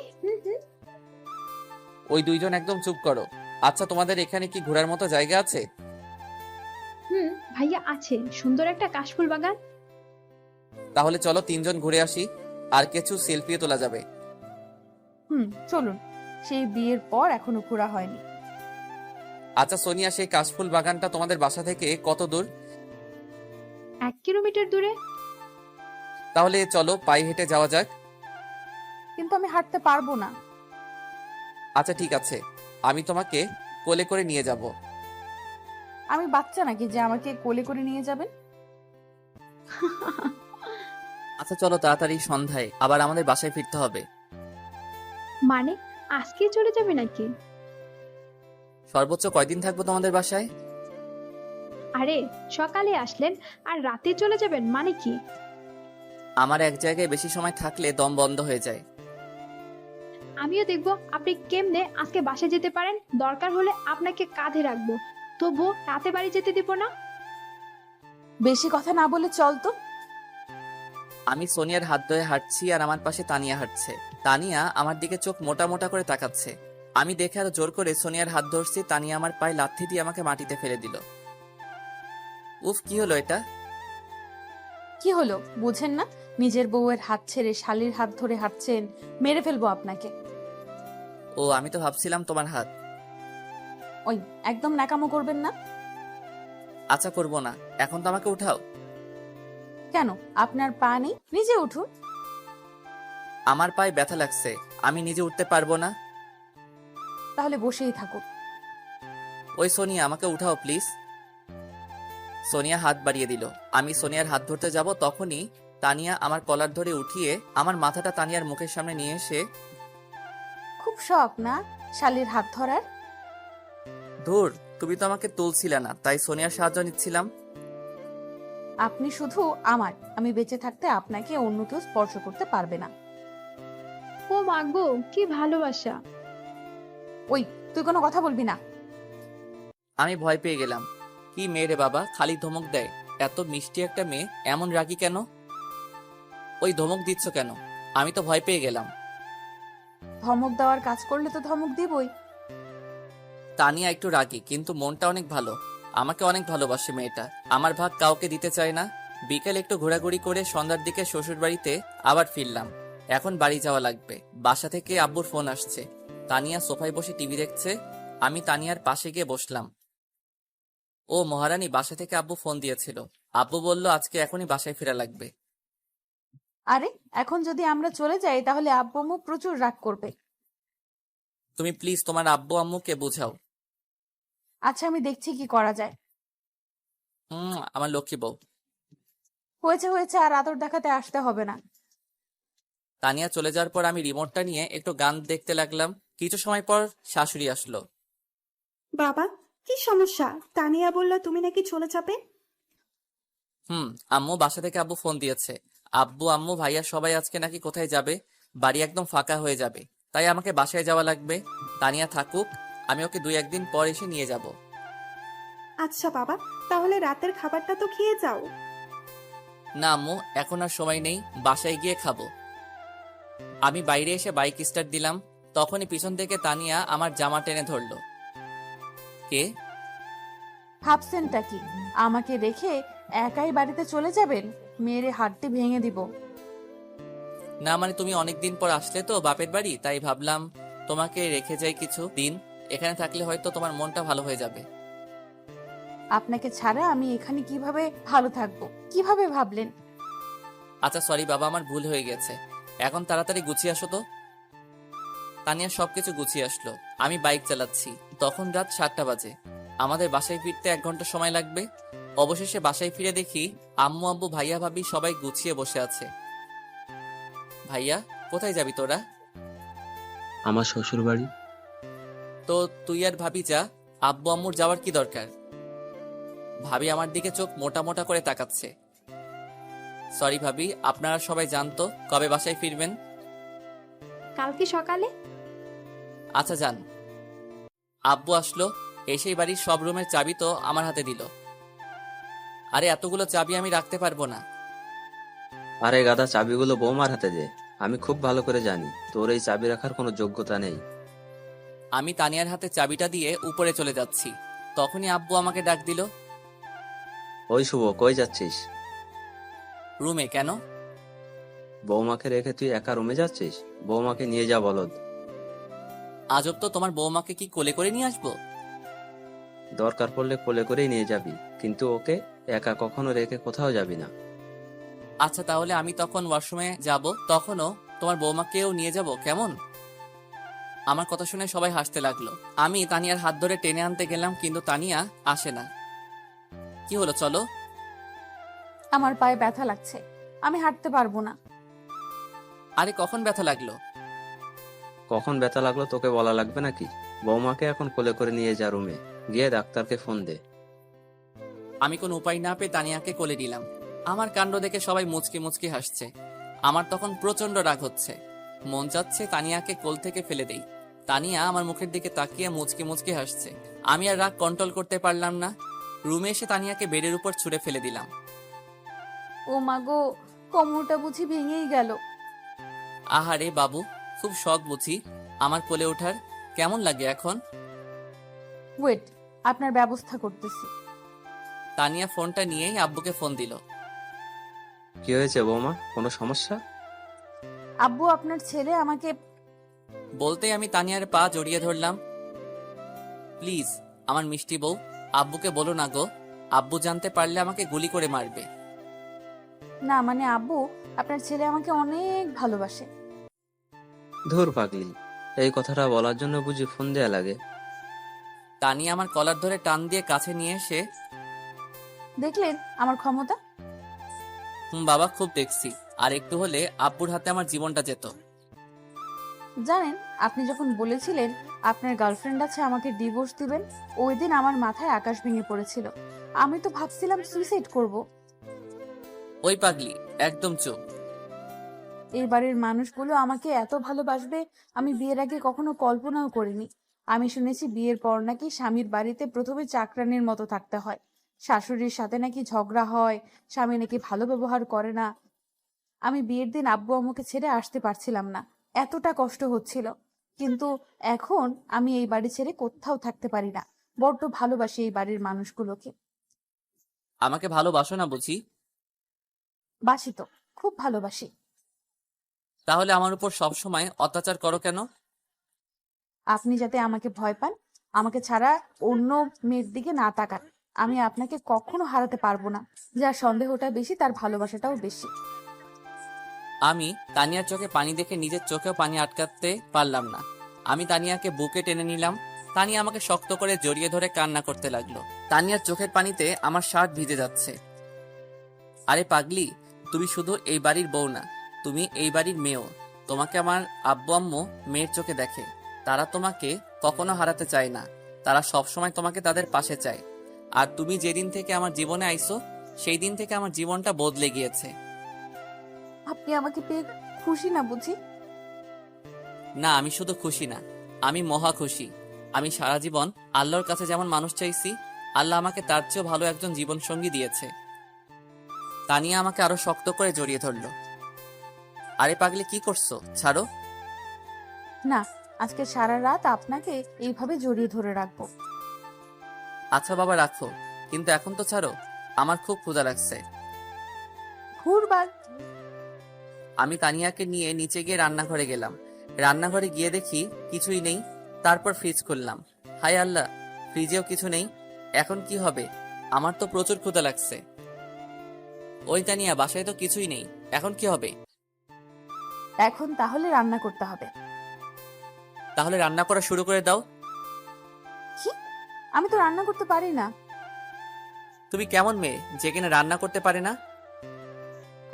ওই দুইজন একদম চুপ করো। আচ্ছা, তোমাদের এখানে কি ঘোরার মতো জায়গা আছে? ভাইয়া আছে, সুন্দর একটা কাশফুল বাগান। তাহলে চলো 3 জন ঘুরে আসি, আর কিছু সেলফিও তোলা যাবে। চলুন। সেই বিয়ের পর এখনো ঘোরা হয়নি। আচ্ছা সোনিয়া, সেই কাশফুল বাগানটা তোমাদের বাসা থেকে কত দূর? 1 কিলোমিটার দূরে। তাহলে চলো পায়ে হেঁটে যাওয়া যাক। কিন্তু আমি হাঁটতে পারবো না। আচ্ছা ঠিক আছে, আমি তোমাকে কোলে করে নিয়ে যাব। আমি বাচ্চা নাকি যে আমাকে কোলে করে নিয়ে যাবেন? আচ্ছা চলো, তাড়াতাড়ি সন্ধ্যায় আবার আমাদের বাসায় ফিরতে হবে। মানে আজকেই চলে যাবে নাকি? সর্বোচ্চ কয়দিন থাকবো তোমাদের বাসায়? আরে সকালে আসলেন আর রাতে চলে যাবেন মানে কি? আমার এক জায়গায় বেশি সময় থাকলে দম বন্ধ হয়ে যায়। আমিও দেখবো আপনি কেমনে আজকে বাসায় যেতে পারেন। দরকার হলে আপনাকে কাঁধে রাখবো, তবুও রাতে বাড়ি যেতে দিব না। বেশি কথা না বলে চল তো। আমি সোনিয়ার হাত ধরে হাঁটছি আর আমার পাশে তানিয়া হাঁটছে। তানিয়া আমার দিকে চোখ মোটা মোটা করে তাকাচ্ছে। আমি দেখে আরো জোর করে সোনিয়ার হাত ধরছি। তানিয়া আমার পায়ে লাথি দিয়ে আমাকে মাটিতে ফেলে দিল। উফ, কি হলো এটা? কি হলো বুঝেন না? নিজের বউয়ের হাত ছেড়ে শালির হাত ধরে হাঁটছেন, মেরে ফেলবো আপনাকে। ও, আমি তো ভাবছিলাম তোমার হাত। ওই একদম ন্যাকামো করবেন না। আচ্ছা করবো না, এখন তো আমাকে উঠাও। কেন, আপনার পা নেই? নিজে উঠুন। আমার পায়ে ব্যথা লাগছে, আমি নিজে উঠতে পারবো না। তাহলে বসেই থাকুন। ওই সোনিয়া, আমাকে উঠাও প্লিজ। সোনিয়া হাত বাড়িয়ে দিল। আমি সোনিয়ার হাত ধরতে যাব, তখনই তানিয়া আমার কলার ধরে উঠিয়ে আমার মাথাটা তানিয়ার মুখের সামনে নিয়ে এসে, খুব শখ না শালির হাত ধরার? ধুর, তুমি তো আমাকে তুলছিলে না, তাই সোনিয়ার সাহায্য নিচ্ছিলাম। আপনি শুধু আমার, আমি বেঁচে থাকতে আপনাকে অন্য কেউ স্পর্শ করতে পারবে না। ও মাগো, কি ভালোবাসা! ওই তুই কোনো কথা বলবি না। আমি ভয় পেয়ে গেলাম। কি মেয়ে রে বাবা, খালি ধমক দেয়। এত মিষ্টি একটা মেয়ে, এমন রাগী কেন? ওই ধমক দিচ্ছ কেন? আমি তো ভয় পেয়ে গেলাম। ধমক দেওয়ার কাজ করলে তো ধমক দিবই। তানিয়া একটু রাগী, কিন্তু মনটা অনেক ভালো। আমাকে অনেক ভালোবাসে মেয়েটা। আমার ভাগ কাউকে দিতে চায় না। বিকেল একটু ঘোরাঘুরি করে সন্ধ্যার দিকে শ্বশুর বাড়িতে আবার ফিরলাম। এখন বাড়ি যাওয়া লাগবে। বাসা থেকে আব্বুর ফোন আসছে। তানিয়া সোফায় বসে টিভি দেখছে। আমি তানিয়ার পাশে গিয়ে বসলাম। ও মহারানী, বাসা থেকে আব্বু ফোন দিয়েছিল। আব্বু বলল আজকে এখনই বাসায় ফেরা লাগবে। আরে এখন যদি আমরা চলে যাই তাহলে আব্বু আম্মু প্রচুর রাগ করবে। তুমি প্লিজ তোমার আব্বু আম্মুকে বোঝাও। আচ্ছা আমি দেখছি কি করা যায়। আমার লক্ষ্মী বউ। হয়েছে হয়েছে, আর আদর দেখাতে আসতে হবে না। তানিয়া চলে যাওয়ার পর আমি রিমোটটা নিয়ে একটু গান দেখতে লাগলাম। কিছু সময় পর শাশুড়ি আসলো। বাবা, কি সমস্যা? তানিয়া বলল তুমি নাকি চলে যাবে। আম্মু, বাসা থেকে আব্বু ফোন দিয়েছে। আব্বু আম্মু ভাইয়া সবাই আজকে নাকি কোথায় যাবে। বাড়ি একদম ফাঁকা হয়ে যাবে, তাই আমাকে বাসায় যাওয়া লাগবে। তানিয়া থাকুক, আমি ওকে 2-1 দিন পর এসে নিয়ে যাব। আচ্ছা বাবা, তাহলে রাতের খাবারটা তো খেয়ে যাও। না আম্মু, এখন আর সময় নেই, বাসায় গিয়ে খাবো। আমি বাইরে এসে বাইক স্টার্ট দিলাম, তখনই পিছন থেকে তানিয়া আমার জামা টেনে ধরলো। কে? ভাবছেনটা কি আমাকে রেখে একাই বাড়িতে চলে যাবেন? মেরে হাতটি ভেঙে দিব। না মানে তুমি অনেকদিন পর আসলে তো বাপের বাড়ি, তাই ভাবলাম তোমাকে রেখে যাই কিছু দিন। এখানে থাকলে হয়তো তোমার মনটা ভালো হয়ে যাবে। আপনাকে ছাড়া আমি এখানে কিভাবে ভালো থাকবো? কিভাবে ভাবলেন? আচ্ছা সরি বাবা, আমার ভুল হয়ে গেছে। এখন তাড়াতাড়ি গুছিয়ে আসো তো। তানিয়া সবকিছু গুছিয়ে আসলো। আমি বাইক চালাচ্ছি। তখন রাত 7টা বাজে। আমাদের বাসায় ফিরতে 1 ঘন্টা সময় লাগবে। অবশেষে বাসায় ফিরে দেখি আম্মু আব্বু ভাইয়া ভাবি সবাই গুছিয়ে বসে আছে। ভাইয়া, কোথায় যাবি তোরা? আমার শ্বশুর বাড়ি। তো তুই আর ভাবি যা, আব্বু আম্মুর যাওয়ার কি দরকার? ভাবি আমার দিকে চোখ মোটা মোটা করে তাকাচ্ছে। সরি ভাবি, আপনারা সবাই জানতো কবে বাসায় ফিরবেন? কালকে সকালে। আচ্ছা যান। আব্বু আসলো, এসেই বাড়ির সব রুমের চাবি তো আমার হাতে দিল। আরে এতগুলো চাবি আমি রাখতে পারবো না। আরে গাদা, চাবিগুলো বৌমার হাতে দে। আমি খুব ভালো করে জানি তোর এই চাবি রাখার কোনো যোগ্যতা নেই। আমি তানিয়ার হাতে চাবিটা দিয়ে উপরে চলে যাচ্ছি, তখনই আব্বু আমাকে ডাক দিল। ওই শুভ, কই যাচ্ছিস? রুমে। কেন? বৌমাকে রেখে তুই একা রুমে যাচ্ছিস? বৌমাকে নিয়ে যা বলদ। আজব তো, তোমার বৌমাকে কি কোলে করে নিয়ে আসবো? দরকার পড়লে কোলে করেই নিয়ে যাবি, কিন্তু ওকে একা কখনো রেখে কোথাও যাবি না। আচ্ছা তাহলে আমি তখন ওয়াশরুমে যাব, তখনও তোমার বৌমাকেও নিয়ে যাব, কেমন? আমার কথা শুনে সবাই হাসতে লাগলো। আমি তানিয়ার হাত ধরে টেনে আনতে গেলাম, কিন্তু তানিয়া আসে না। কি হলো, চলো। আমার পায়ে ব্যথা লাগছে, আমি হাঁটতে পারবো না। আরে কখন ব্যথা লাগলো? কখন ব্যথা লাগলো তোকে বলা লাগবে নাকি? বৌমাকে এখন কোলে করে নিয়ে যা রুমে, গিয়ে ডাক্তারকে ফোন দে। আমি কোনো উপায় না পেয়ে তানিয়াকে কোলে নিলাম। আমার কাণ্ড দেখে সবাই মুচকি মুচকি হাসছে। আমার তখন প্রচন্ড রাগ হচ্ছে, মন চাচ্ছে তানিয়াকে কোল থেকে ফেলে দেই। তানিয়া আমার মুখের দিকে তাকিয়ে মুচকি মুচকি হাসছে। আমি আর রাগ কন্ট্রোল করতে পারলাম না। রুমে এসে তানিয়াকে বেডের উপর ছুঁড়ে ফেলে দিলাম। ও মা গো, কোমরটা বুঝি ভেঙেই গেল। আহারে বাবু, খুব শখ বুঝি আমার কোলে ওঠার? কেমন লাগে এখন? ওয়েট, আপনার ব্যবস্থা করতেছি। তানিয়া ফোনটা নিয়েই আব্বুকে ফোন দিল। কি হয়েছে বৌমা, কোনো সমস্যা? আব্বু, আপনার ছেলে আমাকে। বলতেই আমি তানিয়ার পা জড়িয়ে ধরলাম। প্লিজ আমার মিষ্টি বউ, আব্বুকে বলো না গো, আব্বু জানতে পারলে আমাকে গুলি করে মারবে। না মানে আব্বু, আপনার ছেলে আমাকে অনেক ভালোবাসে। ধুর পাগলি, এই কথাটা বলার জন্য বুঝি ফোন দেয়া লাগে? তানিয়া আমার কলার ধরে টান দিয়ে কাছে নিয়ে এসে, দেখলেন আমার ক্ষমতা? বাবা খুব দেখছি, আর একটু হলে আব্বুর হাতে আমার জীবনটা যেত। জানেন, আপনি যখন বলেছিলেন আপনার গার্লফ্রেন্ড আছে, আমাকে ডিভোর্স দিবেন, ওই দিন আমার মাথায় আকাশ ভেঙে পড়েছিল। আমি তো ভাবছিলাম সুইসাইড করব। ওই পাগলি, একদম চুপ। এই বাড়ির মানুষগুলো আমাকে এত ভালোবাসবে আমি বিয়ের আগে কখনো কল্পনাও করিনি। আমি শুনেছি বিয়ের পর নাকি স্বামীর বাড়িতে প্রথমে চাকরানির মতো থাকতে হয়, শাশুড়ির সাথে নাকি ঝগড়া হয়, স্বামী নাকি ভালো ব্যবহার করে না। আমি বিয়ের দিন আব্বু আম্মুকে ছেড়ে আসতে পারছিলাম না, এতটা কষ্ট হচ্ছিল। কিন্তু এখন আমি এই বাড়ি ছেড়ে কোথাও থাকতে পারি না। বড্ড ভালোবাসি এই বাড়ির মানুষগুলোকে। আমাকে ভালোবাসো না বুঝি? বাসি তো, খুব ভালোবাসি। তাহলে আমার উপর সবসময় অত্যাচার করো কেন? আপনি যাতে আমাকে ভয় পান, আমাকে ছাড়া অন্য মেয়ের দিকে না তাকান। আমি আপনাকে কখনো হারাতে পারবো না। যার সন্দেহটা বেশি তার ভালোবাসাটাও বেশি। আমি তানিয়ার চোখে পানি দেখে নিজের চোখেও পানি আটকাতে পারলাম না। আমি তানিয়াকে বুকে টেনে নিলাম। তানিয়া আমাকে শক্ত করে জড়িয়ে ধরে কান্না করতে লাগলো। তানিয়ার চোখের পানিতে আমার শার্ট ভিজে যাচ্ছে। আরে পাগলি, তুমি শুধু এই বাড়ির বউ না, তুমি এই বাড়ির মেয়েও। তোমাকে আমার আব্বু আম্মু মেয়ের চোখে দেখে। তারা তোমাকে কখনো হারাতে চায় না, তারা সবসময় তোমাকে তাদের পাশে চায়। আর তুমি যেদিন থেকে আমার জীবনে আইছো, সেই দিন থেকে আমার জীবনটা বদলে গিয়েছে। আপনি আমাকে পেয়ে খুশি না বুঝি? না, আমি শুধু খুশি না, আমি মহা খুশি। আমি সারা জীবন আল্লাহর কাছে যেমন মানুষ চাইছি, আল্লাহ আমাকে তার চেয়েও ভালো একজন জীবন সঙ্গী দিয়েছে। তানিয়া আমাকে আরো শক্ত করে জড়িয়ে ধরলো। আরে পাগলি, কি করছো? ছাড়ো। না, আজকে সারা রাত আপনাকে এইভাবে জড়িয়ে ধরে রাখবো। আচ্ছা বাবা, রাখো, কিন্তু এখন তো ছাড়ো, আমার খুব ক্ষুধা লাগছে। ঘুরবার। আমি তানিয়াকে নিয়ে নিচে গিয়ে রান্নাঘরে গেলাম। রান্নাঘরে গিয়ে দেখি কিছুই নেই। তারপর ফ্রিজ খুললাম। হায় আল্লাহ, ফ্রিজেও কিছু নেই। এখন কি হবে? আমার তো প্রচুর ক্ষুধা লাগছে। ওই তানিয়া, বাসায় তো কিছুই নেই, এখন কি হবে? এখন তাহলে রান্না করতে হবে। তাহলে রান্না করা শুরু করে দাও। কি? আমি তো রান্না করতে পারি না। তুমি কেমন মেয়ে যে কিনা রান্না করতে পারে না?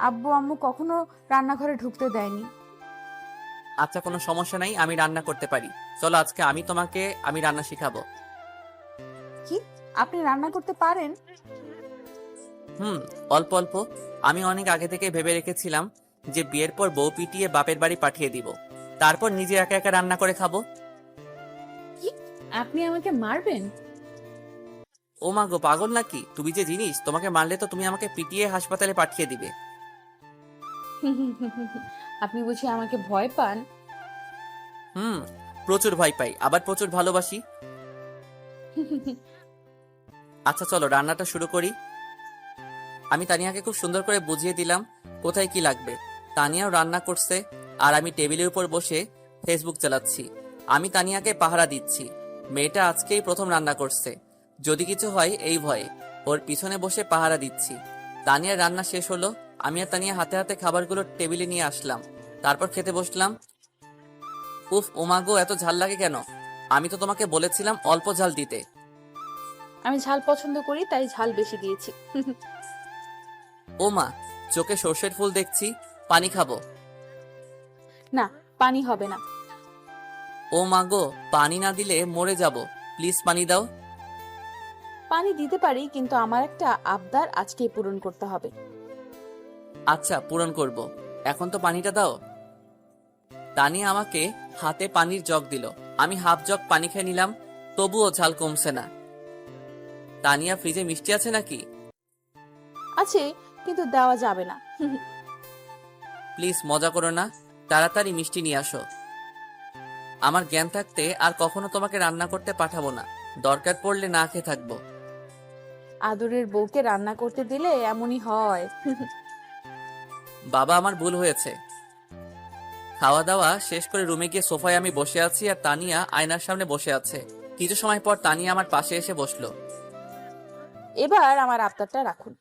আব্বু আম্মু কখনো রান্নাঘরে ঢুকতে দেয়নি। আচ্ছা, কোনো সমস্যা নাই, আমি রান্না করতে পারি। চলো আজকে আমি রান্না শিখাবো। কি? আপনি রান্না করতে পারেন? অল্প অল্প। আমি অনেক আগে থেকে ভেবে রেখেছিলাম যে বিয়ের পর বউ পিটিয়ে বাপের বাড়ি পাঠিয়ে দিব, তারপর নিজে একা একা রান্না করে খাবো। কি? আপনি আমাকে মারবেন? ও মা গো, পাগল নাকি তুমি? যে জিনিস, তোমাকে মারলে তো তুমি আমাকে পিটিয়ে হাসপাতালে পাঠিয়ে দিবে। আপনি বুঝি আমাকে ভয় পান? প্রচুর ভয় পাই, আবার প্রচুর ভালোবাসি। আচ্ছা চলো রান্নাটা শুরু করি। আমি তানিয়াকে খুব সুন্দর করে বুঝিয়ে দিলাম কোথায় কি লাগবে। তানিয়াও রান্না করছে, আর আমি টেবিলের উপর বসে ফেসবুক চালাচ্ছি। আমি তানিয়াকে পাহারা দিচ্ছি। মেয়েটা আজকেই প্রথম রান্না করছে, যদি কিছু হয় এই ভয়ে ওর পিছনে বসে পাহারা দিচ্ছি। তানিয়ার রান্না শেষ হলো, আমি আর তানিয়া হাতে হাতে খাবারগুলো টেবিলে নিয়ে আসলাম, তারপর খেতে বসলাম। উফ ওমাগো, এত ঝাল লাগে কেন? আমি তো তোমাকে বলেছিলাম অল্প ঝাল দিতে। আমি ঝাল পছন্দ করি তাই ঝাল বেশি দিয়েছি। ও মা, চোখে সর্ষের ফুল দেখছি, পানি খাবো। না, পানি হবে না। ও মাগো, পানি না দিলে মরে যাব, প্লিজ পানি দাও। পানি দিতে পারি, কিন্তু আমার একটা আবদার আজকেই পূরণ করতে হবে। আচ্ছা, পূরণ করব, এখন তো পানিটা দাও। তানিয়া আমাকে হাতে পানির জগ দিল, আমি হাফ জগ পানি খেয়ে নিলাম, তবুও ঝাল কমছে না। তানিয়া, ফ্রিজে মিষ্টি আছে নাকি? আছে, কিন্তু দেওয়া যাবে না। প্লিজ মজা করো না, তাড়াতাড়ি মিষ্টি নিয়ে আসো। আমার জ্ঞান থাকতে আর কখনো তোমাকে রান্না করতে পাঠাবো না, দরকার পড়লে না খেয়ে থাকবো। আদরের বউকে রান্না করতে দিলে এমনই হয়। বাবা, আমার ভুল হয়েছে। খাওয়া দাওয়া শেষ করে রুমে গিয়ে সোফায় আমি বসে আছি আর তানিয়া আয়নার সামনে বসে আছে। কিছু সময় পর তানিয়া আমার পাশে এসে বসলো। এবার আমার আবদারটা রাখুন।